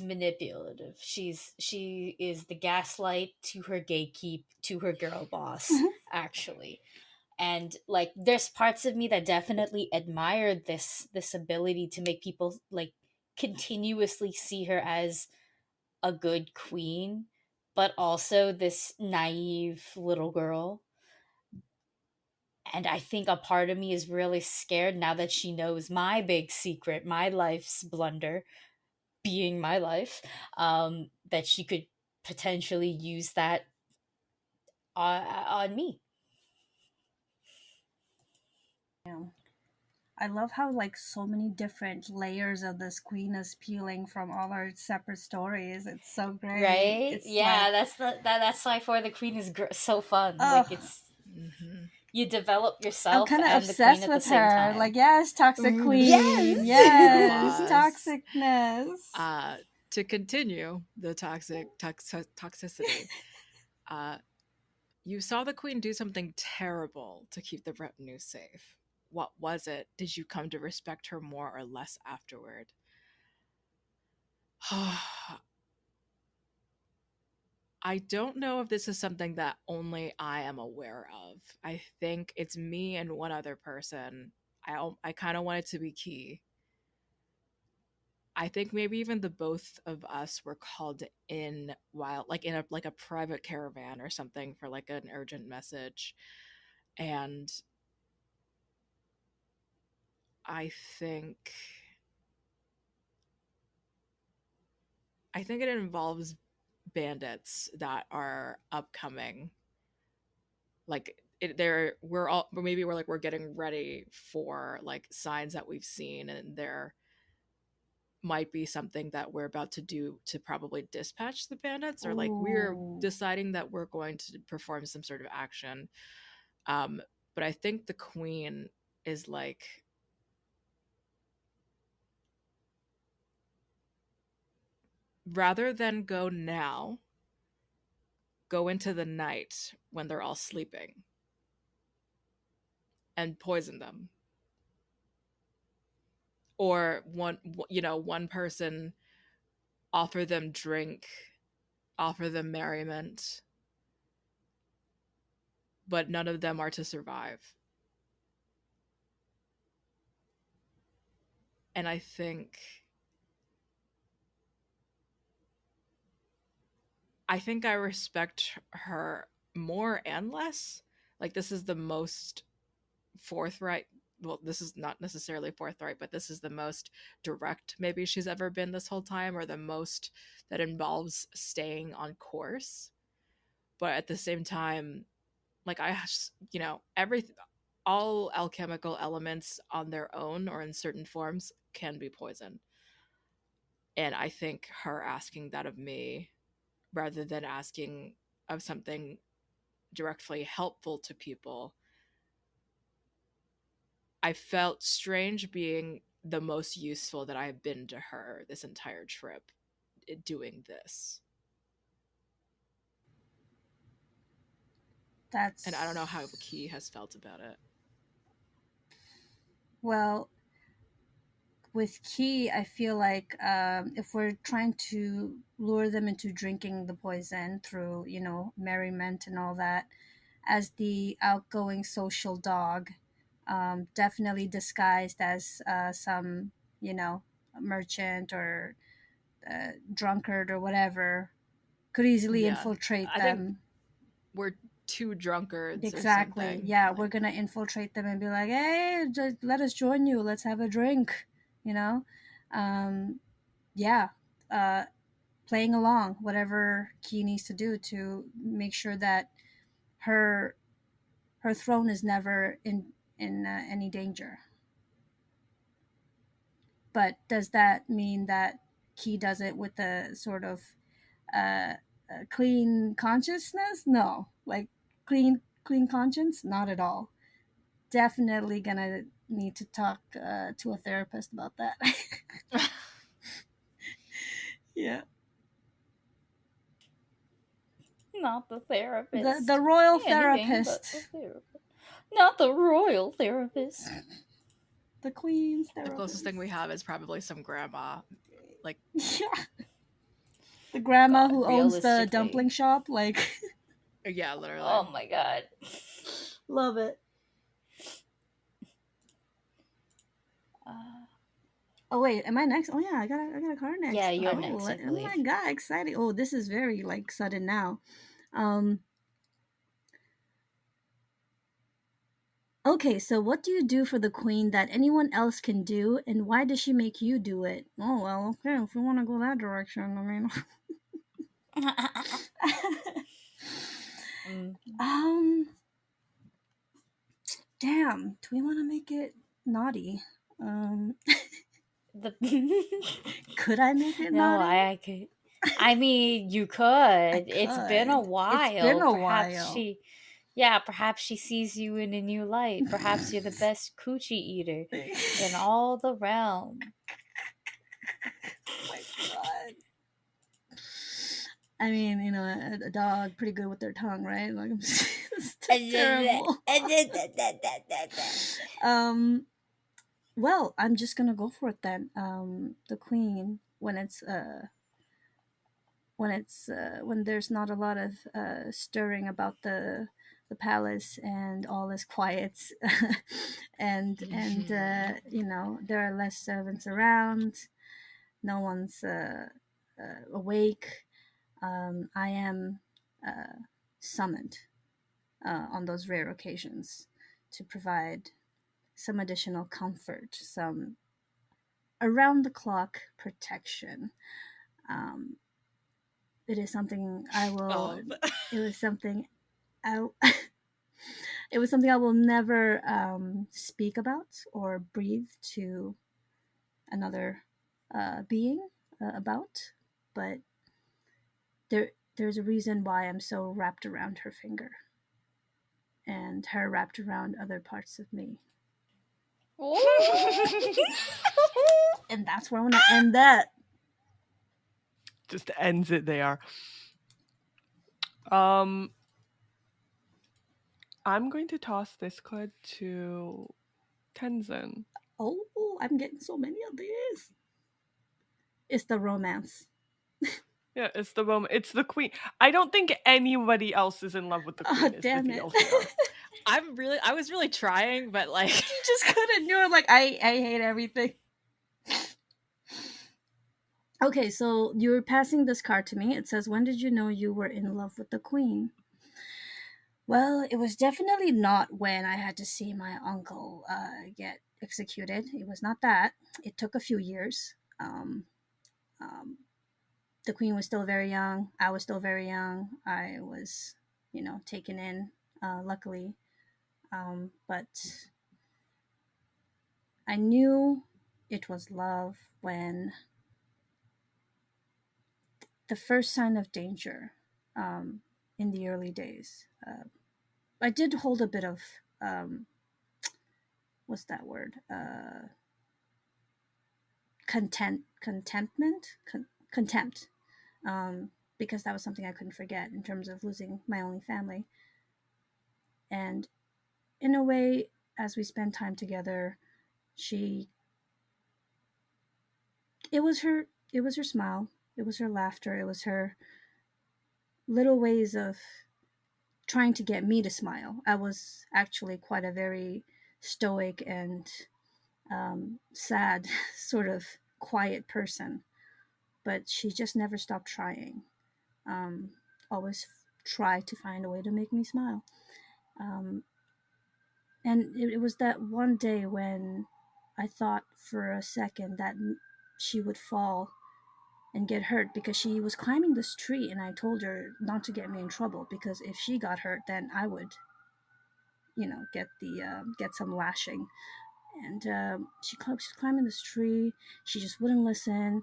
manipulative. She is the gaslight to her gatekeep, to her girl boss, actually. And like, there's parts of me that definitely admire this ability to make people like continuously see her as a good queen, but also this naive little girl. And I think a part of me is really scared now that she knows my big secret, my life's blunder, being my life, that she could potentially use that on me. Yeah. I love how like so many different layers of this queen is peeling from all our separate stories. It's so great. Right? It's Yeah, like, that's why For the Queen is so fun. oh, Like, it's Mm-hmm. you develop I'm yourself kind of and the queen obsessed at the with same her. time. Like, yes, toxic queen. Yes, Yes. toxicness. To continue the toxicity, uh, you saw the queen do something terrible to keep the retinue safe. What was it? Did you come to respect her more or less afterward? I don't know if this is something that only I am aware of. I think it's me and one other person. I kind of want it to be Key. I think maybe even the both of us were called in while like in a private caravan or something for like an urgent message. And I think I think it involves bandits that are upcoming. Like we're all maybe we're like we're getting ready for like signs that we've seen, and there might be something that we're about to do to probably dispatch the bandits, or like we're Ooh, deciding that we're going to perform some sort of action. um but I think the queen is like, rather than go now, go into the night when they're all sleeping and poison them, or one person offer them drink, offer them merriment, but none of them are to survive. And I think I respect her more and less. Like, this is the most forthright, well, this is not necessarily forthright, but this is the most direct maybe she's ever been this whole time, or the most that involves staying on course. But at the same time, like, every all alchemical elements on their own or in certain forms can be poison. And I think her asking that of me, rather than asking of something directly helpful to people, I felt strange being the most useful that I've been to her this entire trip, doing this. And I don't know how that's Key has felt about it. well. With Key, I feel like if we're trying to lure them into drinking the poison through, merriment and all that, as the outgoing social dog, definitely disguised as some, merchant or drunkard or whatever, could easily Yeah. infiltrate I think them. we're two drunkards or Exactly. something. Yeah, we're Like, gonna infiltrate them and be like, "Hey, just let us join you. Let's have a drink." You know, um, yeah. Uh, Playing along, whatever Key needs to do to make sure that her her throne is never any danger. But does that mean that he does it with a sort of clean consciousness? No, like clean conscience, not at all. Definitely gonna need to talk to a therapist about that. Yeah. Not the therapist. The royal Anything but therapist. the therapist. Not the royal therapist. The queen's The therapist. closest thing we have is probably some grandma. Like, yeah. The grandma God, who owns the realistically. dumpling shop, like. yeah, literally. Oh my god. Love it. Oh wait, am I next? Oh yeah, I got a card next. Yeah, you're oh, next, I oh believe. my god, exciting! Oh, this is very like sudden now. Okay, so what do you do for the queen that anyone else can do, and why does she make you do it? Oh well, okay, if we want to go that direction, I mean. Damn, do we want to make it naughty? Could I make it No, naughty? I could. I mean, you could. It's been a could. while. It's been a Perhaps while. perhaps she sees you in a new light. Perhaps you're the best coochie eater in all the realm. Oh my god. I mean, you know, a dog pretty good with their tongue, right? Like, it's terrible. Well, I'm just gonna go for it then. The queen, when there's not a lot of stirring about the palace and all is quiet, and you know, there are less servants around, no one's awake. I am summoned on those rare occasions to provide some additional comfort, some around the clock protection. It is something I will. It was something I. It was something I will never speak about or breathe to another being about, but there's a reason why I'm so wrapped around her finger, and her wrapped around other parts of me. And that's where I want to end that. Just ends it there. I'm going to toss this card to Tenzin. Oh, I'm getting so many of these. It's the romance. Yeah, it's the moment. It's the queen. I don't think anybody else is in love with the queen. Oh, damn it. I was really trying, but like you just couldn't. You were like, I hate everything. Okay, so you're passing this card to me. It says, when did you know you were in love with the queen? Well, it was definitely not when I had to see my uncle get executed. It was not that. It took a few years. The queen was still very young. I was still very young. I was, you know, taken in, luckily. But I knew it was love when the first sign of danger in the early days. I did hold a bit of, what's that word? Contempt, because that was something I couldn't forget in terms of losing my only family. And in a way, as we spent time together, it was her smile, it was her laughter, it was her little ways of trying to get me to smile. I was actually quite a very stoic and sad, sort of quiet person, but she just never stopped trying. Always try to find a way to make me smile. And it was that one day when I thought for a second that she would fall and get hurt, because she was climbing this tree, and I told her not to get me in trouble, because if she got hurt, then I would, get some lashing. And she's climbing this tree. She just wouldn't listen.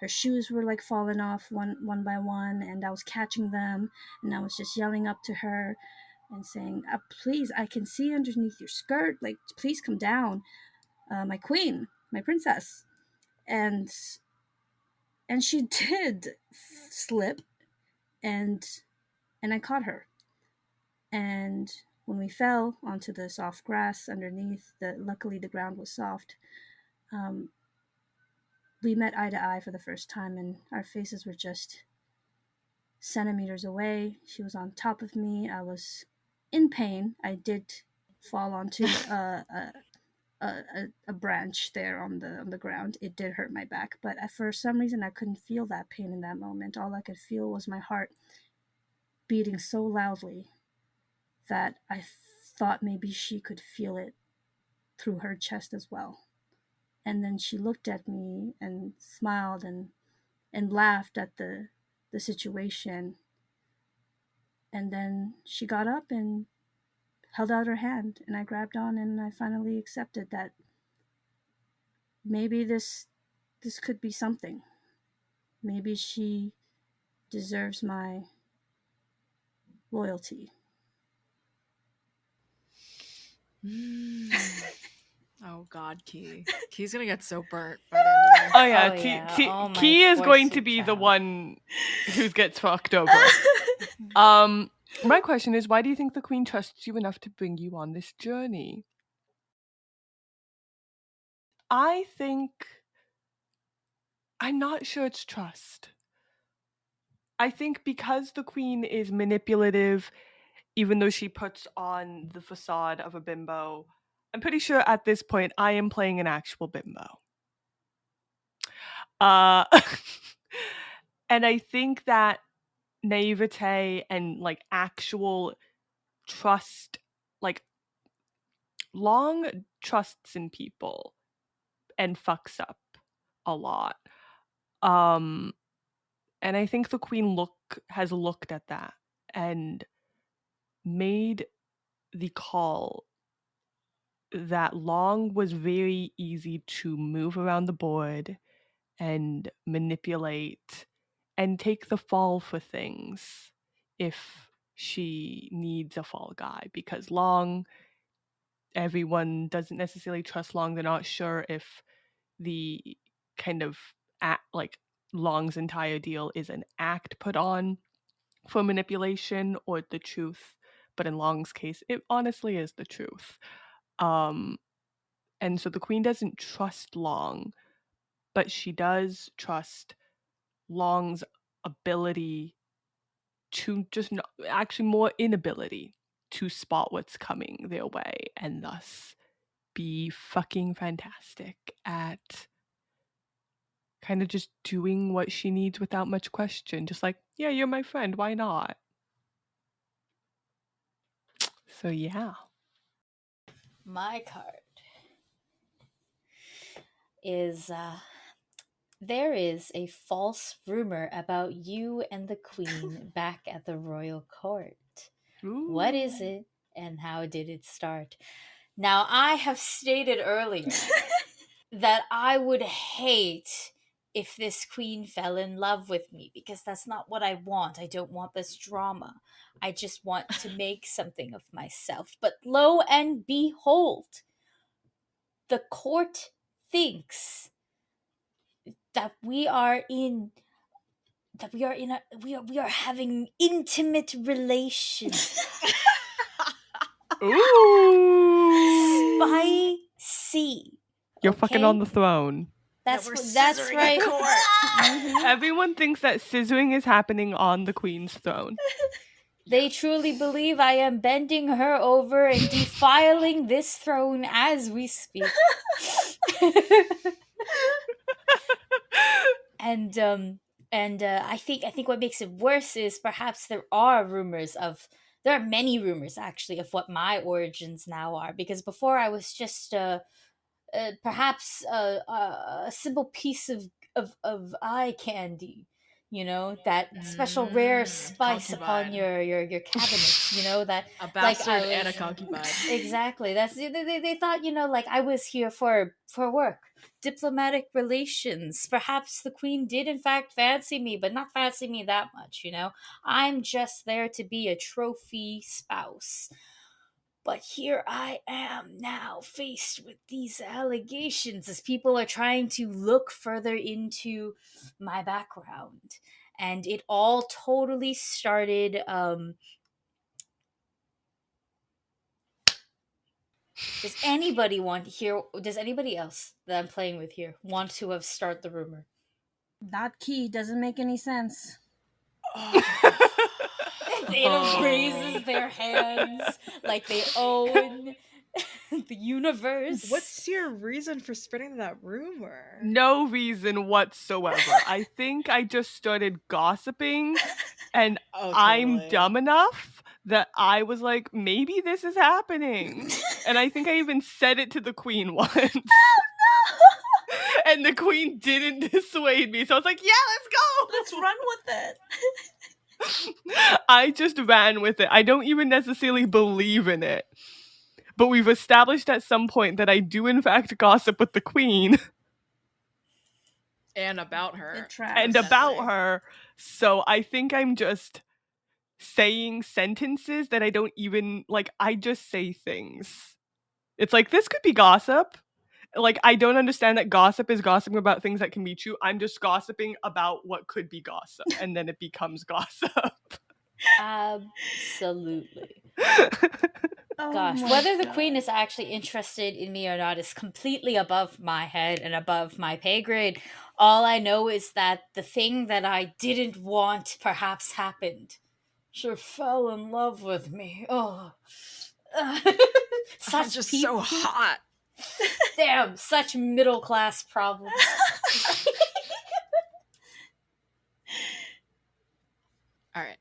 Her shoes were like falling off one by one, and I was catching them, and I was just yelling up to her and saying, please, I can see underneath your skirt, like, please come down, my queen, my princess. And she did slip, and I caught her. And when we fell onto the soft grass underneath, luckily the ground was soft, we met eye to eye for the first time, and our faces were just centimeters away. She was on top of me. I was in pain. I did fall onto a branch there on the ground. It did hurt my back, but for some reason I couldn't feel that pain in that moment. All I could feel was my heart beating so loudly that I thought maybe she could feel it through her chest as well. And then she looked at me and smiled and laughed at the situation. And then she got up and held out her hand, and I grabbed on, and I finally accepted that maybe this could be something. Maybe she deserves my loyalty. Oh God, Key. Key's gonna get so burnt by the end of this. Oh yeah, Oh, yeah. Oh, my Key is poor going to sweet be the child. one who gets fucked over. My question is, why do you think the queen trusts you enough to bring you on this journey? I think I'm not sure it's trust. I think because the queen is manipulative, even though she puts on the facade of a bimbo, I'm pretty sure at this point I am playing an actual bimbo. And I think that naivete and like actual trust, like Long trusts in people and fucks up a lot. And I think the queen has looked at that and made the call that Long was very easy to move around the board and manipulate and take the fall for things if she needs a fall guy, because Long, everyone doesn't necessarily trust Long. They're not sure if the kind of like Long's entire deal is an act put on for manipulation or the truth. But in Long's case, it honestly is the truth. And so the queen doesn't trust Long, but she does trust Long's ability to just actually more inability to spot what's coming their way, and thus be fucking fantastic at kind of just doing what she needs without much question. Just like, yeah, you're my friend, why not? So yeah. My card is there is a false rumor about you and the queen back at the royal court. Ooh. What is it and how did it start? Now, I have stated earlier that I would hate if this queen fell in love with me, because that's not what I want. I don't want this drama. I just want to make something of myself. But lo and behold, the court thinks that we are having intimate relations. Ooh. Spicy. You're fucking on the throne. That's we're that's scissoring right. in court. Mhm. Everyone thinks that scissoring is happening on the queen's throne. They truly believe I am bending her over and defiling this throne as we speak. And I think what makes it worse is perhaps there are many rumors actually of what my origins now are, because before I was just perhaps a simple piece of eye candy You know, that special rare spice upon Concubine. your cabinet. You know that, A like bastard I and a was concubine. exactly. That's they thought, you know, like I was here for work, diplomatic relations. Perhaps the queen did in fact fancy me, but not fancy me that much. You know, I'm just there to be a trophy spouse. But here I am now, faced with these allegations as people are trying to look further into my background. And it all totally started. Does anybody want to hear? Does anybody else that I'm playing with here want to have start the rumor? That key doesn't make any sense. Theta raises their hands like they own the universe. What's your reason for spreading that rumor? No reason whatsoever. I think I just started gossiping, and Oh, I'm totally. dumb enough that I was like, maybe this is happening. And I think I even said it to the queen once. Oh no! And the queen didn't dissuade me. So I was like, yeah, let's go. Let's run with it. I just ran with it. I don't even necessarily believe in it. But we've established at some point that I do in fact gossip with the queen. And about her. It tracks. And about her. So I think I'm just saying sentences that I don't even, like, I just say things. It's like, this could be gossip. Like, I don't understand that gossip is gossiping about things that can be true. I'm just gossiping about what could be gossip. And then it becomes gossip. Absolutely. Oh Gosh, my whether the God. queen is actually interested in me or not is completely above my head and above my pay grade. All I know is that the thing that I didn't want perhaps happened. She fell in love with me. Oh. Such I'm just so hot. Damn, such middle class problems. All right.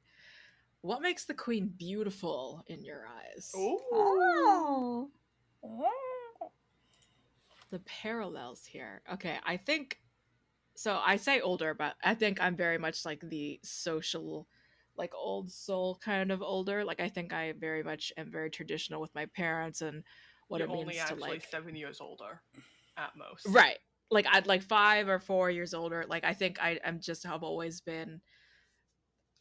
What makes the queen beautiful in your eyes? Oh. The parallels here. Okay, I think so. I say older, but I think I'm very much like the social, like old soul kind of older. Like I think I very much am very traditional with my parents and what You're it means only to actually like 7 years older at most. right. Like I'd like 5 or 4 years older. Like I think I'm just have always been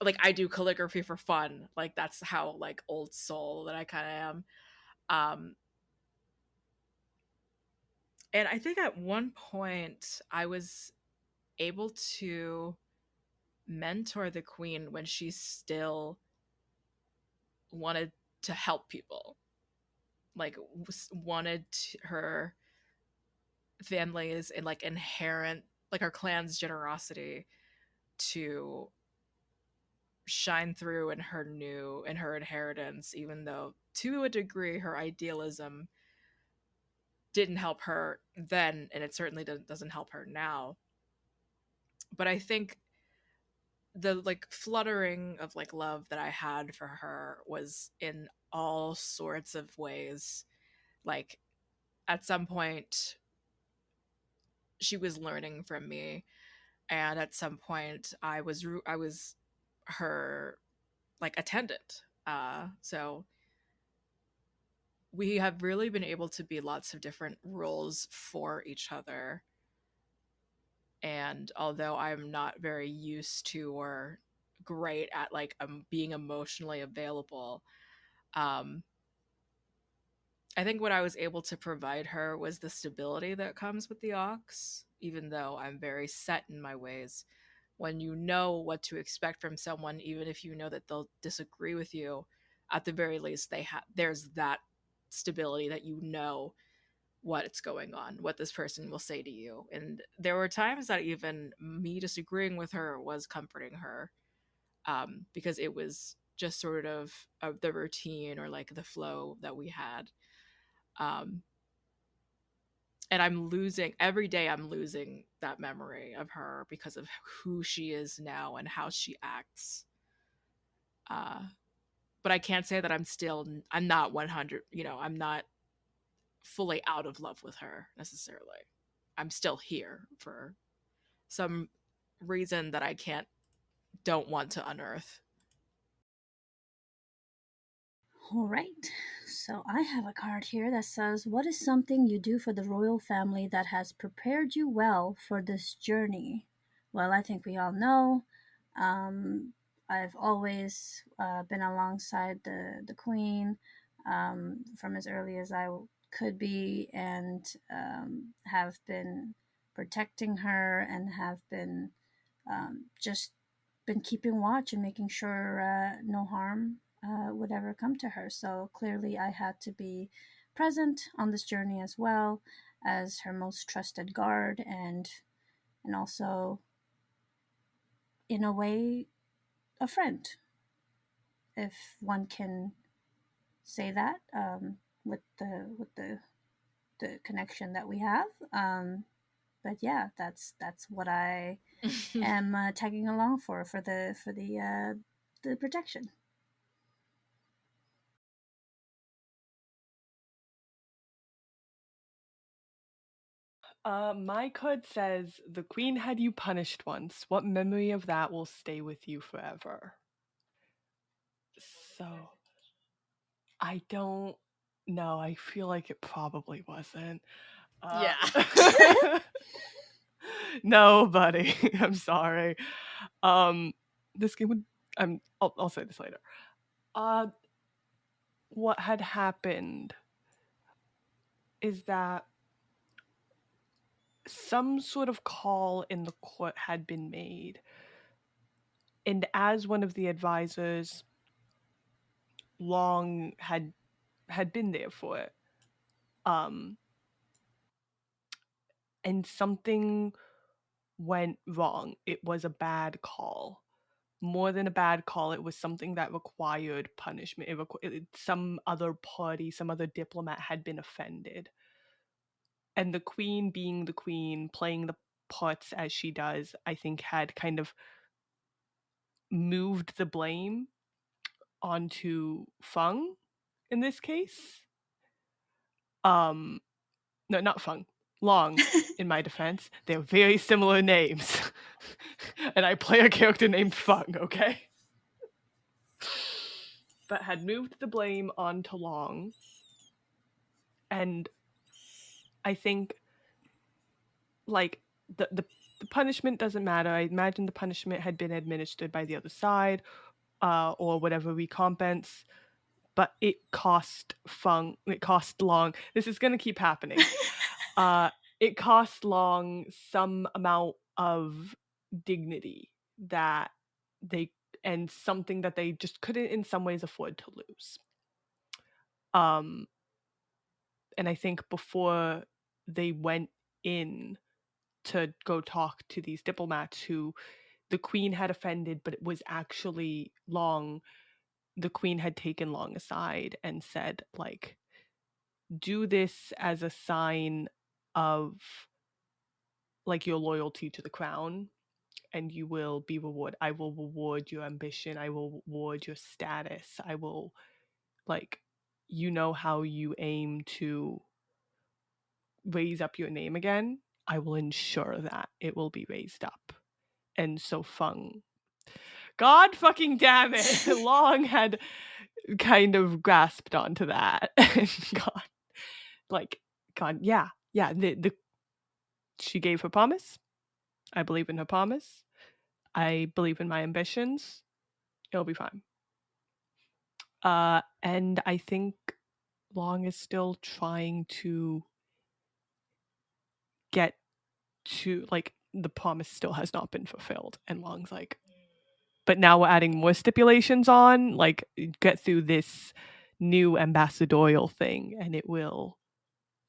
like I do calligraphy for fun. Like that's how like old soul that I kind of am. And I think at one point I was able to mentor the queen when she still wanted to help people. Like wanted her family's and like inherent like our clan's generosity to shine through in her inheritance, even though to a degree her idealism didn't help her then and it certainly doesn't help her now. But I think the like fluttering of like love that I had for her was in all sorts of ways. Like at some point she was learning from me, and at some point I was her like attendant. So we have really been able to be lots of different roles for each other. And although I'm not very used to or great at like being emotionally available, um, I think what I was able to provide her was the stability that comes with the ox, even though I'm very set in my ways. When you know what to expect from someone, even if you know that they'll disagree with you, at the very least there's that stability that you know what's going on, what this person will say to you. And there were times that even me disagreeing with her was comforting her, because it was just sort of the routine or like the flow that we had. Um, and I'm losing every day. I'm losing that memory of her because of who she is now and how she acts. But I can't say that I'm not 100. I'm not fully out of love with her necessarily. I'm still here for some reason that I can't don't want to unearth. All right. So I have a card here that says, "What is something you do for the royal family that has prepared you well for this journey?" Well, I think we all know. I've always been alongside the queen from as early as I could be, and have been protecting her, and have been just been keeping watch and making sure no harm would ever come to her. So clearly, I had to be present on this journey as well as her most trusted guard, and also, in a way, a friend, if one can say that, with the connection that we have. But yeah, that's what I am tagging along for the protection. My card says, "The queen had you punished once. What memory of that will stay with you forever?" So, I don't know. I feel like it probably wasn't. Yeah. No, buddy. I'm sorry. This game would. I'll say this later. What had happened is that some sort of call in the court had been made, and as one of the advisors, Long had been there for it. And something went wrong. It was a bad call. More than a bad call, it was something that required punishment. Some other party, some other diplomat had been offended. And the queen, being the queen, playing the parts as she does, I think had kind of moved the blame onto Feng in this case. No, not Feng. Long, in my defense. They're very similar names. And I play a character named Feng, okay? But had moved the blame onto Long. And I think, like, the punishment doesn't matter. I imagine the punishment had been administered by the other side, or whatever recompense. But it cost Long. This is gonna keep happening. It cost Long some amount of dignity that and something that they just couldn't in some ways afford to lose. And I think before they went in to go talk to these diplomats who the queen had offended, but it was actually Long, the queen had taken Long aside and said, like, do this as a sign of, like, your loyalty to the crown, and you will be rewarded. I will reward your ambition. I will reward your status. I will, like, you know how you aim to raise up your name again. I will ensure that it will be raised up. And so Feng, God fucking damn it, Long had kind of grasped onto that. And God, yeah. She gave her promise. I believe in her promise. I believe in my ambitions. It'll be fine. And I think Long is still trying to get to, like, the promise still has not been fulfilled. And Long's like, but now we're adding more stipulations on, like, get through this new ambassadorial thing and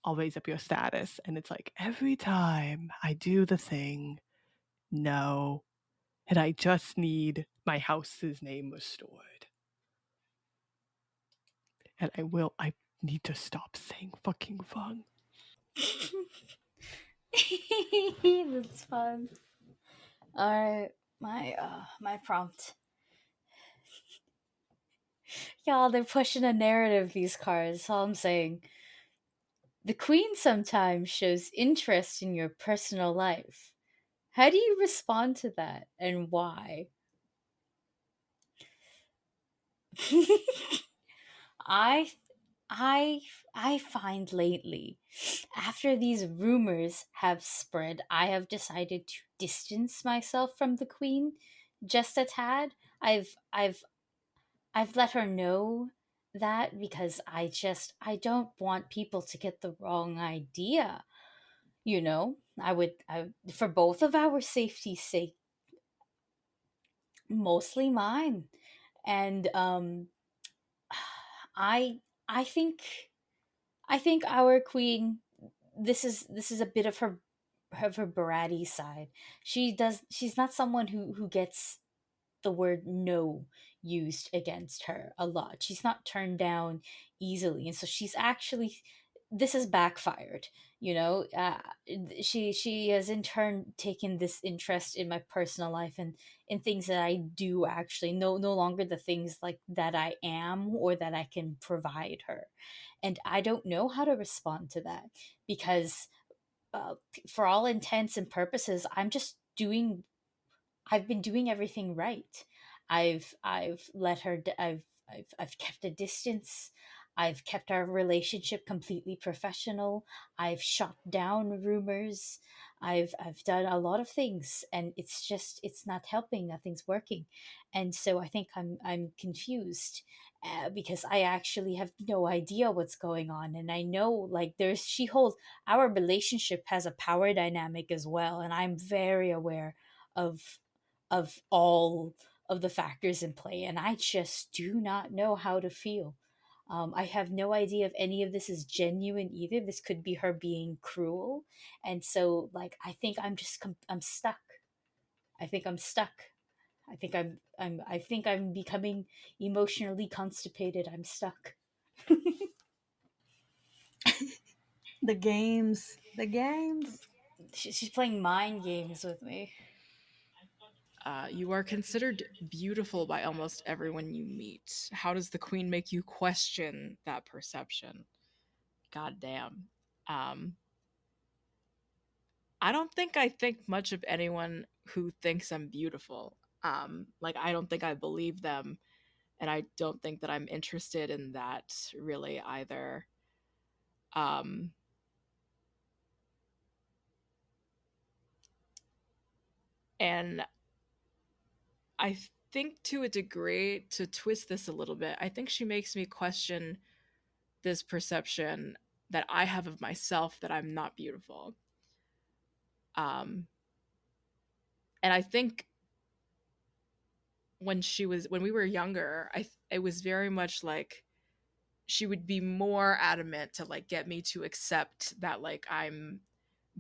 I'll raise up your status. And it's like, every time I do the thing, no. And I just need my house's name restored. And I need to stop saying fucking Feng. That's fun. Alright, my prompt. Y'all, they're pushing a narrative, these cards. That's all I'm saying. The queen sometimes shows interest in your personal life. How do you respond to that, and why? I I I find lately, after these rumors have spread, I have decided to distance myself from the queen just a tad. I've let her know that, because I don't want people to get the wrong idea. I for both of our safety's sake, mostly mine. And I I think I think our queen, this is a bit of her bratty side. She's not someone who gets the word no used against her a lot. She's not turned down easily, and so she's actually, this has backfired. She has in turn taken this interest in my personal life and in things that I do actually, no longer the things like that I am or that I can provide her. And I don't know how to respond to that, because for all intents and purposes, I've been doing everything right. I've let her I've kept a distance. I've kept our relationship completely professional. I've shot down rumors. I've done a lot of things, and it's not helping. Nothing's working. And so I think I'm confused, because I actually have no idea what's going on. And I know, like, she holds, our relationship has a power dynamic as well, and I'm very aware of all of the factors in play, and I just do not know how to feel. I have no idea if any of this is genuine either. This could be her being cruel, and so, like, I think I'm stuck. I think I'm stuck. I think I'm becoming emotionally constipated. I'm stuck. The games. The games. She's playing mind games with me. You are considered beautiful by almost everyone you meet. How does the queen make you question that perception? God damn. Um, I don't think I think much of anyone who thinks I'm beautiful. Like, I don't think I believe them, and I don't think that I'm interested in that really either. Um, and I think, to a degree, to twist this a little bit, I think she makes me question this perception that I have of myself, that I'm not beautiful. Um, and I think when we were younger, it was very much like she would be more adamant to, like, get me to accept that, like, I'm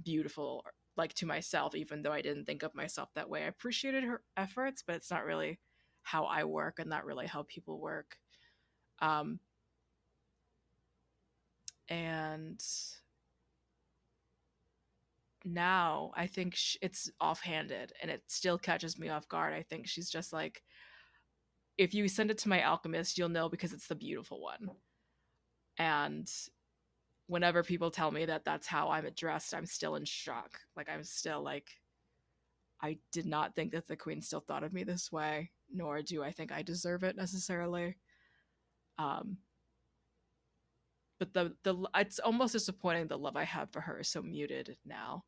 beautiful, like, to myself, even though I didn't think of myself that way. I appreciated her efforts, but it's not really how I work and not really how people work. Um, and now I think it's offhanded, and it still catches me off guard. I think she's just like, if you send it to my alchemist, you'll know because it's the beautiful one. And whenever people tell me that that's how I'm addressed, I'm still in shock. Like, I'm still like, I did not think that the queen still thought of me this way, nor do I think I deserve it necessarily. Um, but the it's almost disappointing, the love I have for her is so muted now.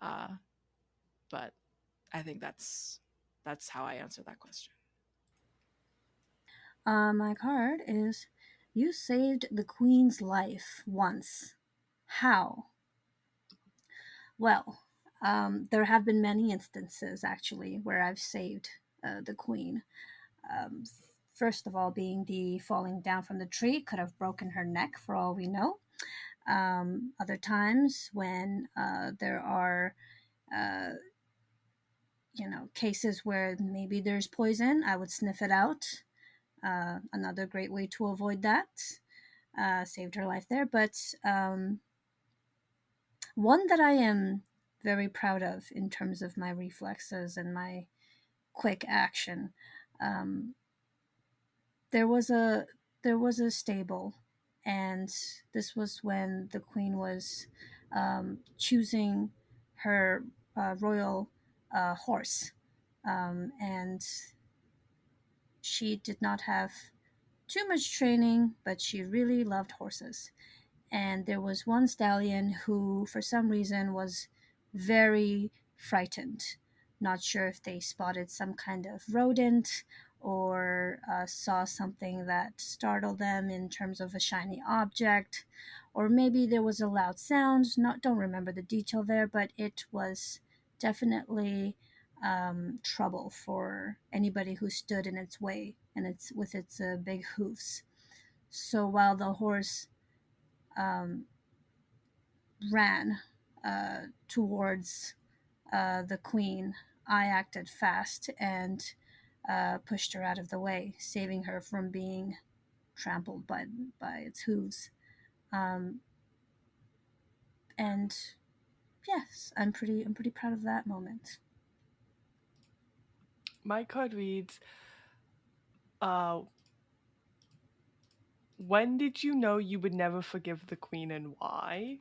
Uh, but I think that's how I answer that question. My card is, you saved the queen's life once. How? Well, there have been many instances actually where I've saved the queen. Um, First of all, being the falling down from the tree, could have broken her neck for all we know. Other times when there are uh, cases where maybe there's poison, I would sniff it out. Another great way to avoid that. Saved her life there. But one that I am very proud of in terms of my reflexes and my quick action. Um, there was a stable, and this was when the queen was choosing her royal horse, and she did not have too much training, but she really loved horses. And there was one stallion who, for some reason, was very frightened. Not sure if they spotted some kind of rodent or saw something that startled them in terms of a shiny object, or maybe there was a loud sound. Don't remember the detail there, but it was definitely trouble for anybody who stood in its way and with its big hoofs. So while the horse um, ran towards the queen, I acted fast and pushed her out of the way, saving her from being trampled by its hooves. Um, and yes, I'm pretty proud of that moment. My card reads, when did you know you would never forgive the queen and why?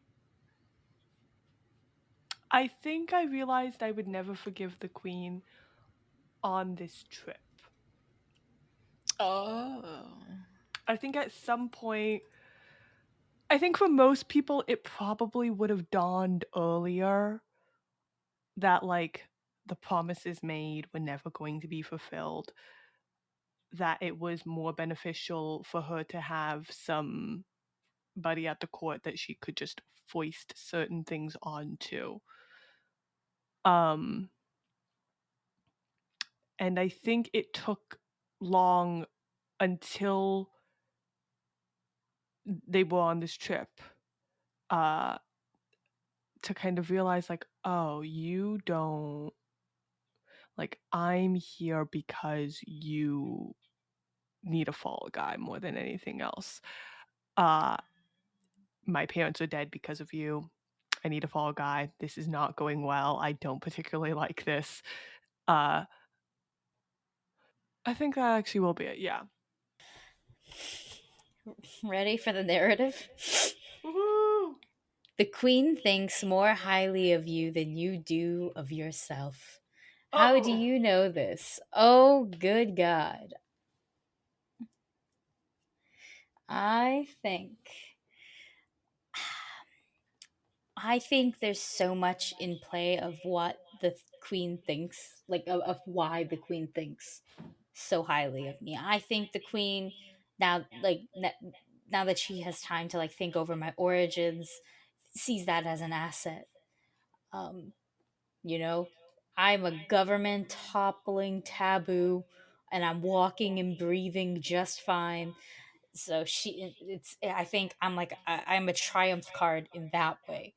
I think I realized I would never forgive the queen on this trip. Oh. I think at some point, I think for most people, it probably would have dawned earlier that, like, the promises made were never going to be fulfilled, that it was more beneficial for her to have somebody at the court that she could just foist certain things onto. And I think it took long until they were on this trip to kind of realize, like, oh, you don't, like, I'm here because you need a fall guy more than anything else. My parents are dead because of you. I need a fall guy. This is not going well. I don't particularly like this. I think that actually will be it. Yeah. Ready for the narrative? Woohoo! The queen thinks more highly of you than you do of yourself. How do you know this? Oh, good God. I think there's so much in play of what the queen thinks, like of why the queen thinks so highly of me. I think the queen now, now that she has time to like think over my origins, sees that as an asset. Um, you know, I'm a government toppling taboo, and I'm walking and breathing just fine. So I think I'm a triumph card in that way,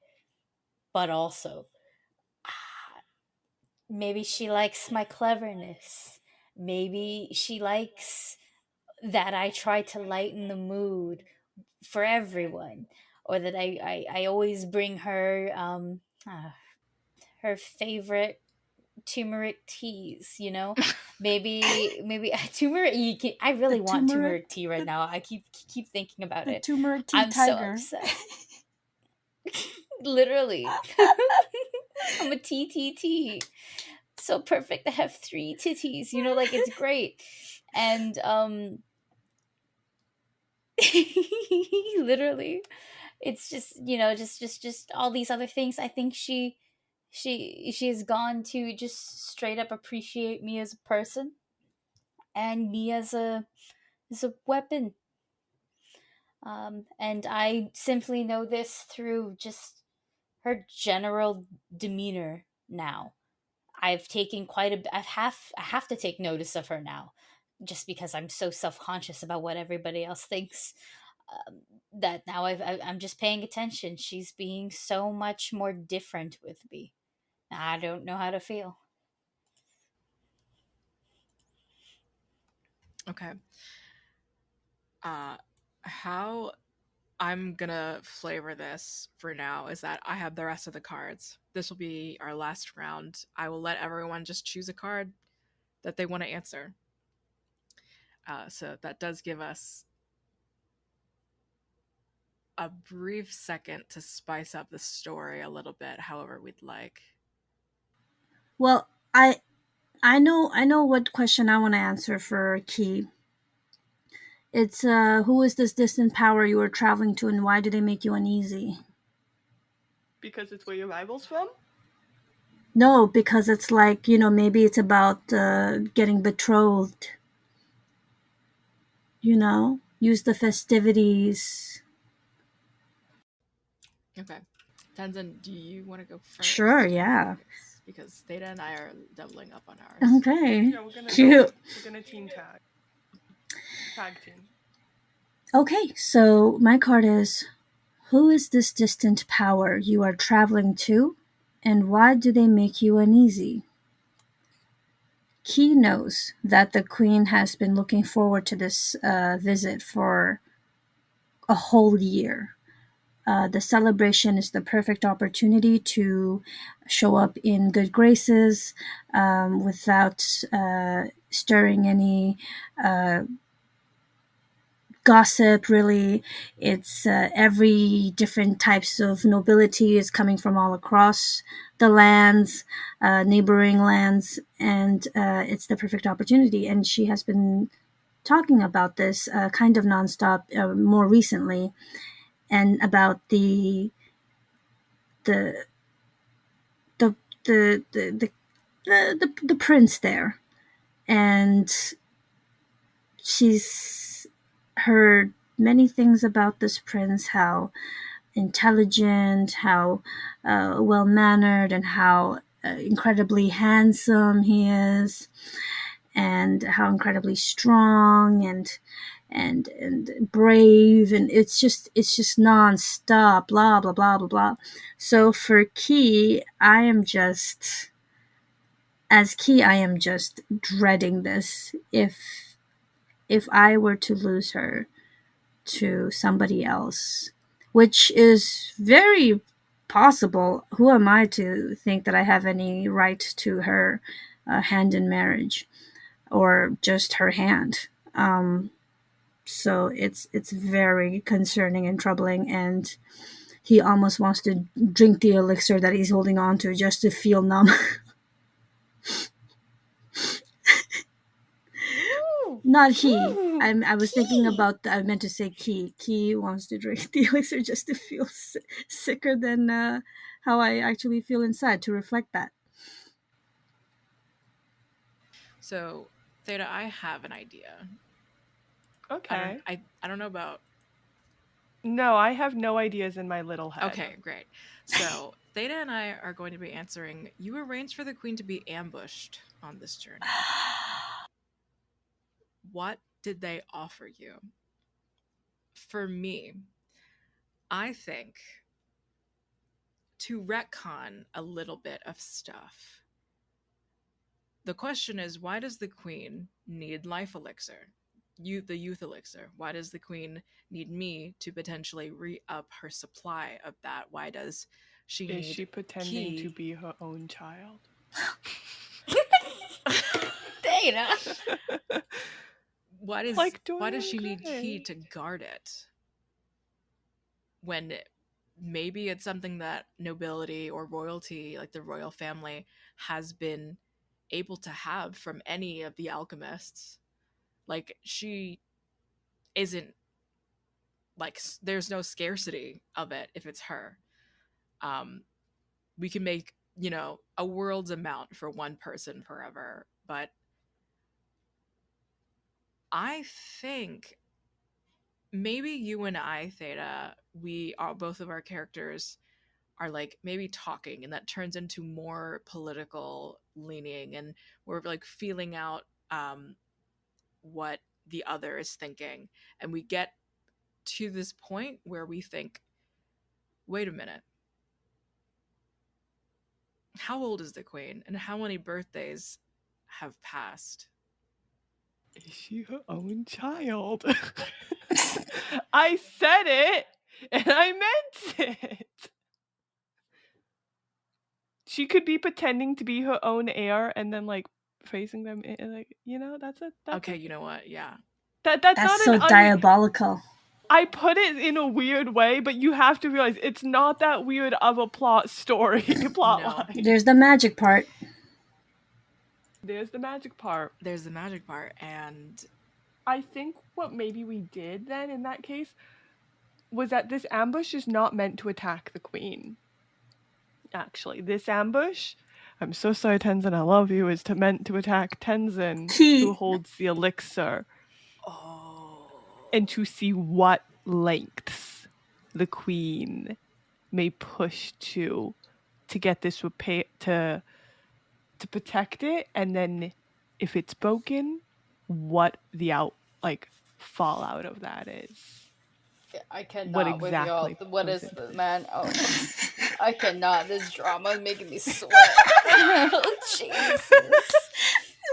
but also maybe she likes my cleverness. Maybe she likes that I try to lighten the mood for everyone, or that I always bring her her favorite turmeric teas. Maybe turmeric. I really want turmeric tea right now. I keep thinking about The it. turmeric tea I'm so tiger. upset. Literally. I'm a TTT. So perfect to have 3 titties, like it's great. And literally, it's just, just all these other things. I think she has gone to just straight up appreciate me as a person and me as a weapon. And I simply know this through just her general demeanor now. I've taken quite a I have to take notice of her now, just because I'm so self-conscious about what everybody else thinks. That now I'm just paying attention. She's being so much more different with me. I don't know how to feel. Okay. How I'm gonna flavor this for now is that I have the rest of the cards. This will be our last round. I will let everyone just choose a card that they want to answer. So that does give us a brief second to spice up the story a little bit, however we'd like. Well, I know what question I want to answer for Key. It's who is this distant power you are traveling to, and why do they make you uneasy? Because it's where your rival's from? No, because it's like, maybe it's about getting betrothed. Use the festivities. Okay. Tenzin, do you want to go first? Sure, yeah. Because Theta and I are doubling up on ours. Okay. Yeah, we're gonna Cute. We're gonna team tag. Tag team. Okay, so my card is, who is this distant power you are traveling to, and why do they make you uneasy? Key knows that the queen has been looking forward to this visit for a whole year. The celebration is the perfect opportunity to show up in good graces without stirring any gossip. Really, it's every different types of nobility is coming from all across the lands, neighboring lands, and it's the perfect opportunity. And she has been talking about this kind of nonstop more recently, and about the the the the the the prince there, and she's heard many things about this prince, how intelligent, how well mannered, and how incredibly handsome he is, and how incredibly strong and brave, and it's just nonstop, blah blah blah blah blah. So for Key, I am just dreading this. If I were to lose her to somebody else, which is very possible. Who am I to think that I have any right to her hand in marriage, or just her hand? So it's very concerning and troubling, and he almost wants to drink the elixir that he's holding on to just to feel numb. Not he. I was thinking about. I meant to say Key. Key wants to drink the elixir just to feel sicker than how I actually feel inside. To reflect that. So, Theta, I have an idea. Okay. I don't know about. No, I have no ideas in my little head. Okay, great. So Theta and I are going to be answering. You arranged for the queen to be ambushed on this journey. What did they offer you? For me, I think to retcon a little bit of stuff. The question is, why does the queen need life elixir? The youth elixir. Why does the queen need me to potentially re-up her supply of that? Why does she need Is she pretending Key? to be her own child? Data. Why does she need Key to guard it? When maybe it's something that nobility or royalty, like the royal family, has been able to have from any of the alchemists. Like, she isn't, like, there's no scarcity of it if it's her. We can make, a world's amount for one person forever, but I think maybe you and I, Theta, both of our characters are like maybe talking, and that turns into more political leaning, and we're like feeling out what the other is thinking, and we get to this point where we think, wait a minute, how old is the queen, and how many birthdays have passed? Is she her own child? I said it, and I meant it. She could be pretending to be her own heir, and then like facing them, like that's it. Okay, you know what? Yeah, that's not so diabolical. I put it in a weird way, but you have to realize it's not that weird of a plot line. There's the magic part. There's the magic part. And I think what maybe we did then in that case was that this ambush is not meant to attack the queen. Actually, this ambush, I'm so sorry, Tenzin, I love you, is meant to attack Tenzin, who holds the elixir, and to see what lengths the queen may push to get this repair to protect it, and then if it's broken, what the fallout of that is. I cannot What with exactly y'all. What goes is into the this. man? Oh, I cannot. This drama is making me sweat. Oh, Jesus.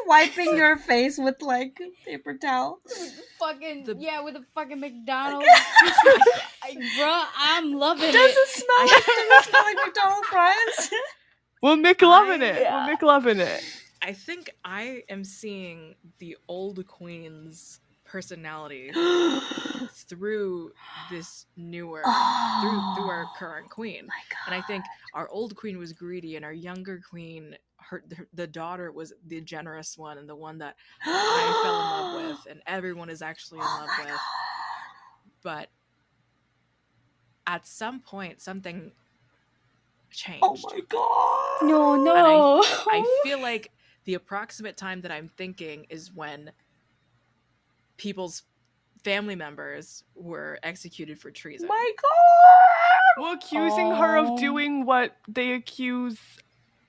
Wiping your face with like paper towel. With the fucking McDonald's. Okay. Bruh, I'm loving it. Does it smell like McDonald's fries? We're McLovin' it. We're McLovin' it. I think I am seeing the old queen's personality through this newer, through our current queen. And I think our old queen was greedy, and our younger queen, the daughter was the generous one, and the one that I fell in love with, and everyone is actually in love with. But at some point, something changed. Oh my god! No. And I feel like the approximate time that I'm thinking is when people's family members were executed for treason. My god! We're accusing her of doing what they accuse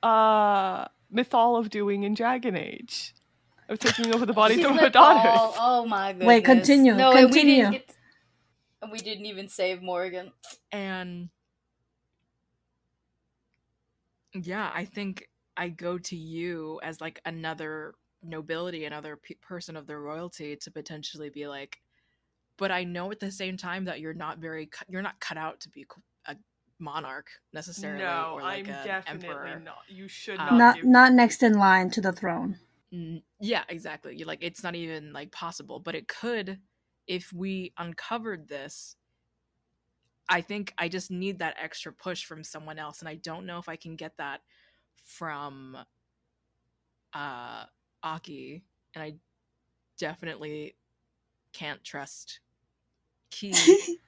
Mythal of doing in Dragon Age. Of taking over the bodies of her daughters. Oh my goodness. Wait, continue. No, continue. And we didn't even save Morgan. And yeah, I think I go to you as like another nobility, another person of the royalty, to potentially be like, but I know at the same time that you're not cut out to be a monarch necessarily. No, or like I'm definitely emperor. not. You should not next in line to the throne. Yeah, exactly. Like, it's not even like possible, but it could if we uncovered this. I think I just need that extra push from someone else, and I don't know if I can get that from Aki, and I definitely can't trust Key,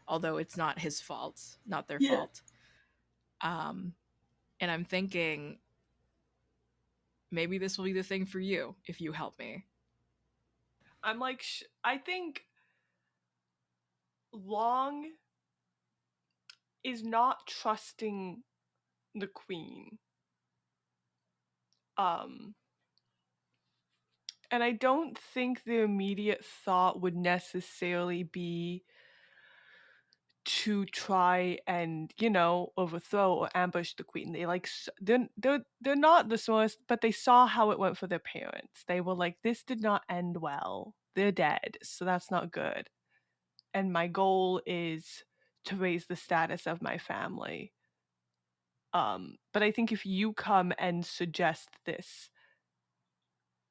although it's not his fault, not their fault. And I'm thinking maybe this will be the thing for you if you help me. I'm like, I think Long is not trusting the queen. And I don't think the immediate thought would necessarily be to try and, overthrow or ambush the queen. They they're not the smartest, but they saw how it went for their parents. They were like, this did not end well. They're dead, so that's not good. And my goal is to raise the status of my family. But I think if you come and suggest this,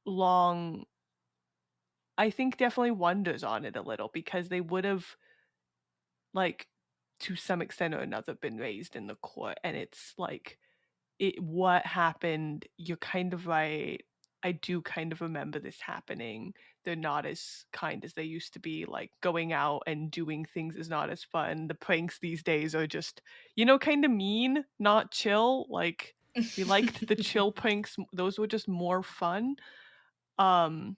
Long, I think definitely wonders on it a little, because they would have, like, to some extent or another, been raised in the court, and it's like, what happened, you're kind of right. I do kind of remember this happening. They're not as kind as they used to be. Like, going out and doing things is not as fun. The pranks these days are just, kind of mean, not chill. Like, we liked the chill pranks. Those were just more fun. And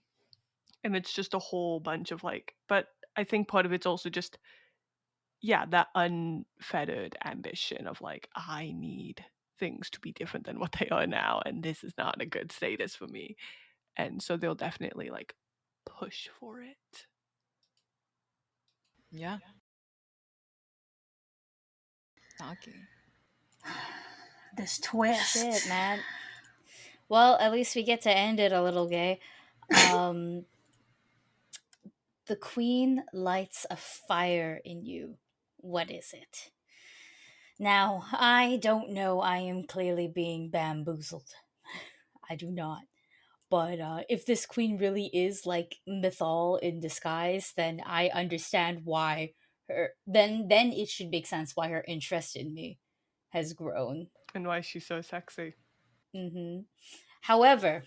it's just a whole bunch of but I think part of it's also just, that unfettered ambition of I need things to be different than what they are now, and this is not a good status for me. And so they'll definitely push for it. Yeah. Aki. This twist. Shit, man. Well, at least we get to end it a little gay. The queen lights a fire in you. What is it? Now, I don't know. I am clearly being bamboozled. I do not. But if this queen really is like Mythal in disguise, then I understand why her. Then it should make sense why her interest in me has grown. And why she's so sexy. Mm-hmm. However,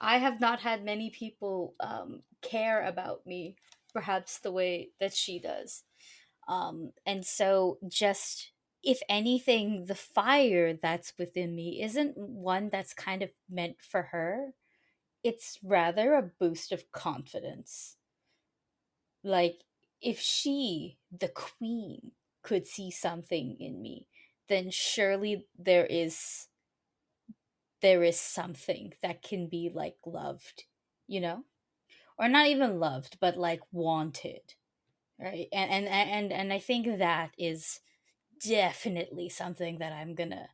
I have not had many people care about me, perhaps the way that she does. And so, just if anything, the fire that's within me isn't one that's kind of meant for her. It's rather a boost of confidence. Like, if she, the queen, could see something in me, then surely there is something that can be like loved, you know? Or not even loved, but like wanted, right? And I think that is definitely something that I'm gonna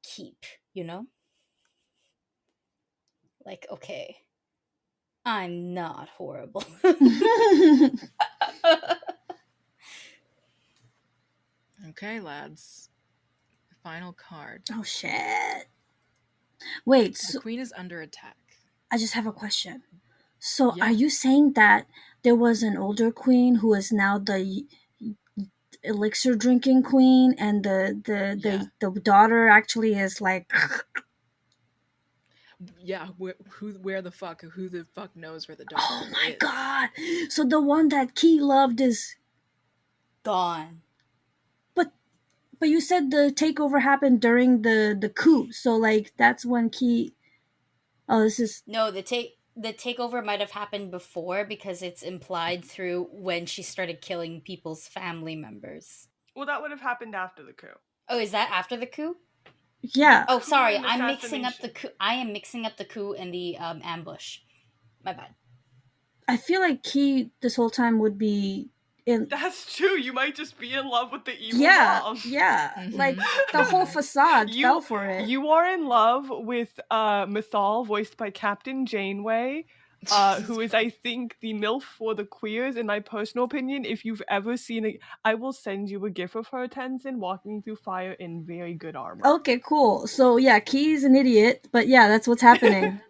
keep, you know? Like, okay, I'm not horrible. Okay, lads. Final card. Oh shit. Wait, The so queen is under attack. I just have a question. So Yeah. are you saying that there was an older queen who is now the elixir drinking queen, and the daughter actually is like Yeah, where the fuck? Who the fuck knows where the daughter oh my is? god. So the one that Key loved is Gone. but you said the takeover happened during the coup. So like that's when Key oh this is No, the takeover might have happened before because it's implied through when she started killing people's family members. Well, that would have happened after the coup. Oh, is that after the coup? yeah. Oh, Coup sorry, and I'm mixing up the assassination. coup. I am mixing up the coup and the ambush. My bad. I feel like Key this whole time would be in That's true. You might just be in love with the evil yeah, mom. yeah. Mhm. Like the whole facade fell for it. You are in love with Mythal, voiced by Captain Janeway, who is, I think, the MILF for the queers, in my personal opinion. If you've ever seen it, I will send you a gif of her, Tenzin, walking through fire in very good armor. Okay, cool. So yeah, Key's an idiot, but yeah, that's what's happening.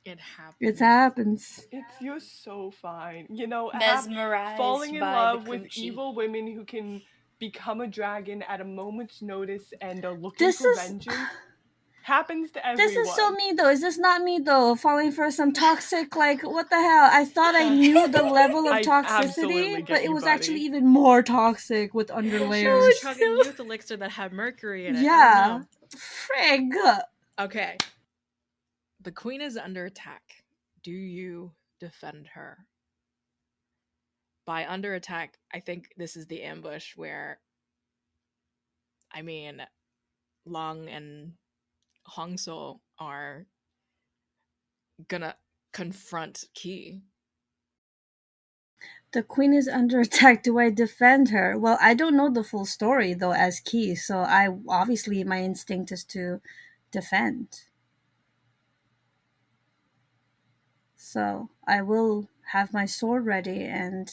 It happens. It happens. You're so fine. You know, Mesmerized falling in by love the with coochie. evil women who can become a dragon at a moment's notice and are looking This for is vengeance happens to everyone. this is so me though. Is this not me though? Falling for some toxic like what the hell? I thought I knew the level of I absolutely toxicity, get but it you, was buddy. actually even more toxic with Well, underlayers. she was chugging youth elixir that had mercury in it. I Yeah. don't know. Frig. Okay. The queen is under attack. Do you defend her? By under attack, I think this is the ambush where, I mean, Long and Hongso are gonna confront Key. The queen is under attack. Do I defend her? Well, I don't know the full story though as Key, so I obviously my instinct is to defend. So I will have my sword ready and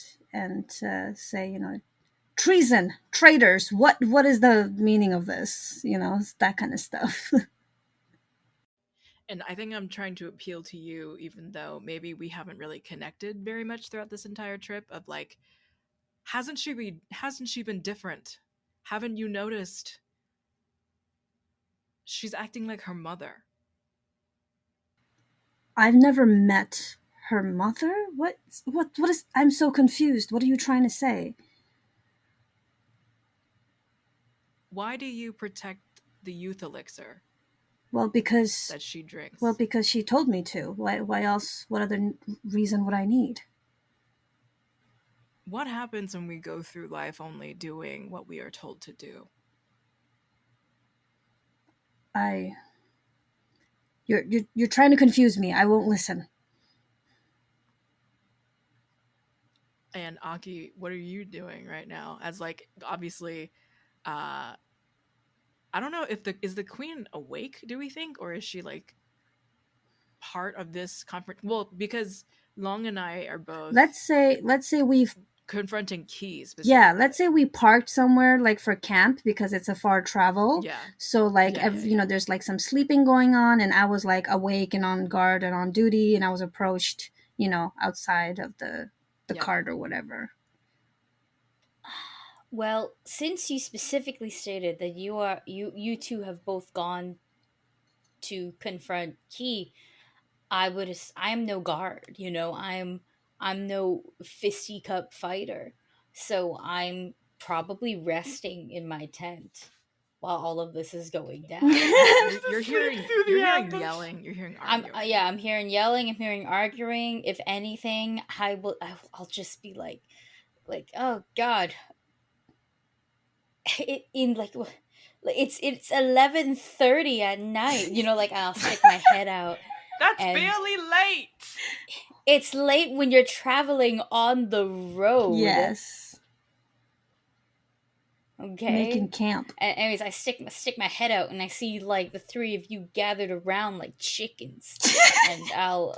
say, you know, treason, traitors. What is the meaning of this? You know, that kind of stuff. And I think I'm trying to appeal to you, even though maybe we haven't really connected very much throughout this entire trip. Of like, hasn't she been different? Haven't you noticed? She's acting like her mother. I've never met her mother. What is? I'm so confused. What are you trying to say? Why do you protect the youth elixir Well, because that she drinks? Well, because she told me to. Why else? What other reason would I need? What happens when we go through life only doing what we are told to do? You're trying to confuse me. I won't listen. And Aki, what are you doing right now? As like obviously, I don't know if is the queen awake, do we think, or is she like part of this conference? Well, because Long and I are both Let's say we've confronting Keys. yeah. Let's say we parked somewhere like for camp because it's a far travel. Yeah. So like you know, there's like some sleeping going on, and I was like awake and on guard and on duty, and I was approached, you know, outside of the cart or whatever. Well, since you specifically stated that you two have both gone to confront Key, I'm no guard, you know. I'm no fisticup fighter. So I'm probably resting in my tent while all of this is going down. You're hearing yelling, you're hearing arguing. I'm hearing yelling, I'm hearing arguing. If anything, I'll just be like, oh god. In like it's 11:30 at night, you know, like I'll stick my head out. That's barely late. It's late when you're traveling on the road. Yes. Okay. Making camp. Anyways, I stick my head out and I see like the three of you gathered around like chickens, and I'll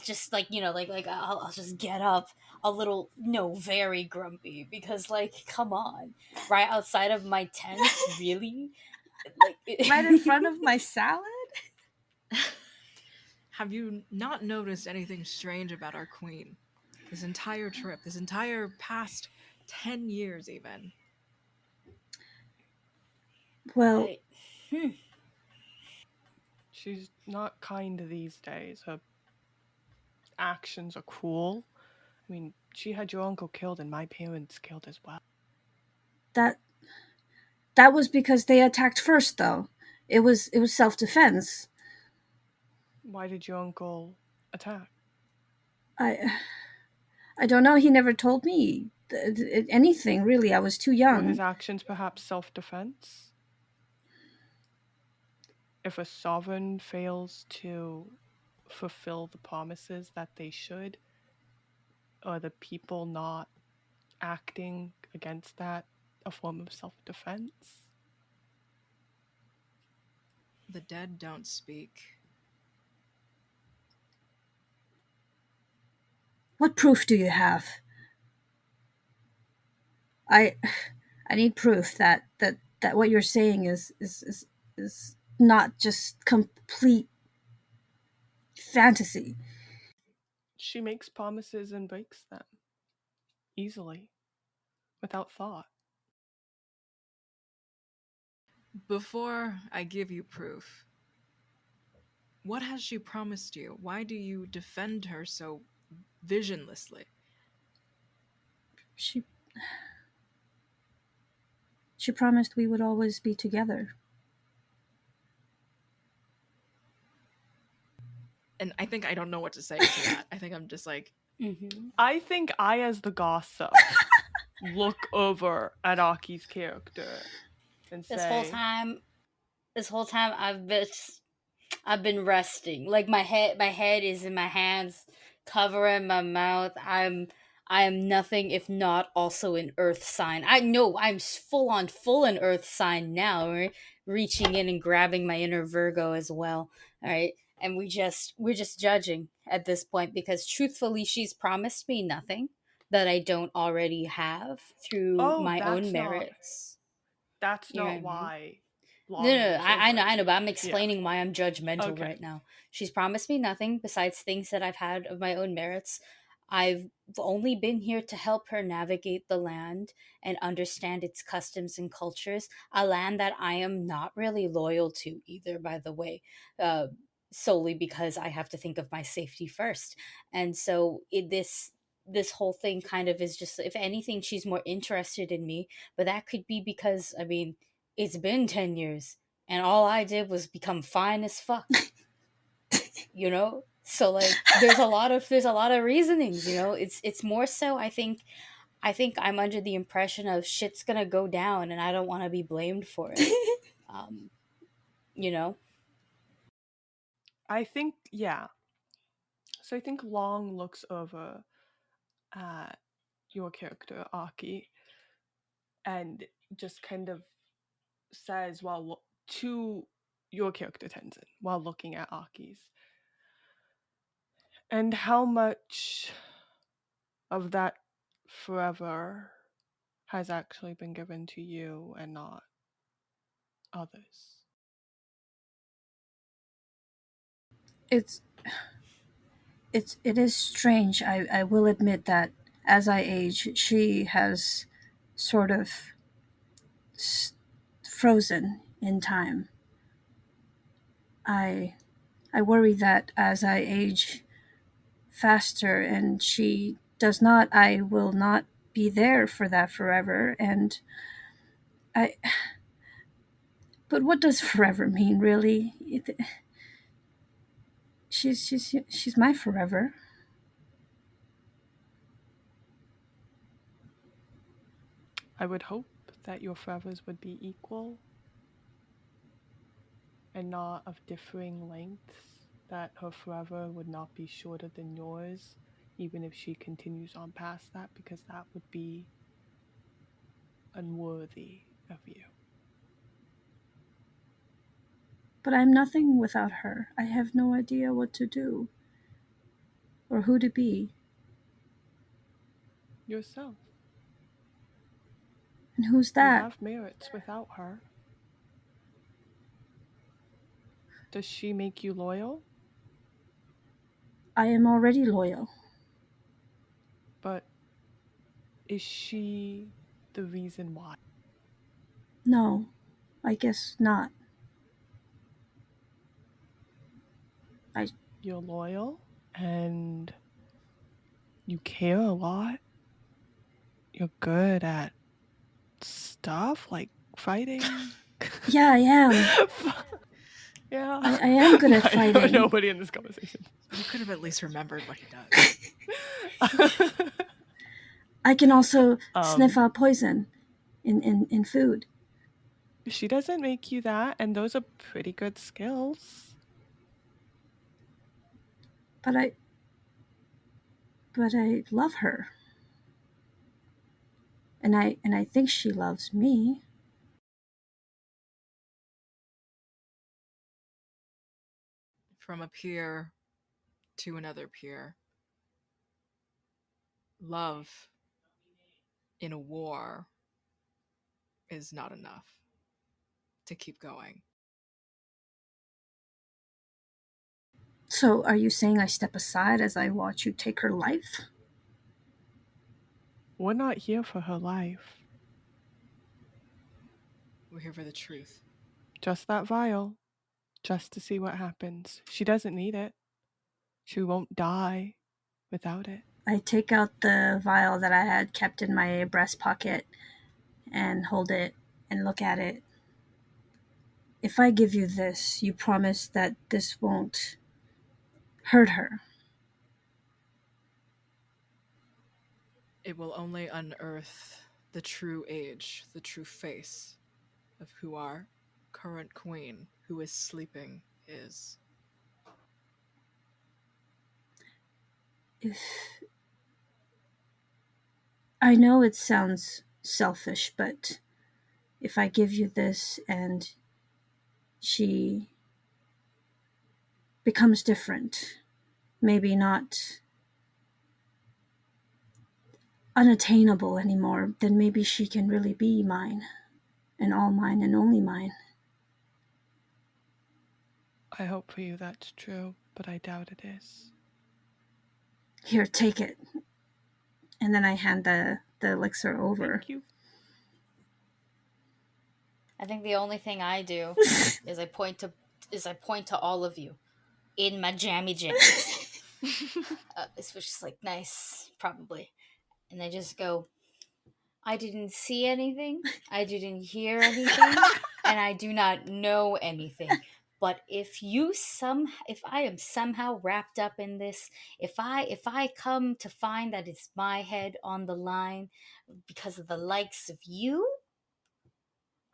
just like, you know, like I'll just get up a little, no, very grumpy, because like, come on, right outside of my tent, really, like Right in front of my salad. Have you not noticed anything strange about our queen? This entire trip, this entire past 10 years even. Well, she's not kind these days. Her actions are cruel. I mean, she had your uncle killed and my parents killed as well. That was because they attacked first, though. It was self-defense. Why did your uncle attack? I don't know. He never told me anything, really. I was too young. Were his actions perhaps self-defense? If a sovereign fails to fulfill the promises that they should, are the people not acting against that a form of self-defense? The dead don't speak. What proof do you have? I need proof that what you're saying is not just complete fantasy. She makes promises and breaks them easily, without thought. Before I give you proof, what has she promised you? Why do you defend her so visionlessly? She promised we would always be together. And I think I don't know what to say to that. I think I'm just like... Mm-hmm. I think I, as the gossip, look over at Aki's character and say... This whole time I've been resting. Like my head is in my hands, covering my mouth. I am nothing if not also an earth sign. I know I'm full an earth sign now, right? Reaching in and grabbing my inner Virgo as well. All right. And we're just judging at this point, because truthfully she's promised me nothing that I don't already have through my own merits. That's not why. No, I know, but I'm explaining why I'm judgmental right now. She's promised me nothing besides things that I've had of my own merits. I've only been here to help her navigate the land and understand its customs and cultures, a land that I am not really loyal to either, by the way, solely because I have to think of my safety first. And so this whole thing kind of is just, if anything, she's more interested in me, but that could be because, I mean, it's been 10 years and all I did was become fine as fuck. You know? So like there's a lot of reasonings, you know? It's more so I think I'm under the impression of shit's going to go down and I don't want to be blamed for it. You know? I think, yeah. So I think Long looks over at your character, Aki, and just kind of says to your character, Tenzin, while looking at Aki's. And how much of that forever has actually been given to you and not others? It is strange. I will admit that as I age, she has sort of frozen in time. I worry that as I age faster and she does not, I will not be there for that forever. And but what does forever mean, really? She's my forever. I would hope that your forevers would be equal and not of differing lengths, that her forever would not be shorter than yours, even if she continues on past that, because that would be unworthy of you. But I'm nothing without her. I have no idea what to do or who to be. Yourself. And who's You that? have merits without her. Does she make you loyal? I am already loyal. But is she the reason why? No, I guess not. You're loyal and you care a lot. You're good at stuff like fighting. Yeah, I am. Yeah. I am good at fighting. Nobody in this conversation. You could have at least remembered what he does. I can also sniff out poison in food. She doesn't make you that, and those are pretty good skills. But I love her. And I think she loves me. From a peer to another peer, love in a war is not enough to keep going. So are you saying I step aside as I watch you take her life? We're not here for her life. We're here for the truth. Just that vial. Just to see what happens. She doesn't need it. She won't die without it. I take out the vial that I had kept in my breast pocket and hold it and look at it. If I give you this, you promise that this won't hurt her. It will only unearth the true age, the true face of who our current queen, who is sleeping, is. If I know it sounds selfish, but if I give you this and she becomes different, maybe not unattainable anymore, then maybe she can really be mine, and all mine and only mine. I hope for you that's true, but I doubt it is. Here, take it. And then I hand the elixir over. Thank you. I think the only thing I do is I point to all of you in my jammy jams. It's just like nice, probably, and I just go. I didn't see anything. I didn't hear anything, and I do not know anything. But if I am somehow wrapped up in this, if I come to find that it's my head on the line because of the likes of you,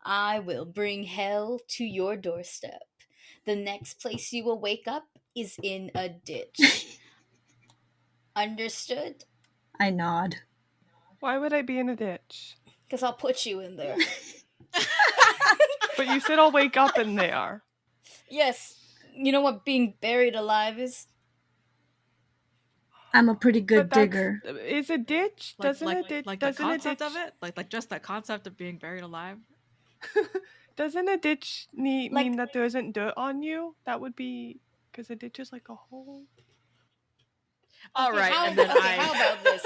I will bring hell to your doorstep. The next place you will wake up is in a ditch. Understood? I nod. Why would I be in a ditch? Because I'll put you in there. But you said I'll wake up in there. Yes. You know what being buried alive is? I'm a pretty good digger. Is a ditch? Doesn't the concept of it? Like just that concept of being buried alive? Doesn't a ditch mean that there isn't dirt on you? That would be... Because a ditch is like a hole. All Okay, right, how, and then okay, how about this?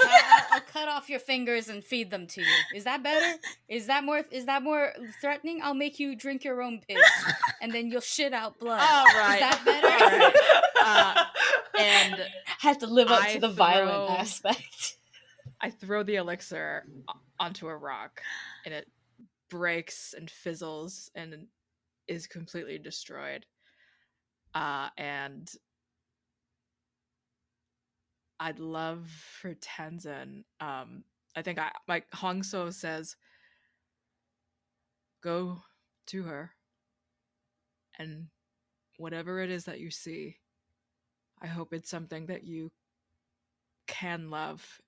I'll cut off your fingers and feed them to you. Is that better? Is that more threatening? I'll make you drink your own piss, and then you'll shit out blood. All right. Is that better? All right. And had to live up I to the violent aspect. I throw the elixir onto a rock, and it breaks and fizzles and is completely destroyed. And I'd love for Tenzin. I think like Hong So says, go to her, and whatever it is that you see, I hope it's something that you can love,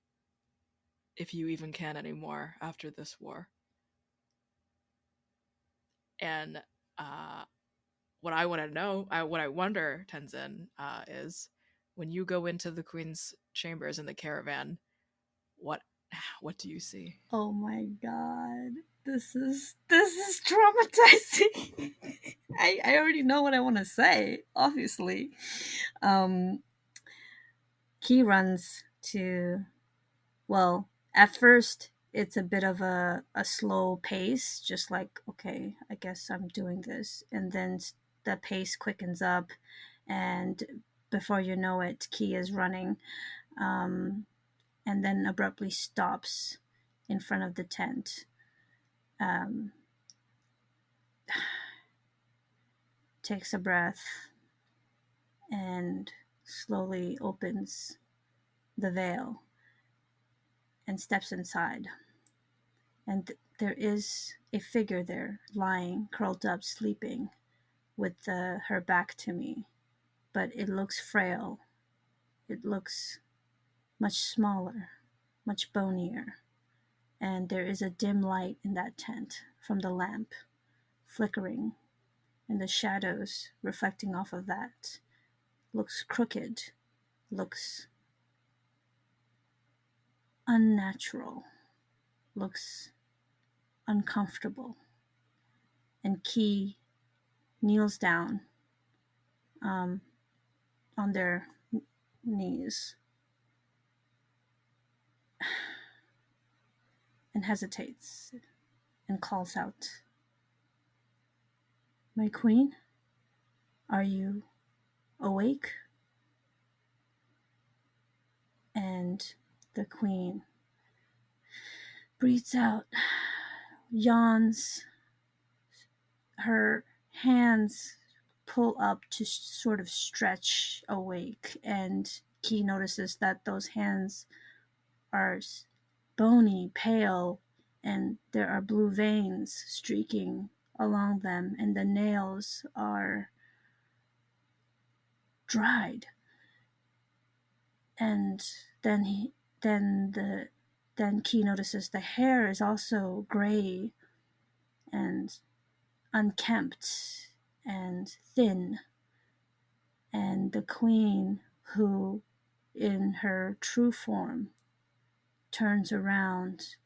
if you even can anymore after this war. And what I want to know, what I wonder, Tenzin, is when you go into the Queen's chambers in the caravan, what do you see? Oh my god. This is traumatizing. I already know what I want to say, obviously. Key runs to, well, at first it's a bit of a slow pace, just like, okay, I guess I'm doing this. And then the pace quickens up, and before you know it, Key is running, and then abruptly stops in front of the tent. Takes a breath and slowly opens the veil and steps inside. And there is a figure there, lying, curled up, sleeping, with her back to me. But it looks frail. It looks much smaller, much bonier. And there is a dim light in that tent from the lamp, flickering, and the shadows reflecting off of that. Looks crooked, looks unnatural, looks uncomfortable. And Key kneels down on their knees and hesitates and calls out, "My queen, are you awake?" And the queen breathes out, yawns, her hands pull up to sort of stretch awake, and Key notices that those hands are bony, pale, and there are blue veins streaking along them, and the nails are dried. And then Key notices the hair is also gray and unkempt and thin. And the queen, who in her true form turns around,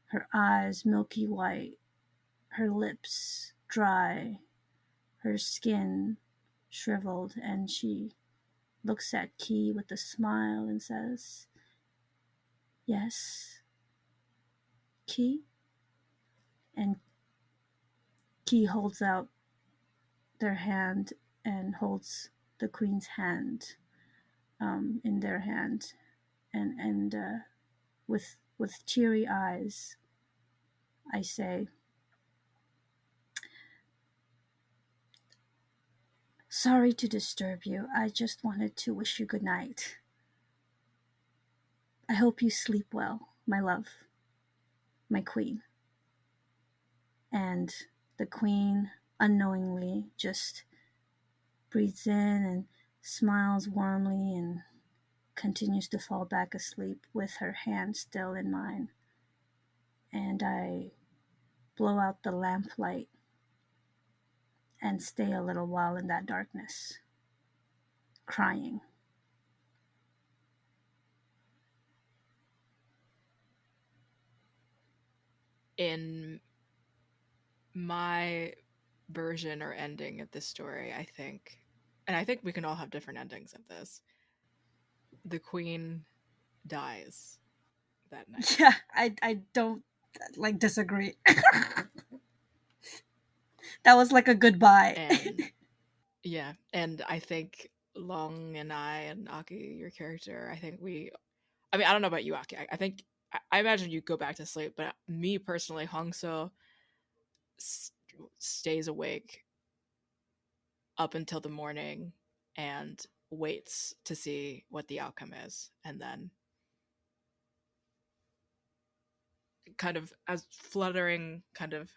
her eyes milky white, her lips dry, her skin shriveled, and she looks at Key with a smile and says, "Yes, Key?" And Key holds out their hand and holds the queen's hand in their hand, and with teary eyes, I say, "Sorry to disturb you. I just wanted to wish you good night. I hope you sleep well, my love, my queen." And the queen unknowingly just breathes in and smiles warmly and continues to fall back asleep with her hand still in mine. And I blow out the lamplight and stay a little while in that darkness, crying. In my version or ending of this story, I think, and I think we can all have different endings of this, the queen dies that night. Yeah, I don't disagree. That was like a goodbye. And yeah, and I think Long and I and Aki, your character, I mean, I don't know about you, Aki. I think I imagine you go back to sleep, but me personally, Hongso stays awake up until the morning and waits to see what the outcome is, and then kind of as fluttering kind of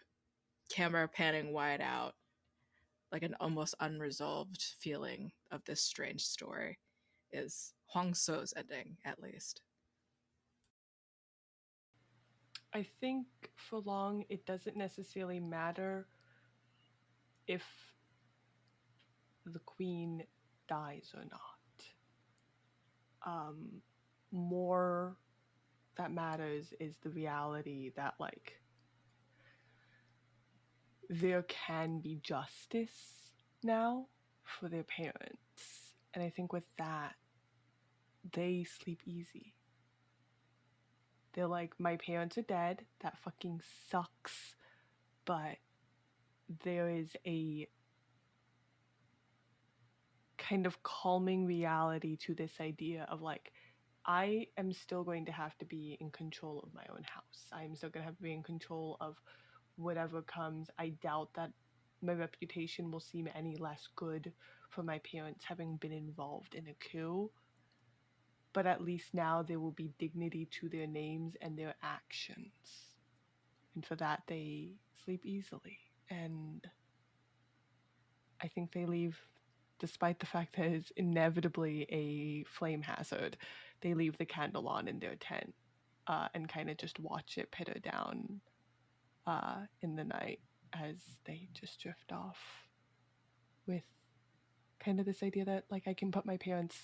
camera panning wide out, like an almost unresolved feeling of this strange story is Huang So's ending, at least. I think for Long, it doesn't necessarily matter if the queen dies or not. More that matters is the reality that, like, there can be justice now for their parents. And I think with that, they sleep easy. They're like, my parents are dead. That fucking sucks. But there is a kind of calming reality to this idea of, like, I am still going to have to be in control of my own house. I'm still going to have to be in control of whatever comes. I doubt that my reputation will seem any less good for my parents having been involved in a coup. But at least now there will be dignity to their names and their actions. And for that, they sleep easily. And I think they leave, despite the fact that it's inevitably a flame hazard, they leave the candle on in their tent and kind of just watch it pitter down in the night as they just drift off with kind of this idea that, like, I can put my parents'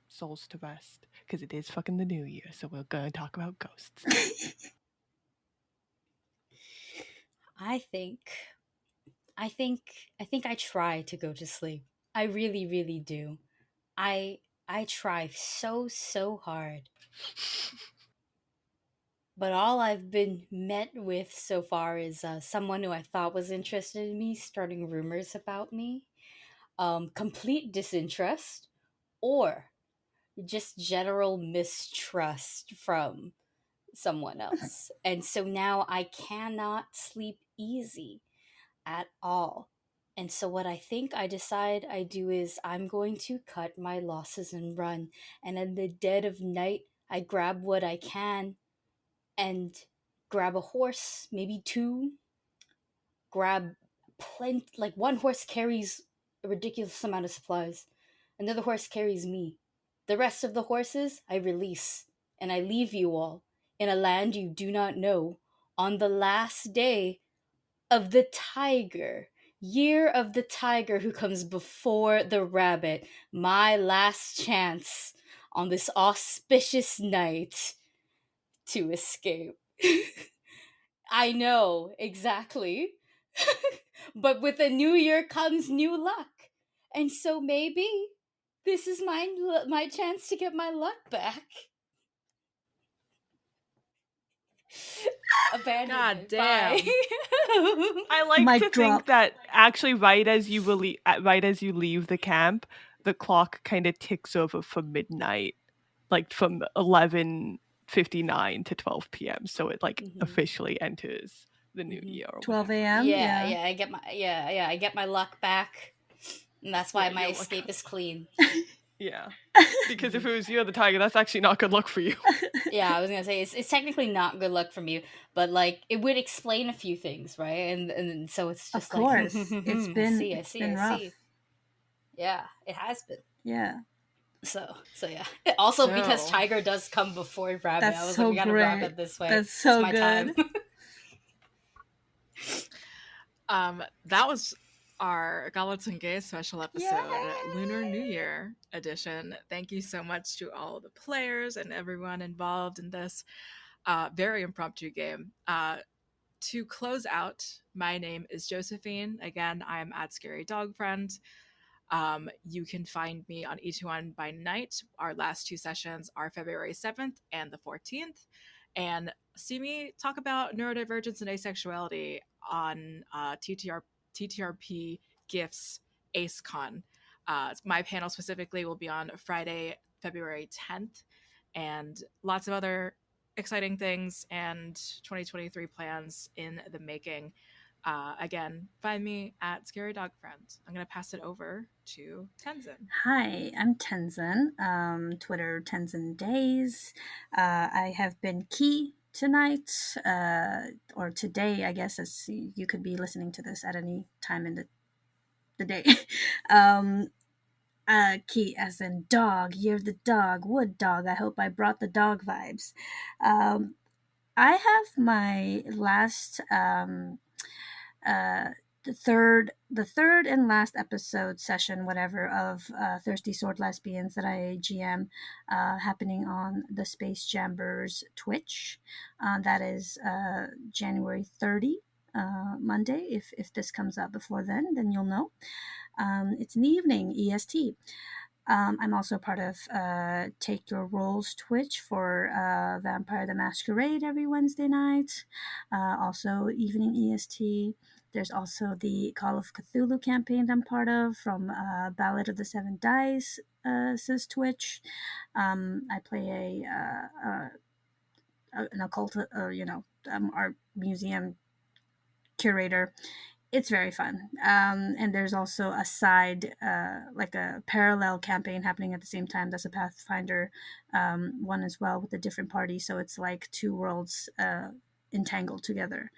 souls to rest because it is fucking the new year, so we're gonna talk about ghosts. I think I try to go to sleep. I really, really do. I try so hard. But all I've been met with so far is someone who I thought was interested in me starting rumors about me, complete disinterest, or just general mistrust from someone else. And so now I cannot sleep easy at all. And so what I think I decide I do is I'm going to cut my losses and run. And in the dead of night, I grab what I can and grab a horse, maybe two, grab plenty, like one horse carries a ridiculous amount of supplies, another horse carries me. The rest of the horses I release, and I leave you all in a land you do not know on the last day of the tiger. Year of the tiger who comes before the rabbit. My last chance on this auspicious night to escape. I know, exactly. But with a new year comes new luck. And so maybe this is my chance to get my luck back. Abandonment. God damn. Bye. I like Mic to drop. think that actually right as you leave the camp, the clock kind of ticks over for midnight, like from 11:59 to 12 p.m. So it like officially enters the new year. Or 12 whatever. a.m. Yeah, I get I get my luck back. And that's why Yeah, my your luck- escape is clean. Yeah, because if it was Year of the Tiger, that's actually not good luck for you. Yeah, I was gonna say it's technically not good luck from you, but like it would explain a few things, right? And so it's just Of course. like It's been I it's see. been rough. Yeah, it has been. Yeah. So yeah. Also because So- Tiger does come before Rabbit. That's I was so like, we gotta wrap great. it this way. That's so it's my good. Time. That was our Goblets and Gays special episode, Yay! Lunar New Year edition. Thank you so much to all the players and everyone involved in this very impromptu game. To close out, my name is Josephine. Again, I'm at Scary Dog Friend. You can find me on E21 by night. Our last 2 sessions are February 7th and the 14th. And see me talk about neurodivergence and asexuality on TTRP Gifts AceCon. My panel specifically will be on Friday, February 10th, and lots of other exciting things and 2023 plans in the making. Again, find me at Scary Dog Friends. I'm going to pass it over to Tenzin. Hi, I'm Tenzin. Twitter Tenzin Days. I have been key tonight, or today, I guess, as you could be listening to this at any time in the day. Key as in dog. You're the dog. Wood dog. I hope I brought the dog vibes. I have my last the third and last episode session, whatever, of Thirsty Sword Lesbians that I GM, happening on the Space Jambers Twitch. That is January 30, Monday. If this comes out before then you'll know. It's in the evening, EST. I'm also part of Take Your Rolls Twitch for Vampire the Masquerade every Wednesday night. Also evening EST. There's also the Call of Cthulhu campaign I'm part of from Ballad of the Seven Dice, says Twitch. I play an occult, art museum curator. It's very fun. And there's also a side, like a parallel campaign happening at the same time. That's a Pathfinder one as well with a different party. So it's like two worlds entangled together.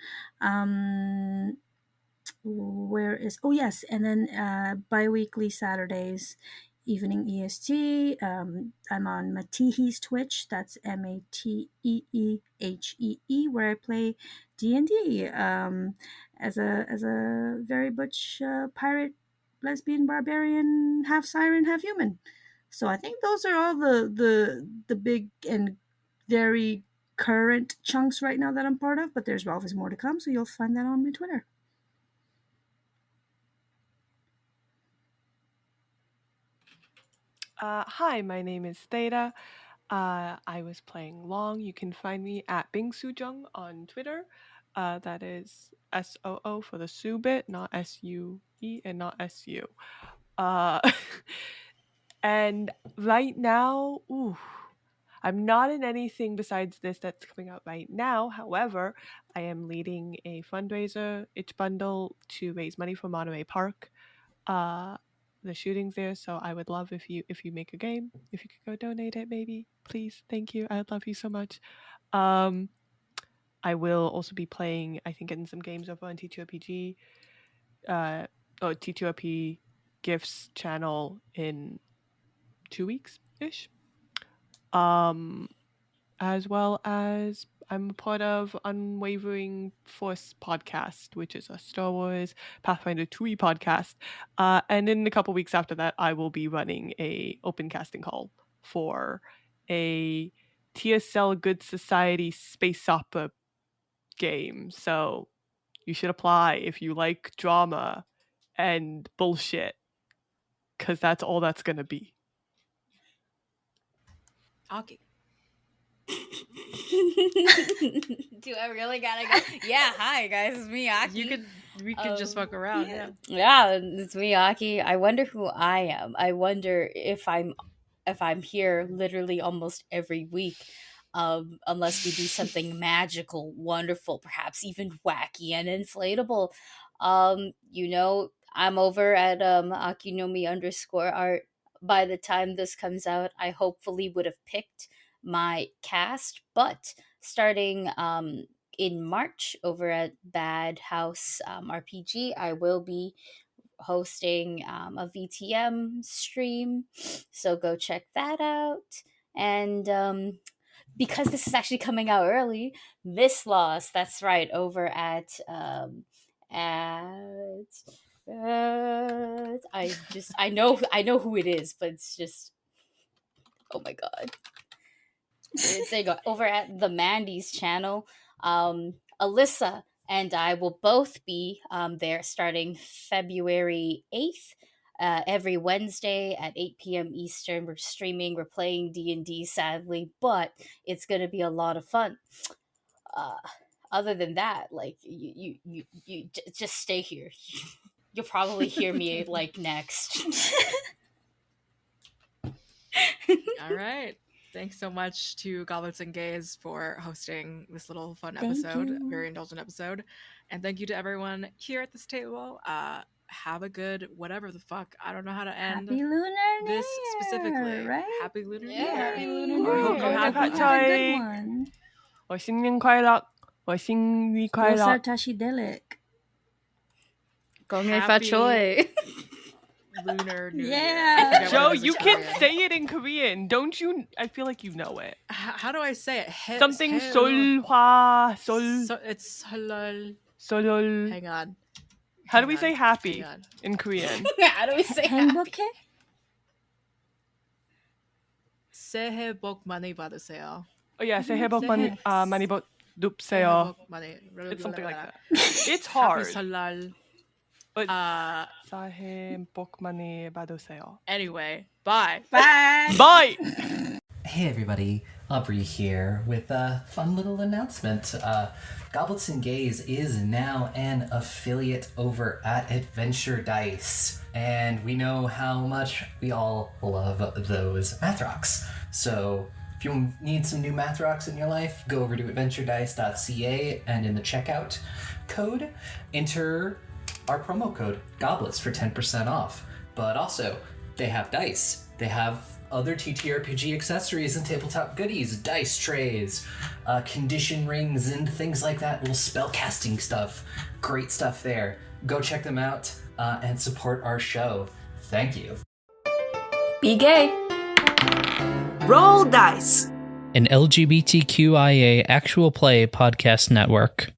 Where is, oh yes, and then bi-weekly Saturdays, evening EST. I'm on Matihi's Twitch. That's Mateehee, where I play D&D as a very butch pirate, lesbian, barbarian, half siren, half human. So I think those are all the big and very current chunks right now that I'm part of. But there's always more to come, so you'll find that on my Twitter. Hi, my name is Theta. I was playing Long. You can find me at Bingsujung on Twitter. That is SOO for the Sue bit, not SUE and not SU. And right now, I'm not in anything besides this that's coming out right now. However, I am leading a fundraiser, Itch Bundle, to raise money for Monterey Park. The shootings there, so I would love if you make a game, if you could go donate it, maybe, please. Thank you. I'd love you so much. I will also be playing, I think, in some games over on T2RPG, or T2RP Gifts channel in 2 weeks ish. As well as I'm a part of Unwavering Force podcast, which is a Star Wars Pathfinder 2e podcast. And in a couple weeks after that, I will be running a open casting call for a TSL Good Society space opera game. So you should apply if you like drama and bullshit, because that's all that's going to be. Aki. Do I really gotta go? Yeah, hi guys, it's me, Aki. We could just fuck around, yeah. Yeah, it's me, Aki. I wonder who I am. I wonder if I'm here literally almost every week. Unless we do something magical, wonderful, perhaps even wacky and inflatable. I'm over at Akinomi_art. By the time this comes out, I hopefully would have picked my cast, but starting in March over at Bad House RPG, I will be hosting a VTM stream, so go check that out. And because this is actually coming out early, Miss Loss, that's right, over at I know who it is, but it's just, oh my god. There you go. Over at the Mandy's channel, Alyssa and I will both be there starting February 8th. every Wednesday at 8 p.m. Eastern. We're streaming, we're playing D&D, sadly, but it's going to be a lot of fun. Other than that, like, you just stay here. You'll probably hear me, like, next. All right. Thanks so much to Goblets and Gays for hosting this little fun Thank episode, you. very indulgent episode. And thank you to everyone here at this table. Have a good whatever the fuck. I don't know how to end Happy Lunar New this Year, specifically. right? Happy Lunar New Yeah, Year. happy Lunar I New hope Year. you have Hope you have a good one. 我新年快乐，我新年快乐。 Osar Tashidelik. Gongye Happy Fachoy. Lunar New Yeah. Year. I forget Joe, what it is in you can Korean. say it in Korean. Don't you? I feel like you know it. How do I say it? Something solhwa, So it's solol. solol. Hang on. How do we Hang say on. happy Hang on. in Korean? How do we say happy? 행복해? 새해 복 많이 받으세요. Oh yeah, 새해 복 많이 많이 새해 받으세요. 복 많이. It's something like that. It's Happy hard. 설날. But Uh, 새해 복 많이 받으세요. anyway, bye. Bye. Bye. Hey everybody, Aubrey here with a fun little announcement. Goblets and Gays is now an affiliate over at Adventure Dice, and we know how much we all love those math rocks. So if you need some new math rocks in your life, go over to adventuredice.ca and in the checkout code, enter our promo code GOBLETS for 10% off. But also, they have dice. They have other TTRPG accessories and tabletop goodies, dice trays, condition rings, and things like that, little spell casting stuff. Great stuff there. Go check them out and support our show. Thank you. Be gay. Roll dice. An LGBTQIA actual play podcast network.